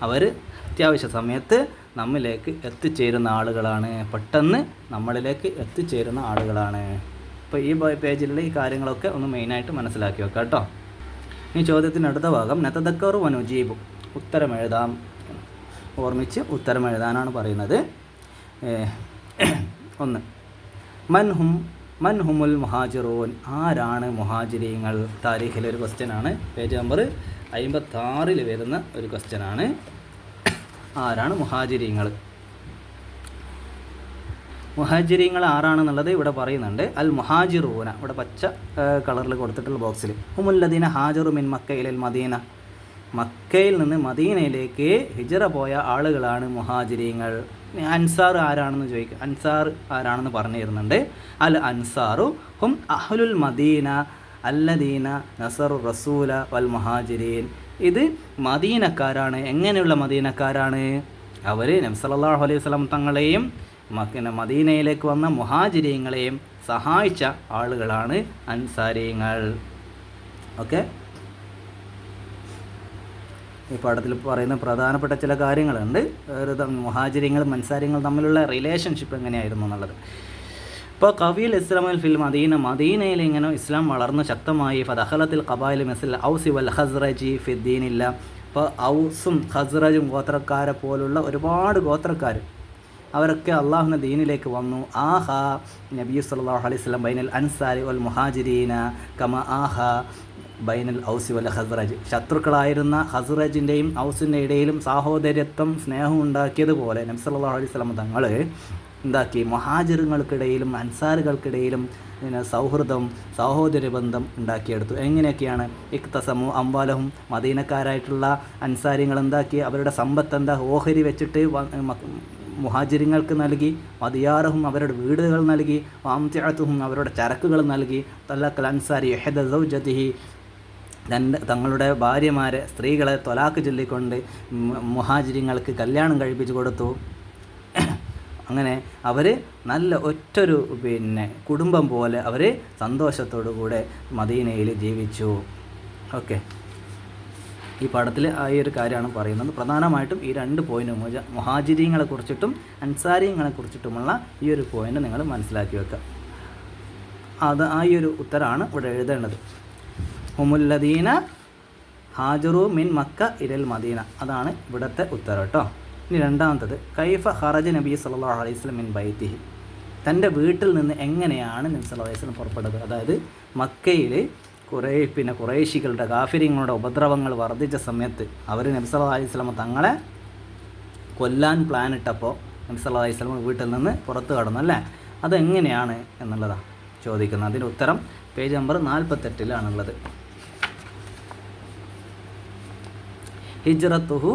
അവർ അത്യാവശ്യ സമയത്ത് നമ്മിലേക്ക് എത്തിച്ചേരുന്ന ആളുകളാണ്, പെട്ടെന്ന് നമ്മളിലേക്ക് എത്തിച്ചേരുന്ന ആളുകളാണ്. അപ്പോൾ ഈ പേജിലുള്ള ഈ കാര്യങ്ങളൊക്കെ ഒന്ന് മെയിനായിട്ട് മനസ്സിലാക്കി വെക്കാം കേട്ടോ. ഈ ചോദ്യത്തിൻ്റെ അടുത്ത ഭാഗം നതദക്കറു വനുജീബു, ഉത്തരമെഴുതാം, ഓർമ്മിച്ച് ഉത്തരമെഴുതാനാണ് പറയുന്നത്. 1. മൻഹുമുൽ മുഹാജിറൂൻ, ആരാണ് മുഹാജിരീങ്ങൾ? താരീഖിലെ ഒരു ക്വസ്റ്റ്യനാണ്. പേജ് നമ്പർ 56 വരുന്ന ഒരു ക്വസ്റ്റ്യനാണ്. ആരാണ് മുഹാജിരീങ്ങൾ? മുഹാജിരീങ്ങൾ ആരാണെന്നുള്ളത് ഇവിടെ പറയുന്നുണ്ട്. അൽ മുഹാജിറൂന, ഇവിടെ പച്ച കളറിൽ കൊടുത്തിട്ടുള്ള ബോക്സിൽ, ഹുമുല്ലദീന ഹാജറു മിൻ മക്ക ഇലൽ മദീന, മക്കയിൽ നിന്ന് മദീനയിലേക്ക് ഹിജറ പോയ ആളുകളാണ് മുഹാജിരീങ്ങൾ. അൻസാർ ആരാണെന്ന് ചോദിക്കുക. അൻസാർ ആരാണെന്ന് പറഞ്ഞു തരുന്നുണ്ട്. അൽ അൻസാറു ഹും അഹ്ലുൽ മദീന അല്ലദീന നസറു റസൂല വൽ മുഹാജിരീൻ. ഇത് മദീനക്കാരാണ്. എങ്ങനെയുള്ള മദീനക്കാരാണ്? അവർ നബി സല്ലല്ലാഹു അലൈഹി വസല്ലം തങ്ങളെയും മദീനയിലേക്ക് വന്ന മുഹാജിരീങ്ങളെയും സഹായിച്ച ആളുകളാണ് അൻസാരിങ്ങൾ. ഓക്കെ, ഈ പാഠത്തിൽ പറയുന്ന പ്രധാനപ്പെട്ട ചില കാര്യങ്ങളുണ്ട്. മുഹാജിരിങ്ങളും അൻസാരിങ്ങളും തമ്മിലുള്ള റിലേഷൻഷിപ്പ് എങ്ങനെയായിരുന്നു എന്നുള്ളത്. ഇപ്പോൾ കവിയിൽ ഇസ്ലാമുൽ ഫിൽ മദീന, മദീനയിൽ ഇങ്ങനെ ഇസ്ലാം വളർന്ന് ശക്തമായി. ഫദഖലത്തിൽ ഖബായിൽ മിസ്ൽ ഔസി വൽ ഖസ്റജി ഫിദ്ദീനില്ല. ഇപ്പോൾ ഔസും ഖസ്റജും ഗോത്രക്കാരെ പോലുള്ള ഒരുപാട് ഗോത്രക്കാർ അവരൊക്കെ അള്ളാഹുവിൻ്റെ ദീനിലേക്ക് വന്നു. ആഹ നബി സല്ലല്ലാഹു അലൈഹി വസല്ലം ബൈനൽ അൻസാരി വൽ മുഹാജിരീന കമ ആഹ ബൈനൽ ഔസി വൽ ഖസ്റജ്. ശത്രുക്കളായിരുന്ന ഖസ്റജിൻ്റെയും ഔസിൻ്റെ ഇടയിലും സാഹോദര്യത്വം സ്നേഹം ഉണ്ടാക്കിയതുപോലെ നബി സല്ലല്ലാഹു അലൈഹി വസല്ലം തങ്ങൾ എന്താക്കി, മുഹാജിറുകൾക്കിടയിലും അൻസാറുകൾക്കിടയിലും സൗഹൃദം സഹോദര്യബന്ധം ഉണ്ടാക്കിയെടുത്തു. എങ്ങനെയൊക്കെയാണ്? ഇഖ്തസമു അംവാലഹും, മദീനക്കാരായിട്ടുള്ള അൻസാരികൾ എന്താക്കി, അവരുടെ സമ്പത്ത് എന്താ ഓഹരി വെച്ചിട്ട് മുഹാജിരിങ്ങൾക്ക് നൽകി. മദിയാറഹും, അവരുടെ വീടുകൾ നൽകി. വാംതിഅതുഹും, അവരുടെ ചരക്കുകൾ നൽകി. തലക്കൽ അൻസാരി ഇഹ്ദ സൗജതിഹി, തങ്ങളുടെ ഭാര്യമാരെ, സ്ത്രീകളെ തൊലാക്ക് ചൊല്ലിക്കൊണ്ട് മുഹാജിരിങ്ങൾക്ക് കല്യാണം കഴിപ്പിച്ചു കൊടുത്തു. അങ്ങനെ അവർ നല്ല ഒറ്റൊരു പിന്നെ കുടുംബം പോലെ അവർ സന്തോഷത്തോടു കൂടെ മദീനയിൽ ജീവിച്ചു. ഓക്കെ, ഈ പാഠത്തിൽ ആ ഒരു കാര്യമാണ് പറയുന്നത്. പ്രധാനമായിട്ടും ഈ 2 പോയിന്റ്, മുഹാജിരീങ്ങളെ കുറിച്ചിട്ടും അൻസാരിങ്ങളെ കുറിച്ചിട്ടുമുള്ള ഈ ഒരു പോയിന്റ് നിങ്ങൾ മനസ്സിലാക്കി വെക്കുക. അത് ആ ഈ ഒരു ഉത്തരമാണ് ഇവിടെ എഴുതേണ്ടത്. ഹുമുല്ലദീന ഹാജറു മിൻ മക്ക ഇലൽ മദീന, അതാണ് ഇവിടുത്തെ ഉത്തരം കേട്ടോ. ഇനി രണ്ടാമത്തത്, കൈഫ ഖറജ നബി സല്ലല്ലാഹു അലൈഹി വസല്ലം മിൻ ബൈത്തിഹി, തൻ്റെ വീട്ടിൽ നിന്ന് എങ്ങനെയാണ് നബി സല്ലല്ലാഹു അലൈഹി വസല്ലം പുറപ്പെട്ടത്? അതായത് മക്കയിൽ കുറേശികളുടെ കാഫിര്യങ്ങളുടെ ഉപദ്രവങ്ങൾ വർദ്ധിച്ച സമയത്ത് അവർ നബി സല്ലല്ലാഹു അലൈഹി വസല്ലം തങ്ങളെ കൊല്ലാൻ പ്ലാൻ ഇട്ടപ്പോൾ നബി സല്ലല്ലാഹു അലൈഹി വസല്ലം വീട്ടിൽ നിന്ന് പുറത്ത് കടന്നു അല്ലേ? അതെങ്ങനെയാണ് എന്നുള്ളതാണ് ചോദിക്കുന്നത്. അതിൻ്റെ ഉത്തരം പേജ് നമ്പർ 48 ഹിജ്റത്തുഹു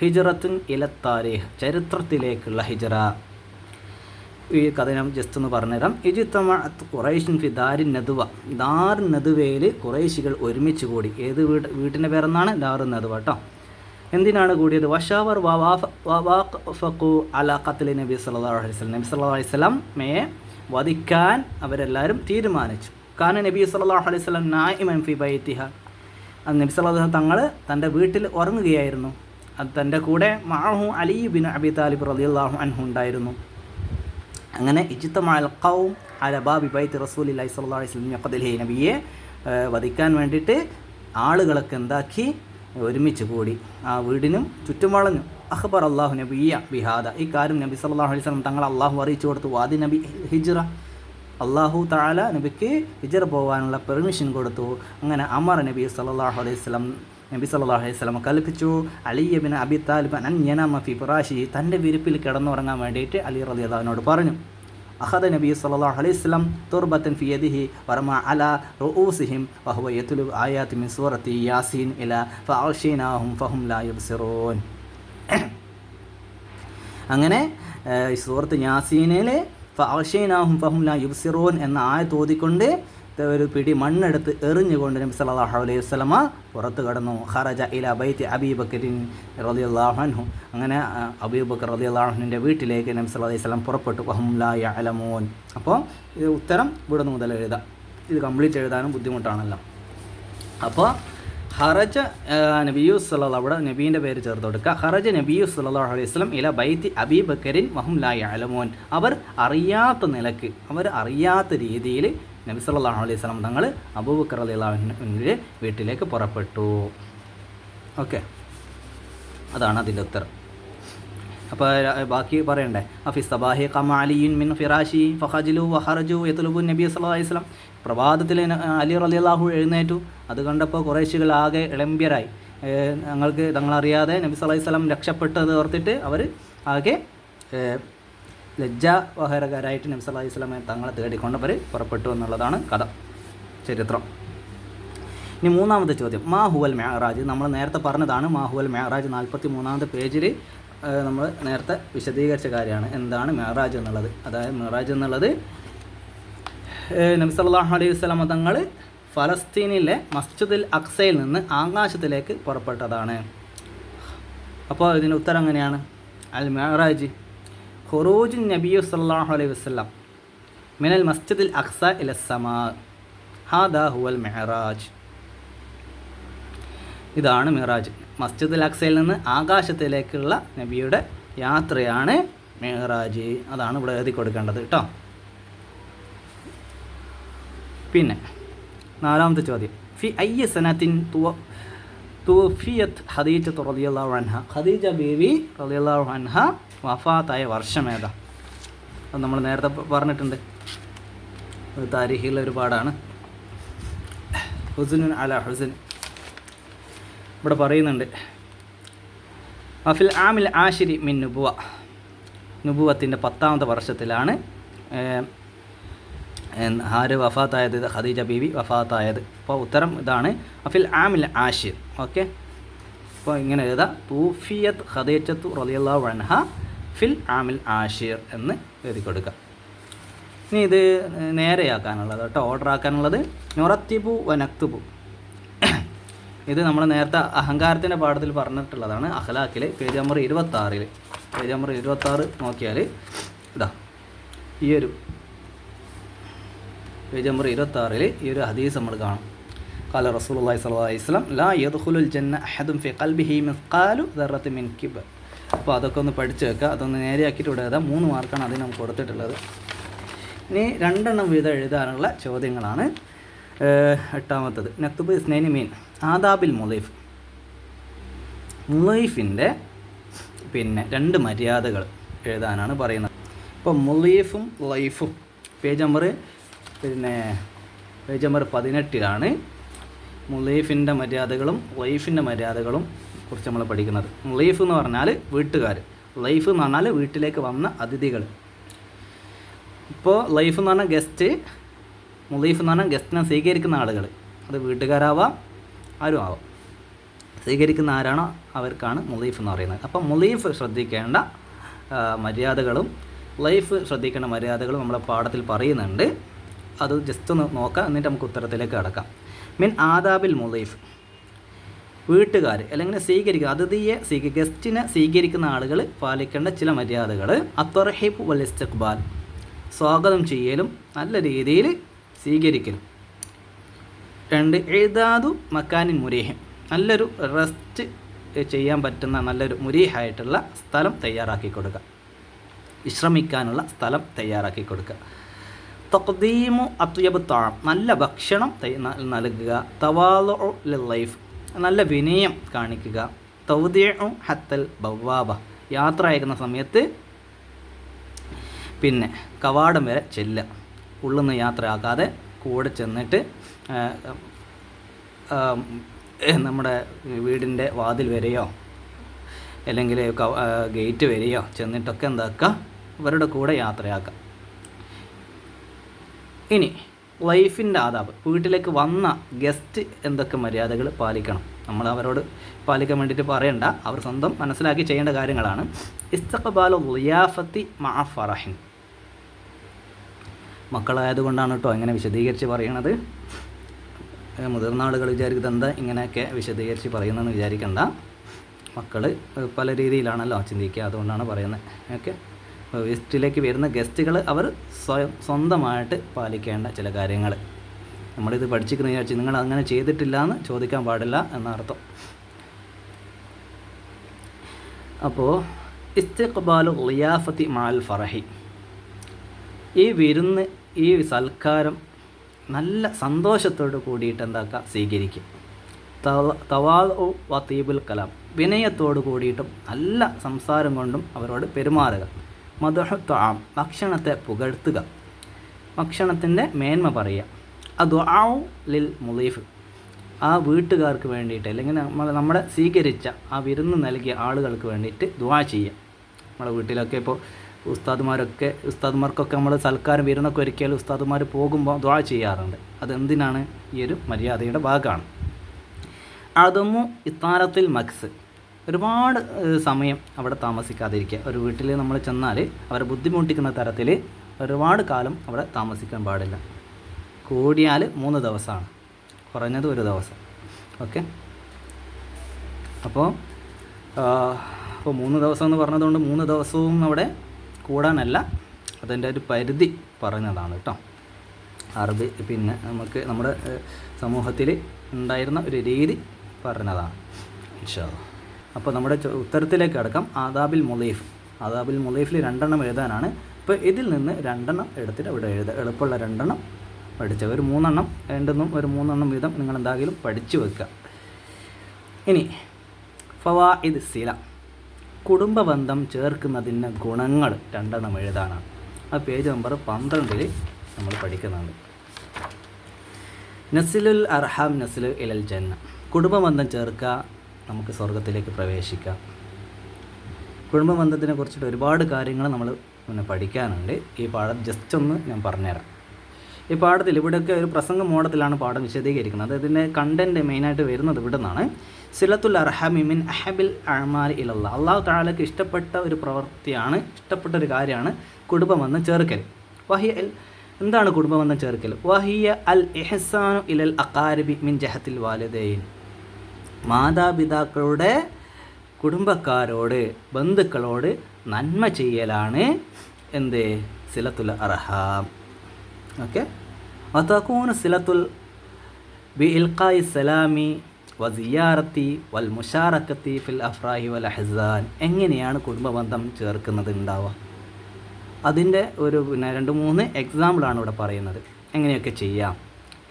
ഹിജ്റത്തുൻ ഇല താരീഖ്, ചരിത്രത്തിലേക്കുള്ള ഹിജ്റ. ഈ കഥ ഞാൻ ജസ്റ്റ് ഒന്ന് പറഞ്ഞുതരാം. ഇജ്തമഅത്ത് ഖുറൈശുൻ ഫി ദാരിൻ നദ്വ, ദാറുൻ നദ്വയിൽ ഖുറൈശികൾ ഒരുമിച്ച് കൂടി. ഏത് വീട്ടിൻ്റെ പേരെന്നാണ്? ദാറുൻ നദ്വ കേട്ടോ. എന്തിനാണ് കൂടിയത്? വഷാവർ വവാഖഫഖു അലാ ഖത്ലി നബി സല്ലല്ലാഹു അലൈഹി വസല്ലം, നബി സല്ലല്ലാഹു അലൈഹി വസല്ലമയെ വധിക്കാൻ അവരെല്ലാവരും തീരുമാനിച്ചു. കാന നബി സല്ലല്ലാഹു അലൈഹി വസല്ലം നായിമൻ ഫി ബൈതിഹ, നബി സല്ലല്ലാഹു അലൈഹി വസല്ലം തങ്ങൾ തൻ്റെ വീട്ടിൽ ഉറങ്ങുകയായിരുന്നു. അത് തൻ്റെ കൂടെ മഅഹു അലി ബിൻ അബി താലിബ് റളിയല്ലാഹു അൻഹു ഉണ്ടായിരുന്നു. അങ്ങനെ ഇജ്തമഅൽ ഖൗം അലാ ബാബി ബൈത്തി റസൂലില്ലാഹി സ്വല്ലല്ലാഹു അലൈഹി വസല്ലം ഖത്ലിഹി, നബിയെ വധിക്കാൻ വേണ്ടിയിട്ട് ആളുകളൊക്കെ എന്താക്കി? ഒരുമിച്ച് കൂടി. ആ വീടിനും ചുറ്റും വളഞ്ഞു. അഖ്ബർ അല്ലാഹു നബിയ ബിഹാദ, ഈ കാര്യം നബി സല്ലല്ലാഹു അലൈഹി വസല്ലം തങ്ങൾ അള്ളാഹു അറിയിച്ചു കൊടുത്തു. വാദി നബി ഹിജ്റ, അള്ളാഹു തആല നബിക്ക് ഹിജ്റ പോകാനുള്ള പെർമിഷൻ കൊടുത്തു. അങ്ങനെ അമർ നബി സല്ലല്ലാഹു അലൈഹി വസല്ലം കൽപ്പിച്ചു അലി ഇബ്നു അബി താലിബ് അൻ യനാമ ഫി ഫിറാശി, തൻ്റെ വിരിപ്പിൽ കിടന്നുറങ്ങാൻ വേണ്ടിയിട്ട് അലി റളിയല്ലാഹു അൻഹുവിനോട് പറഞ്ഞു. അഖദ നബി സല്ലല്ലാഹു അലൈഹി വസല്ലം തുർബത്തൻ ഫി യദിഹി വറമ അലാ റൂസിഹിം വഹുവ യത്ലു ആയാതി മിൻ സൂറത്തി യാസീൻ ഇലാ ഫഅഗ്ശിനാഹും ഫഹും ലാ യുബ്സിറൂൻ. അങ്ങനെ സൂറത്ത് യാസീനിൽ ഫഅഗ്ശിനാഹും ഫഹും ലാ യുബ്സിറൂൻ എന്ന ആയത്ത് ഓതിക്കൊണ്ട് ഒരു പിടി മണ്ണെടുത്ത് എറിഞ്ഞുകൊണ്ട് നബി സല്ലല്ലാഹു അലൈഹി വസല്ലമ പുറത്ത് കടന്നു. ഖറജ ഇലാ ബൈത്തി അബീ ബക്കറിൻ റളിയല്ലാഹു അൻഹു, അങ്ങനെ അബൂബക്കർ റളിയല്ലാഹു അൻഹുവിൻ്റെ വീട്ടിലേക്ക് നബി സല്ലല്ലാഹു അലൈഹി വസല്ലം പുറപ്പെട്ടു. വഹും ലാ യഅലമൂൻ. അപ്പോൾ ഇത് ഉത്തരം ഇവിടെ മുതൽ എഴുതാം, ഇത് കംപ്ലീറ്റ് എഴുതാനും ബുദ്ധിമുട്ടാണല്ലോ. അപ്പോൾ ഖറജ നബിയു സല്ലല്ലാഹു, അവിടെ നബീൻ്റെ പേര് ചേർത്ത് കൊടുക്കുക. ഖറജ നബിയു സല്ലല്ലാഹു അലൈഹി വസല്ലം ഇലാ ബൈത്തി അബീ ബക്കറിൻ വഹും ലാ യഅലമൂൻ, അവർ അറിയാത്ത നിലക്ക്, അവർ അറിയാത്ത രീതിയിൽ നബി സല്ലല്ലാഹു അലൈഹി വസല്ലം തങ്ങൾ അബൂബക്കർ റളിയല്ലാഹു അൻഹുവിൻ്റെ വീട്ടിലേക്ക് പുറപ്പെട്ടു. ഓക്കെ, അതാണ് അതിൻ്റെ ഉത്തരം. അപ്പോൾ ബാക്കി പറയണ്ടേ? അഫി സബാഹി ഖമ അലിയുൻ മിൻ ഫിറാശി ഫഖജലു വഖറജു യത്ലുബു നബി സല്ലല്ലാഹു അലൈഹി വസല്ലം, പ്രഭാതത്തിൽ അലി റളിയല്ലാഹു എഴുന്നേറ്റു. അത് കണ്ടപ്പോൾ ഖുറൈശികൾ ആകെ ഇളമ്പ്യരായി. തങ്ങളറിയാതെ നബി സല്ലല്ലാഹു അലൈഹി വസല്ലം രക്ഷപ്പെട്ടത് ഓർത്തിട്ട് അവർ ആകെ ലജ്ജാവഹരകരായിട്ട് നബി സല്ലല്ലാഹു അലൈഹി വസല്ലം തങ്ങളെ തേടിക്കൊണ്ടവർ പുറപ്പെട്ടു എന്നുള്ളതാണ് കഥ, ചരിത്രം. ഇനി മൂന്നാമത്തെ ചോദ്യം, മാ ഹുവൽ മെഹറാജ്. നമ്മൾ നേരത്തെ പറഞ്ഞതാണ് മാ ഹുവൽ മെഹറാജ്. 43-ാമത്തെ പേജിൽ നമ്മൾ നേരത്തെ വിശദീകരിച്ച കാര്യമാണ് എന്താണ് മെഹറാജ് എന്നുള്ളത്. അതായത് മെഹറാജ് എന്നുള്ളത് നബി സല്ലല്ലാഹു അലൈഹി വസല്ലം തങ്ങൾ ഫലസ്തീനിലെ മസ്ജിദുൽ അഖ്സയിൽ നിന്ന് ആകാശത്തിലേക്ക് പുറപ്പെട്ടതാണ്. അപ്പോൾ ഇതിൻ്റെ ഉത്തരം എങ്ങനെയാണ്? അൽ മെഹറാജ് ഖുറൂജുൻ നബിയു സല്ലല്ലാഹു അലൈഹി വസല്ലം മിനൽ മസ്ജിദുൽ അഖ്സ ഇല സമാ, ഹാദാ ഹുവൽ മെഹറാജ്. ഇതാണ് മെഹറാജ്. മസ്ജിദുൽ അഖ്സയിൽ നിന്ന് ആകാശത്തിലേക്കുള്ള നബിയുടെ യാത്രയാണ് മെഹറാജ്. അതാണ് ഇവിടെ എഴുതി കൊടുക്കേണ്ടത് കേട്ടോ. പിന്നെ നാലാമത്തെ ചോദ്യം, ഫി അയ്യ സനത്തിൻ തുവഫിയത് ഖദീജ റളിയല്ലാഹു അൻഹ, ഖദീജ ബീവി റളിയല്ലാഹു അൻഹ വഫാത്തായ വർഷം ഏതാ? അത് നമ്മൾ നേരത്തെ പറഞ്ഞിട്ടുണ്ട്, താരീഖിൽ ഒരുപാടാണ്. ഹുസ്നുൻ അല ഹുസ്ൻ ഇവിടെ പറയുന്നുണ്ട്. അഫിൽ ആമിൽ ആഷിരി മിൻ നുബുവ, നുബുവത്തിൻ്റെ 10ാമത്തെ വർഷത്തിലാണ് ആര് വഫാത്തായത്? ഖദീജ ബീവി വഫാത്തായത്. അപ്പോൾ ഉത്തരം ഇതാണ്, അഫിൽ ആമിൽ ആഷിർ. ഓക്കെ, അപ്പോൾ ഇങ്ങനെ എഴുതാം, തൂഫിയത് ഖദീജത്തു റളിയല്ലാഹു അൻഹ ഫിൽ ആമിൽ ആഷിർ എന്ന് എഴുതി കൊടുക്കുക. ഇനി ഇത് നേരെയാക്കാനുള്ളത് കേട്ടോ, ഓർഡർ ആക്കാനുള്ളത് നുറത്തിബു വനക്തുബു. ഇത് നമ്മൾ നേരത്തെ അഹങ്കാരത്തിൻ്റെ പാഠത്തിൽ പറഞ്ഞിട്ടുള്ളതാണ്. അഖ്ലാഖിൽ പേജ് നമ്പർ 26, പേജ് നമ്പർ 26 നോക്കിയാൽ ഇതാ ഈ ഒരു പേജ് നമ്പർ 26 ഈ ഒരു ഹദീസ് നമ്മൾ കാണും. ഖാല റസൂലുള്ളാഹി സ്വല്ലല്ലാഹു അലൈഹി വസല്ലം ലാ യദ്ഖുലുൽ ജന്ന അഹദുൻ ഫി ഖൽബിഹി മിസ്ഖാലു ദർറത്തിൻ മിൻ കിബ്ർ. അപ്പോൾ അതൊക്കെ ഒന്ന് പഠിച്ചു വെക്കുക, അതൊന്ന് നേരെയാക്കിയിട്ട് ഇവിടെ എഴുതാം. 3 മാർക്കാണ് അതിന് നമുക്ക് കൊടുത്തിട്ടുള്ളത്. ഇനി 2 എണ്ണം വീതം എഴുതാനുള്ള ചോദ്യങ്ങളാണ്. 8ാമത്തത്, നക്തുബ് ഇസ്നൈനി മീൻ ആദാബിൽ മുളൈഫ്. മുളൈഫിൻ്റെ പിന്നെ 2 മര്യാദകൾ എഴുതാനാണ് പറയുന്നത്. ഇപ്പോൾ മുളൈഫും ലൈഫും പേജ് നമ്പർ 18 മുളൈഫിൻ്റെ മര്യാദകളും ലൈഫിൻ്റെ മര്യാദകളും കുറിച്ച് നമ്മൾ പഠിക്കുന്നത്. മുളൈഫ് എന്ന് പറഞ്ഞാൽ വീട്ടുകാർ, ലൈഫ് എന്ന് പറഞ്ഞാൽ വീട്ടിലേക്ക് വന്ന അതിഥികൾ. ഇപ്പോൾ ലൈഫ് എന്ന് പറഞ്ഞാൽ ഗസ്റ്റ്, മുളൈഫ് എന്ന് പറഞ്ഞാൽ ഗസ്റ്റിനെ സ്വീകരിക്കുന്ന ആളുകൾ. അത് വീട്ടുകാരാവാം, ആരും ആവാം. സ്വീകരിക്കുന്ന ആരാണോ അവർക്കാണ് മുളീഫ് എന്ന് പറയുന്നത്. അപ്പം മുളീഫ് ശ്രദ്ധിക്കേണ്ട മര്യാദകളും ലൈഫ് ശ്രദ്ധിക്കേണ്ട മര്യാദകളും നമ്മളെ പാഠത്തിൽ പറയുന്നുണ്ട്. അത് ജസ്റ്റ് ഒന്ന് നോക്കാം, എന്നിട്ട് നമുക്ക് ഉത്തരത്തിലേക്ക് കടക്കാം. മിൻ ആദാബിൽ മുളീഫ്, വീട്ടുകാർ അല്ലെങ്കിൽ സ്വീകരിക്കുക ഗസ്റ്റിനെ സ്വീകരിക്കുന്ന ആളുകൾ പാലിക്കേണ്ട ചില മര്യാദകൾ. അത്തർഹിബ് വൽ ഇസ്തിഖ്ബാൽ, സ്വാഗതം ചെയ്യലും നല്ല രീതിയിൽ സ്വീകരിക്കലും. 2 ഇഅ്ദാദു മക്കാനിൻ മുരീഹ്, നല്ലൊരു റെസ്റ്റ് ചെയ്യാൻ പറ്റുന്ന നല്ലൊരു മുരീഹായിട്ടുള്ള സ്ഥലം തയ്യാറാക്കി കൊടുക്കുക, വിശ്രമിക്കാനുള്ള സ്ഥലം തയ്യാറാക്കി കൊടുക്കുക. തഖ്ദീമു അത്യബ് താം, നല്ല ഭക്ഷണം നൽകുക. തവാളുഉ ലില്ലൈഫ്, നല്ല വിനയം കാണിക്കുക. തൗദിഉ ഹത്തൽ ബവാബ, യാത്ര അയക്കുന്ന സമയത്ത് പിന്നെ കവാടം വരെ ചെല്ലുക, ഉള്ളുന്ന് യാത്രയാക്കാതെ കൂടെ ചെന്നിട്ട് നമ്മുടെ വീടിൻ്റെ വാതിൽ വരെയോ അല്ലെങ്കിൽ ഗേറ്റ് വരെയോ ചെന്നിട്ടൊക്കെ എന്താക്കുക, ഇവരുടെ കൂടെ യാത്രയാക്കുക. ഇനി ലൈഫിൻ്റെ ആദാബ്, വീട്ടിലേക്ക് വന്ന ഗസ്റ്റ് എന്തൊക്കെ മര്യാദകൾ പാലിക്കണം, നമ്മൾ അവരോട് പാലിക്കാൻ വേണ്ടിയിട്ട് പറയണ്ട, അവർ സ്വന്തം മനസ്സിലാക്കി ചെയ്യേണ്ട കാര്യങ്ങളാണ്. ഇസ്തിഖ്ബാലു ളിയാഫത്തി മഅ ഫറഹിൻ, മക്കളായതുകൊണ്ടാണ് കേട്ടോ ഇങ്ങനെ വിശദീകരിച്ച് പറയണത്. മുതിർന്ന ആളുകൾ വിചാരിക്കുന്നത് എന്താ ഇങ്ങനെയൊക്കെ വിശദീകരിച്ച് പറയുന്നതെന്ന് വിചാരിക്കണ്ട. മക്കൾ പല രീതിയിലാണല്ലോ ചിന്തിക്കുക, അതുകൊണ്ടാണ് പറയുന്നത്. ഓക്കെ, വീട്ടിലേക്ക് വരുന്ന ഗസ്റ്റുകൾ അവർ സ്വന്തമായിട്ട് പാലിക്കേണ്ട ചില കാര്യങ്ങൾ. നമ്മളിത് പഠിച്ചിരിക്കുന്ന വിചാരിച്ച് നിങ്ങൾ അങ്ങനെ ചെയ്തിട്ടില്ല എന്ന് ചോദിക്കാൻ പാടില്ല എന്നർത്ഥം. അപ്പോൾ ഇസ്തിഖ്ബാലു ളിയാഫത്തി മഅൽ ഫറഹി, ഈ വിരുന്ന് ഈ സൽക്കാരം നല്ല സന്തോഷത്തോട് കൂടിയിട്ട് എന്താക്കുക, സ്വീകരിക്കുക. തവാളു വതീബുൽ കലാം, വിനയത്തോട് കൂടിയിട്ടും നല്ല സംസാരം കൊണ്ടും അവരോട് പെരുമാറുക. മദ്ഹു ത്വാം, ഭക്ഷണത്തെ പുകഴ്ത്തുക, ഭക്ഷണത്തിൻ്റെ മേന്മ പറയുക. അദ്ദുആഉ ലിൽ മുളീഫ്, ആ വീട്ടുകാർക്ക് വേണ്ടിയിട്ട് അല്ലെങ്കിൽ നമ്മളെ സ്വീകരിച്ച ആ വിരുന്ന് നൽകിയ ആളുകൾക്ക് വേണ്ടിയിട്ട് ദുആ ചെയ്യുക. നമ്മുടെ വീട്ടിലൊക്കെ ഇപ്പോൾ ഉസ്താദുമാർക്കൊക്കെ നമ്മൾ സൽക്കാരം വിരുന്നൊക്കെ ഒരിക്കലും ഉസ്താദുമാർ പോകുമ്പോൾ ദുആ ചെയ്യാറുണ്ട്. അതെന്തിനാണ്? ഈ ഒരു മര്യാദയുടെ ഭാഗമാണ്. അതുമു ഇത്താരത്തിൽ മക്സ്, ഒരുപാട് സമയം അവിടെ താമസിക്കാതിരിക്കുക. ഒരു വീട്ടിൽ നമ്മൾ ചെന്നാൽ അവരെ ബുദ്ധിമുട്ടിക്കുന്ന തരത്തിൽ ഒരുപാട് കാലം അവിടെ താമസിക്കാൻ പാടില്ല. കൂടിയാൽ 3 ദിവസമാണ്, കുറഞ്ഞത് 1 ദിവസം. ഓക്കെ, അപ്പോൾ 3 ദിവസം എന്ന് പറഞ്ഞതുകൊണ്ട് 3 ദിവസവും അവിടെ കൂടാനല്ല, അതിൻ്റെ ഒരു പരിധി പറഞ്ഞതാണ് കേട്ടോ. അറബി പിന്നെ നമുക്ക് നമ്മുടെ സമൂഹത്തിൽ ഉണ്ടായിരുന്ന ഒരു രീതി പറഞ്ഞതാണ് ഇൻഷാ അല്ലാഹ്. അപ്പോൾ നമ്മുടെ ഉത്തരത്തിലേക്ക് കടക്കാം. ആദാബിൽ മുളീഫിൽ 2 എണ്ണം എഴുതാനാണ്. ഇപ്പോൾ ഇതിൽ നിന്ന് 2 എണ്ണം എടുത്തിട്ട് ഇവിടെ എഴുതുക. എളുപ്പമുള്ള 2 എണ്ണം പഠിച്ച ഒരു 3 എണ്ണം രണ്ടെന്നും ഒരു 3 എണ്ണം വീതം നിങ്ങൾ എന്തായാലും പഠിച്ചു വെക്കുക. ഇനി ഫവാഇദ് സില, കുടുംബബന്ധം ചേർക്കുന്നതിന് ഗുണങ്ങൾ 2 എണ്ണം എഴുതാനാണ്. ആ പേജ് നമ്പർ 12 നമ്മൾ പഠിക്കുന്നുണ്ട്. നസിലുൽ അർഹാം നസിലു ഇലൽ ജന്ന, കുടുംബബന്ധം ചേർക്കുക, നമുക്ക് സ്വർഗത്തിലേക്ക് പ്രവേശിക്കാം. കുടുംബബന്ധത്തിനെ കുറിച്ചിട്ട് ഒരുപാട് കാര്യങ്ങൾ നമ്മൾ പഠിക്കാനുണ്ട്. ഈ പാഠം ജസ്റ്റ് ഒന്ന് ഞാൻ പറഞ്ഞുതരാം. ഈ പാഠത്തിൽ ഇവിടെയൊക്കെ ഒരു പ്രസംഗ മോഡത്തിലാണ് പാഠം വിശദീകരിക്കുന്നത്. ഇതിൻ്റെ കണ്ടൻറ്റ് മെയിനായിട്ട് വരുന്നത് ഇവിടെ നിന്നാണ്. സിലത്തുൽ അർഹാമി മിൻ അഹബിൽ അഅ്മാലി ഇലല്ലാഹ്, അല്ലാഹു തആലക്ക് ഇഷ്ടപ്പെട്ട ഒരു പ്രവൃത്തിയാണ്, ഇഷ്ടപ്പെട്ട ഒരു കാര്യമാണ് കുടുംബബന്ധം ചേർക്കൽ. എന്താണ് കുടുംബബന്ധം ചേർക്കൽ? വഹിയ അൽ ഇഹ്സാനു ഇലൽ അഖാരിബി മിൻ ജഹത്തിൽ വാലിദൈൻ, മാതാപിതാക്കളുടെ കുടുംബക്കാരോട് ബന്ധുക്കളോട് നന്മ ചെയ്യലാണ് എന്ത്? സിലത്തുൽ അർഹാം. ഓക്കെ, വതകൂന സിലത്തുൽ ബി ഇൽഖായി സലാമി വസിയാറത്തി വൽ മുഷാറക്കത്തി ഫിൽ അഫ്രാഹി വൽ അഹ്സാൻ. എങ്ങനെയാണ് കുടുംബബന്ധം ചേർക്കുന്നത് ഉണ്ടാവുക? അതിൻ്റെ ഒരു 2-3 എക്സാമ്പിളാണ് ഇവിടെ പറയുന്നത്. എങ്ങനെയൊക്കെ ചെയ്യാം?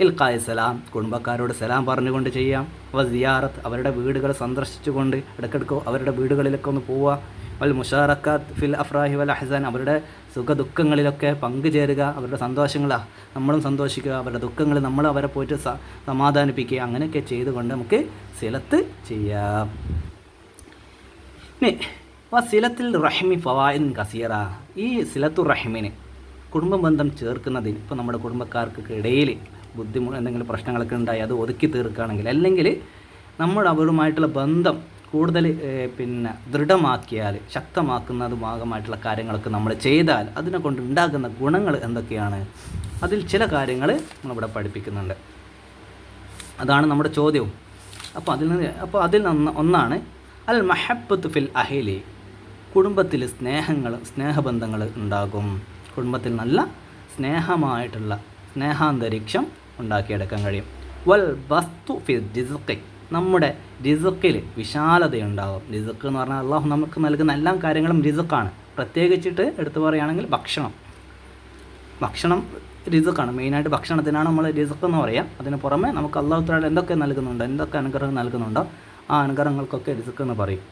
ഇൽഖായ് സലാം, കുടുംബക്കാരോട് സലാം പറഞ്ഞുകൊണ്ട് ചെയ്യാം. വസിയാറത്ത്, അവരുടെ വീടുകൾ സന്ദർശിച്ചുകൊണ്ട് ഇടയ്ക്കിടയ്ക്ക് അവരുടെ വീടുകളിലൊക്കെ ഒന്ന് പോവുക. വൽ മുഷാറക്കാത്ത് ഫിൽ അഫ്രാഹി വൽ അഹ്സാൻ, അവരുടെ സുഖദുഃഖങ്ങളിലൊക്കെ പങ്കുചേരുക. അവരുടെ സന്തോഷങ്ങളാണ് നമ്മളും സന്തോഷിക്കുക, അവരുടെ ദുഃഖങ്ങൾ നമ്മൾ അവരെ പോയിട്ട് സമാധാനിപ്പിക്കുക. അങ്ങനെയൊക്കെ ചെയ്തുകൊണ്ട് നമുക്ക് സിലത്ത് ചെയ്യാം. സിലത്തിൽ റഹിമി ഫവായിൻ കസീറ, ഈ സിലത്തുർ റഹിമിന് കുടുംബബന്ധം ചേർക്കുന്നതിന് ഇപ്പോൾ നമ്മുടെ കുടുംബക്കാർക്ക് ഇടയിൽ എന്തെങ്കിലും പ്രശ്നങ്ങളൊക്കെ ഉണ്ടായി അത് ഒതുക്കി തീർക്കുകയാണെങ്കിൽ, അല്ലെങ്കിൽ നമ്മൾ അവരുമായിട്ടുള്ള ബന്ധം കൂടുതൽ ദൃഢമാക്കിയാൽ, ശക്തമാക്കുന്നത് ഭാഗമായിട്ടുള്ള കാര്യങ്ങളൊക്കെ നമ്മൾ ചെയ്താൽ അതിനെ കൊണ്ട് ഉണ്ടാകുന്ന ഗുണങ്ങൾ എന്തൊക്കെയാണ്? അതിൽ ചില കാര്യങ്ങൾ നമ്മളിവിടെ പഠിപ്പിക്കുന്നുണ്ട്. അതാണ് നമ്മുടെ ചോദ്യവും. അപ്പോൾ അതിൽ ഒന്നാണ് അൽ മഹബ്ബത്ത് ഫിൽ അഹ്ലി. കുടുംബത്തിൽ സ്നേഹബന്ധങ്ങൾ ഉണ്ടാകും. കുടുംബത്തിൽ നല്ല സ്നേഹമായിട്ടുള്ള സ്നേഹാന്തരീക്ഷം ഉണ്ടാക്കിയെടുക്കാൻ കഴിയും. വൽ ബസ്തു ഫിൽ റിസ്ഖി. നമ്മുടെ റിസ്ഖിൽ വിശാലതയുണ്ടാകും. റിസ്ഖ് എന്ന് പറഞ്ഞാൽ അള്ളാഹു നമുക്ക് നൽകുന്ന എല്ലാ കാര്യങ്ങളും റിസ്ഖാണ്. പ്രത്യേകിച്ചിട്ട് എടുത്തു പറയുകയാണെങ്കിൽ ഭക്ഷണം റിസ്ഖാണ്. മെയിനായിട്ട് ഭക്ഷണത്തിനാണ് നമ്മൾ റിസ്ഖ് എന്ന് പറയുക. അതിന് പുറമെ നമുക്ക് അള്ളാഹു തആല എന്തൊക്കെ നൽകുന്നുണ്ടോ, എന്തൊക്കെ അനുഗ്രഹം നൽകുന്നുണ്ടോ ആ അനുഗ്രഹങ്ങൾക്കൊക്കെ റിസ്ഖ് എന്ന് പറയും.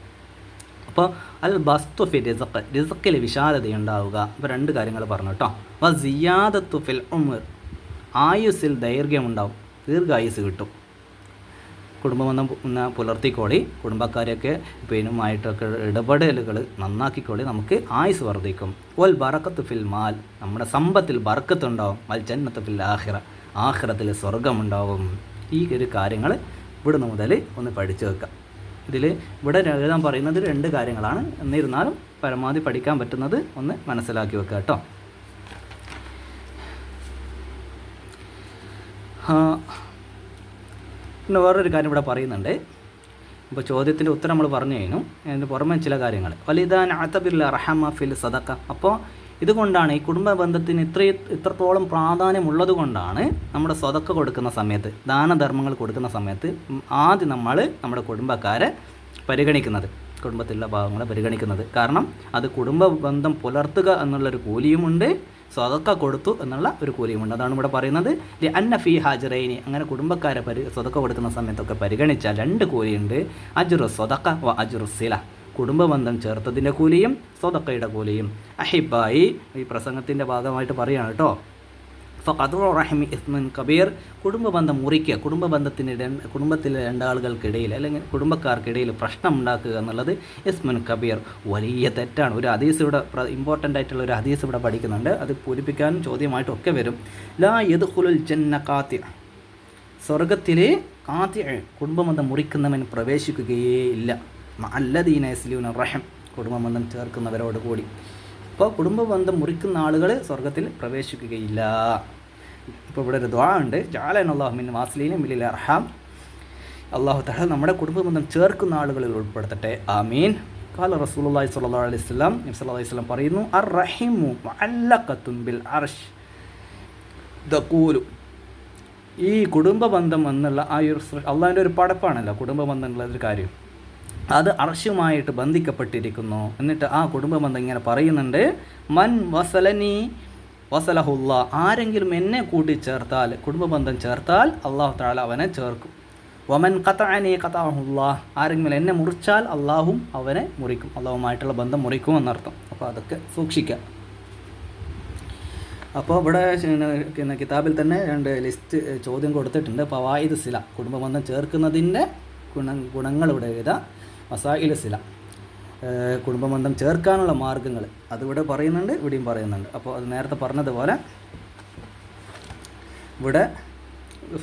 അപ്പോൾ അൽ ബസ്തു ഫി റിസ്ഖ്, റിസ്ഖിൽ വിശാലതയുണ്ടാവുക. അപ്പോൾ 2 കാര്യങ്ങൾ പറഞ്ഞു കേട്ടോ. വ സിയാദത്തു ഫിൽ ഉമർ, ആയുസ്സിൽ ദൈർഘ്യമുണ്ടാവും, ദീർഘായുസ് കിട്ടും. കുടുംബബന്ധം പുലർത്തിക്കോളി, കുടുംബക്കാരെയൊക്കെ പിന്നുമായിട്ടൊക്കെ ഇടപെടലുകൾ നന്നാക്കിക്കോളി, നമുക്ക് ആയുസ് വർദ്ധിക്കും. വൽ ബറക്കത്ത് ഫിൽ മാൽ, നമ്മുടെ സമ്പത്തിൽ ബറക്കത്തുണ്ടാവും. വൽ ജന്നത്ത് ഫിൽ ആഖിറ, ആഖിറത്തിൽ സ്വർഗമുണ്ടാവും. ഈ ഒരു കാര്യങ്ങൾ ഇവിടുന്ന് മുതൽ ഒന്ന് പഠിച്ചു വെക്കാം. ഇവിടെ എഴുതാൻ പറയുന്നത് 2 കാര്യങ്ങളാണ്. എന്നിരുന്നാലും പരമാവധി പഠിക്കാൻ പറ്റുന്നത് ഒന്ന് മനസ്സിലാക്കി വെക്കുക കേട്ടോ. പിന്നെ വേറൊരു കാര്യം ഇവിടെ പറയുന്നുണ്ട്. ഇപ്പോൾ ചോദ്യത്തിൻ്റെ ഉത്തരം നമ്മൾ പറഞ്ഞു കഴിഞ്ഞു. അതിന് പുറമെ ചില കാര്യങ്ങൾ വലിദാൻ അതബിൽ റഹമ ഫിൽ സദക്ക. അപ്പോൾ ഇതുകൊണ്ടാണ് ഈ കുടുംബ ബന്ധത്തിന് ഇത്രത്തോളം പ്രാധാന്യമുള്ളത് കൊണ്ടാണ് നമ്മുടെ സ്വതക്ക കൊടുക്കുന്ന സമയത്ത്, ദാനധർമ്മങ്ങൾ കൊടുക്കുന്ന സമയത്ത് ആദ്യം നമ്മൾ നമ്മുടെ കുടുംബക്കാരെ പരിഗണിക്കുന്നത്, കുടുംബത്തിലുള്ള ഭാഗങ്ങളെ പരിഗണിക്കുന്നത്. കാരണം അത് കുടുംബ ബന്ധം പുലർത്തുക എന്നുള്ളൊരു കൂലിയുമുണ്ട്, സ്വതക്ക കൊടുത്തു എന്നുള്ള ഒരു കൂലിയുമുണ്ട്. അതാണ് ഇവിടെ പറയുന്നത്. അന്ന ഫീ ഹാജറൈനി, അങ്ങനെ കുടുംബക്കാരെ സ്വതക്ക കൊടുക്കുന്ന സമയത്തൊക്കെ പരിഗണിച്ചാൽ 2 കൂലിയുണ്ട്. അജ്റു സ്വതക്ക വ അജ്റു സില, കുടുംബബന്ധം ചേർത്തതിൻ്റെ കൂലിയും സ്വതക്കയുടെ കൂലിയും. അഹിബായി, ഈ പ്രസംഗത്തിൻ്റെ ഭാഗമായിട്ട് പറയുകയാണ് കേട്ടോ. ഫഖദു റഹിമി ഇസ്മുൻ കബീർ, കുടുംബബന്ധം മുറിക്കുക, കുടുംബത്തിലെ 2 ആളുകൾക്കിടയിൽ അല്ലെങ്കിൽ കുടുംബക്കാർക്കിടയിൽ പ്രശ്നം ഉണ്ടാക്കുക എന്നുള്ളത് ഇസ്മുൻ കബീർ, വലിയ തെറ്റാണ്. ഒരു ഹദീസ് ഇവിടെ ഇമ്പോർട്ടൻ്റ് ആയിട്ടുള്ള ഒരു ഹദീസ് ഇവിടെ പഠിക്കുന്നുണ്ട്. അത് പൂരിപ്പിക്കാനും ചോദ്യമായിട്ടൊക്കെ വരും. ലാ യദ്ഖുലുൽ ജന്ന ഖാതി, സ്വർഗത്തിലെ ഖാതി, കുടുംബബന്ധം മുറിക്കുന്നവൻ പ്രവേശിക്കുകയേ ഇല്ല. അല്ലദീന യസ്ലൂന റഹം, കുടുംബബന്ധം ചേർക്കുന്നവരോട് കൂടി. അപ്പോൾ കുടുംബബന്ധം മുറിക്കുന്ന ആളുകൾ സ്വർഗത്തിൽ പ്രവേശിക്കുകയില്ല. ഇപ്പോൾ ഇവിടെ ഒരു ദുആ ഉണ്ട്, ജഅലനല്ലാഹു മിൻ വാസിലീന മിൽ അർഹാം. അല്ലാഹു തആല നമ്മുടെ കുടുംബബന്ധം ചേർക്കുന്ന ആളുകളിൽ ഉൾപ്പെടുത്തട്ടെ, ആമീൻ. ഖാല റസൂലുള്ളാഹി സ്വല്ലല്ലാഹു അലൈഹി വസല്ലം, നബി സല്ലല്ലാഹു അലൈഹി വസല്ലം പറയുന്നു, അർറഹിമു മുഅല്ലഖത്തുൻ ബിൽ അർശ് ദഖൂലു. ഈ കുടുംബബന്ധം എന്നുള്ള ആ ഒരു അള്ളാഹിൻ്റെ ഒരു പടപ്പാണല്ലോ കുടുംബബന്ധം എന്നുള്ളൊരു കാര്യം. അത് അർശുമായിട്ട് ബന്ധിക്കപ്പെട്ടിരിക്കുന്നു. എന്നിട്ട് ആ കുടുംബബന്ധം ഇങ്ങനെ പറയുന്നുണ്ട്, മൻ വസലനി വസലഹുല്ലാ, ആരെങ്കിലും എന്നെ കൂട്ടിച്ചേർത്താൽ, കുടുംബബന്ധം ചേർത്താൽ അള്ളാഹു തആല അവനെ ചേർക്കും. വമൻ ഖതഅനി ഖതഅഹുല്ലാ, ആരെങ്കിലും എന്നെ മുറിച്ചാൽ അള്ളാഹും അവനെ മുറിക്കും, അള്ളാഹുമായിട്ടുള്ള ബന്ധം മുറിക്കും എന്നർത്ഥം. അപ്പോൾ അതൊക്കെ സൂക്ഷിക്കുക. അപ്പോൾ ഇവിടെ കിതാബിൽ തന്നെ 2 ലിസ്റ്റ് ചോദ്യം കൊടുത്തിട്ടുണ്ട്. ഫവായിദ് സില, കുടുംബബന്ധം ചേർക്കുന്നതിൻ്റെ ഗുണങ്ങൾ ഇവിടെ എഴുതാം. മസായിൽ സില, കുടുംബബന്ധം ചേർക്കാനുള്ള മാർഗ്ഗങ്ങൾ അതിവിടെ പറയുന്നുണ്ട്, ഇവിടെയും പറയുന്നുണ്ട്. അപ്പോൾ അത് നേരത്തെ പറഞ്ഞതുപോലെ ഇവിടെ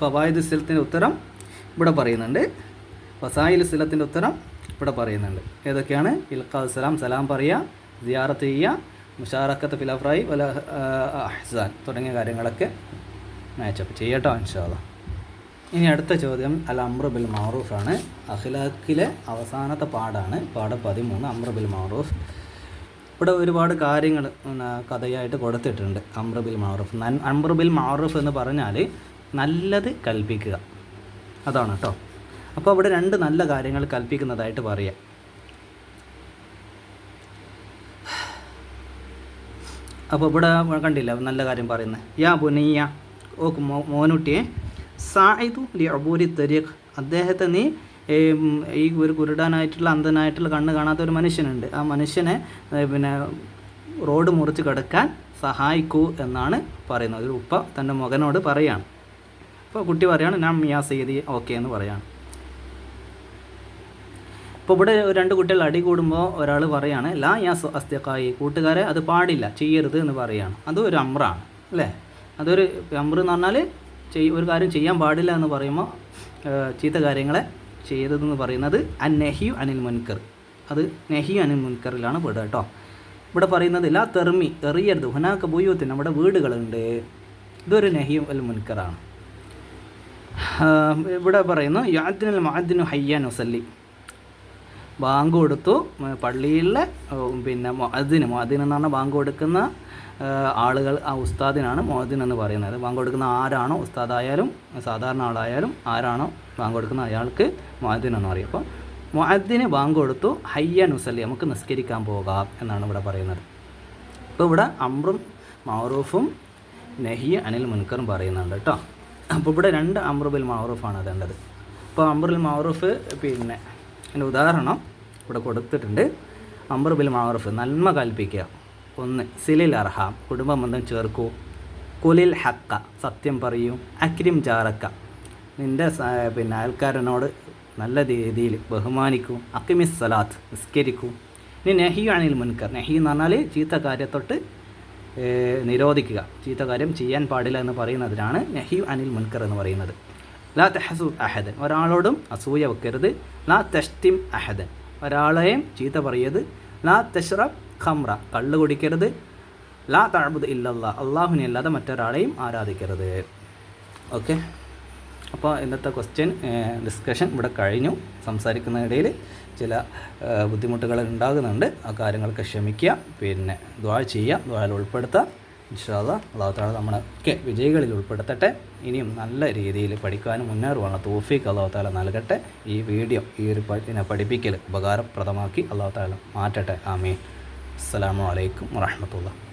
ഫവായിദ് സിലത്തിൻ്റെ ഉത്തരം ഇവിടെ പറയുന്നുണ്ട്, മസായിൽ സിലത്തിൻ്റെ ഉത്തരം ഇവിടെ പറയുന്നുണ്ട്. ഏതൊക്കെയാണ്? ഇൽഖാ സലാം, സലാം പറയുക, സിയാറത്ത് ചെയ്യുക, മുഷാറക്കത്ത് ഫിൽ അഫ്റായി വല അഹ്സാൻ തുടങ്ങിയ കാര്യങ്ങളൊക്കെ മാച്ചപ്പ് ചെയ്യട്ടോ ഇൻഷാ അല്ലാഹ്. ഇനി അടുത്ത ചോദ്യം അൽ അംറു ബിൽ മഅറൂഫ് ആണ്. അഖ്ലാഖിലെ അവസാനത്തെ പാഠാണ്, പാഠം 13, അംറു ബിൽ മഅറൂഫ്. ഇവിടെ ഒരുപാട് കാര്യങ്ങൾ കഥയായിട്ട് കൊടുത്തിട്ടുണ്ട്. അംറു ബിൽ മഅറൂഫ്, അംറു ബിൽ മഅറൂഫ് എന്ന് പറഞ്ഞാൽ നല്ലത് കൽപ്പിക്കുക, അതാണ് കേട്ടോ. അപ്പോൾ ഇവിടെ 2 നല്ല കാര്യങ്ങൾ കൽപ്പിക്കുന്നതായിട്ട് പറയാം. അപ്പോൾ ഇവിടെ കണ്ടില്ല നല്ല കാര്യം പറയുന്നത്, യാ ബുനിയ, ഓ മോനുട്ടിയെ, സായിദു ലി അബൂരി തരീഖ്, അദ്ദേഹത്തെ നീ ഈ ഒരു കുരുടാനായിട്ടുള്ള അന്ധനായിട്ടുള്ള കണ്ണ് കാണാത്ത ഒരു മനുഷ്യനുണ്ട്, ആ മനുഷ്യനെ റോഡ് മുറിച്ച് കിടക്കാൻ സഹായിക്കൂ എന്നാണ് പറയുന്നത്. ഒരു ഉപ്പ തൻ്റെ മകനോട് പറയാണ്. അപ്പോൾ കുട്ടി പറയാണ്, ഞാൻ മിയാ സെയ്തി ഓക്കെ എന്ന് പറയാണ്. അപ്പോൾ ഇവിടെ 2 കുട്ടികൾ അടി കൂടുമ്പോൾ ഒരാൾ പറയാണ്, ലാ യാസ് അസ്തിഖായി, കൂട്ടുകാരെ അത് പാടില്ല, ചെയ്യരുത് എന്ന് പറയുകയാണ്. അതും ഒരു അമ്രാണ് അല്ലേ. അതൊരു അമ്ര എന്ന് പറഞ്ഞാൽ ഒരു കാര്യം ചെയ്യാൻ പാടില്ല എന്ന് പറയുമ്പോൾ ചീത്ത കാര്യങ്ങളെ ചെയ്തതെന്ന് പറയുന്നത് നെഹിയു അനിൽ മുൻകർ, അത് നെഹിയു അനിൽ മുൻകറിലാണ് പെടുക കേട്ടോ. ഇവിടെ പറയുന്നത് ലാ തെർമി, എറിയരുത്, ഹുനാക്ക ബുയൂത്തിന്, നമ്മുടെ വീടുകളുണ്ട്, ഇതൊരു നെഹിയു അൽ മുൻകറാണ്. ഇവിടെ പറയുന്നു യാദിനൽ മുഅദ്ദിനു ഹയ്യാൻ ഉസല്ലി, ബാങ്ക് കൊടുത്തു പള്ളിയിലെ പിന്നെ മുഅദ്ദിൻ എന്ന് പറഞ്ഞാൽ ബാങ്ക് കൊടുക്കുന്ന ആളുകൾ, ആ ഉസ്താദിനാണ് മുഅദ്ദിൻ എന്ന് പറയുന്നത്. ബാങ്ക് കൊടുക്കുന്ന ആരാണോ, ഉസ്താദായാലും സാധാരണ ആളായാലും ആരാണോ ബാങ്ക് കൊടുക്കുന്ന അയാൾക്ക് മുഅദ്ദിൻ എന്ന് പറയും. അപ്പോൾ മുഅദ്ദിന് ബാങ്ക് കൊടുത്തു ഹയ്യാൻ ഉസല്ലി, നമുക്ക് നിസ്കരിക്കാൻ പോകാം എന്നാണ് ഇവിടെ പറയുന്നത്. അപ്പോൾ ഇവിടെ അംറും മഅറൂഫും നഹി അനിൽ മുൻകറും പറയുന്നുണ്ട് കേട്ടോ. അപ്പോൾ ഇവിടെ 2 അംറു ബിൽ മഅറൂഫാണ് അതേണ്ടത്. അപ്പോൾ അംറുൽ മഅറൂഫ് പിന്നെ അതിൻ്റെ ഉദാഹരണം ഇവിടെ കൊടുത്തിട്ടുണ്ട്. അംറു ബിൽ മഅറൂഫ്, നന്മ കൽപ്പിക്കുക. 1 സിലിൽ അർഹാം, കുടുംബ ബന്ധം ചേർക്കൂ. കുലിൽ ഹക്ക, സത്യം പറയൂ. അക്രിം ജാറക്ക, നിൻ്റെ പിന്നെ അയൽക്കാരനോട് നല്ല രീതിയിൽ ബഹുമാനിക്കൂ. അക്കിമിസ് സലാത്ത്, നിസ്കരിക്കൂ. ഇനി നഹി അനിൽ മുൻകർ, നഹി എന്ന് പറഞ്ഞാൽ ചീത്ത കാര്യത്തൊട്ട് നിരോധിക്കുക, ചീത്ത കാര്യം ചെയ്യാൻ പാടില്ല എന്ന് പറയുന്നതിനാണ് നഹി അനിൽ മുൻകർ എന്ന് പറയുന്നത്. ലാ തഹസു അഹദൻ, ഒരാളോടും അസൂയ വെക്കരുത്. ലാ തഷ്തിം അഹദൻ, ഒരാളെയും ചീത്ത പറയരുത്. ലാ തഷ്റബ് ഖംറ, കള്ള് കുടിക്കരുത്. ലാ തഅബുദ് ഇല്ലല്ലാഹ്, അള്ളാഹുവിനെ അല്ലാതെ മറ്റൊരാളെയും ആരാധിക്കരുത്. ഓക്കെ, അപ്പോൾ ഇന്നത്തെ ക്വസ്റ്റ്യൻ ഡിസ്കഷൻ ഇവിടെ കഴിഞ്ഞു. സംസാരിക്കുന്നതിനിടയിൽ ചില ബുദ്ധിമുട്ടുകൾ ഉണ്ടാകുന്നുണ്ട്, ആ കാര്യങ്ങൾക്ക് ക്ഷമിക്കുക. പിന്നെ ദുആ ചെയ്യുക, ദുആയിൽ ഉൾപ്പെടുത്തുക. ഇൻഷാ അല്ലാഹ് അല്ലാഹു തആല നമ്മളൊക്കെ വിജയികളിൽ ഉൾപ്പെടുത്തട്ടെ. ഇനിയും നല്ല രീതിയിൽ പഠിക്കാനും മുന്നേറുവാനുള്ള തൗഫീഖ് അല്ലാഹു തആല നൽകട്ടെ. ഈ വീഡിയോ, ഈ ഒരു പഠിപ്പിക്കൽ ഉപകാരപ്രദമാക്കി അല്ലാഹു തആല മാറ്റട്ടെ. ആമീൻ. അസ്സലാമു അലൈക്കും വറഹ്മത്തുള്ളാഹി.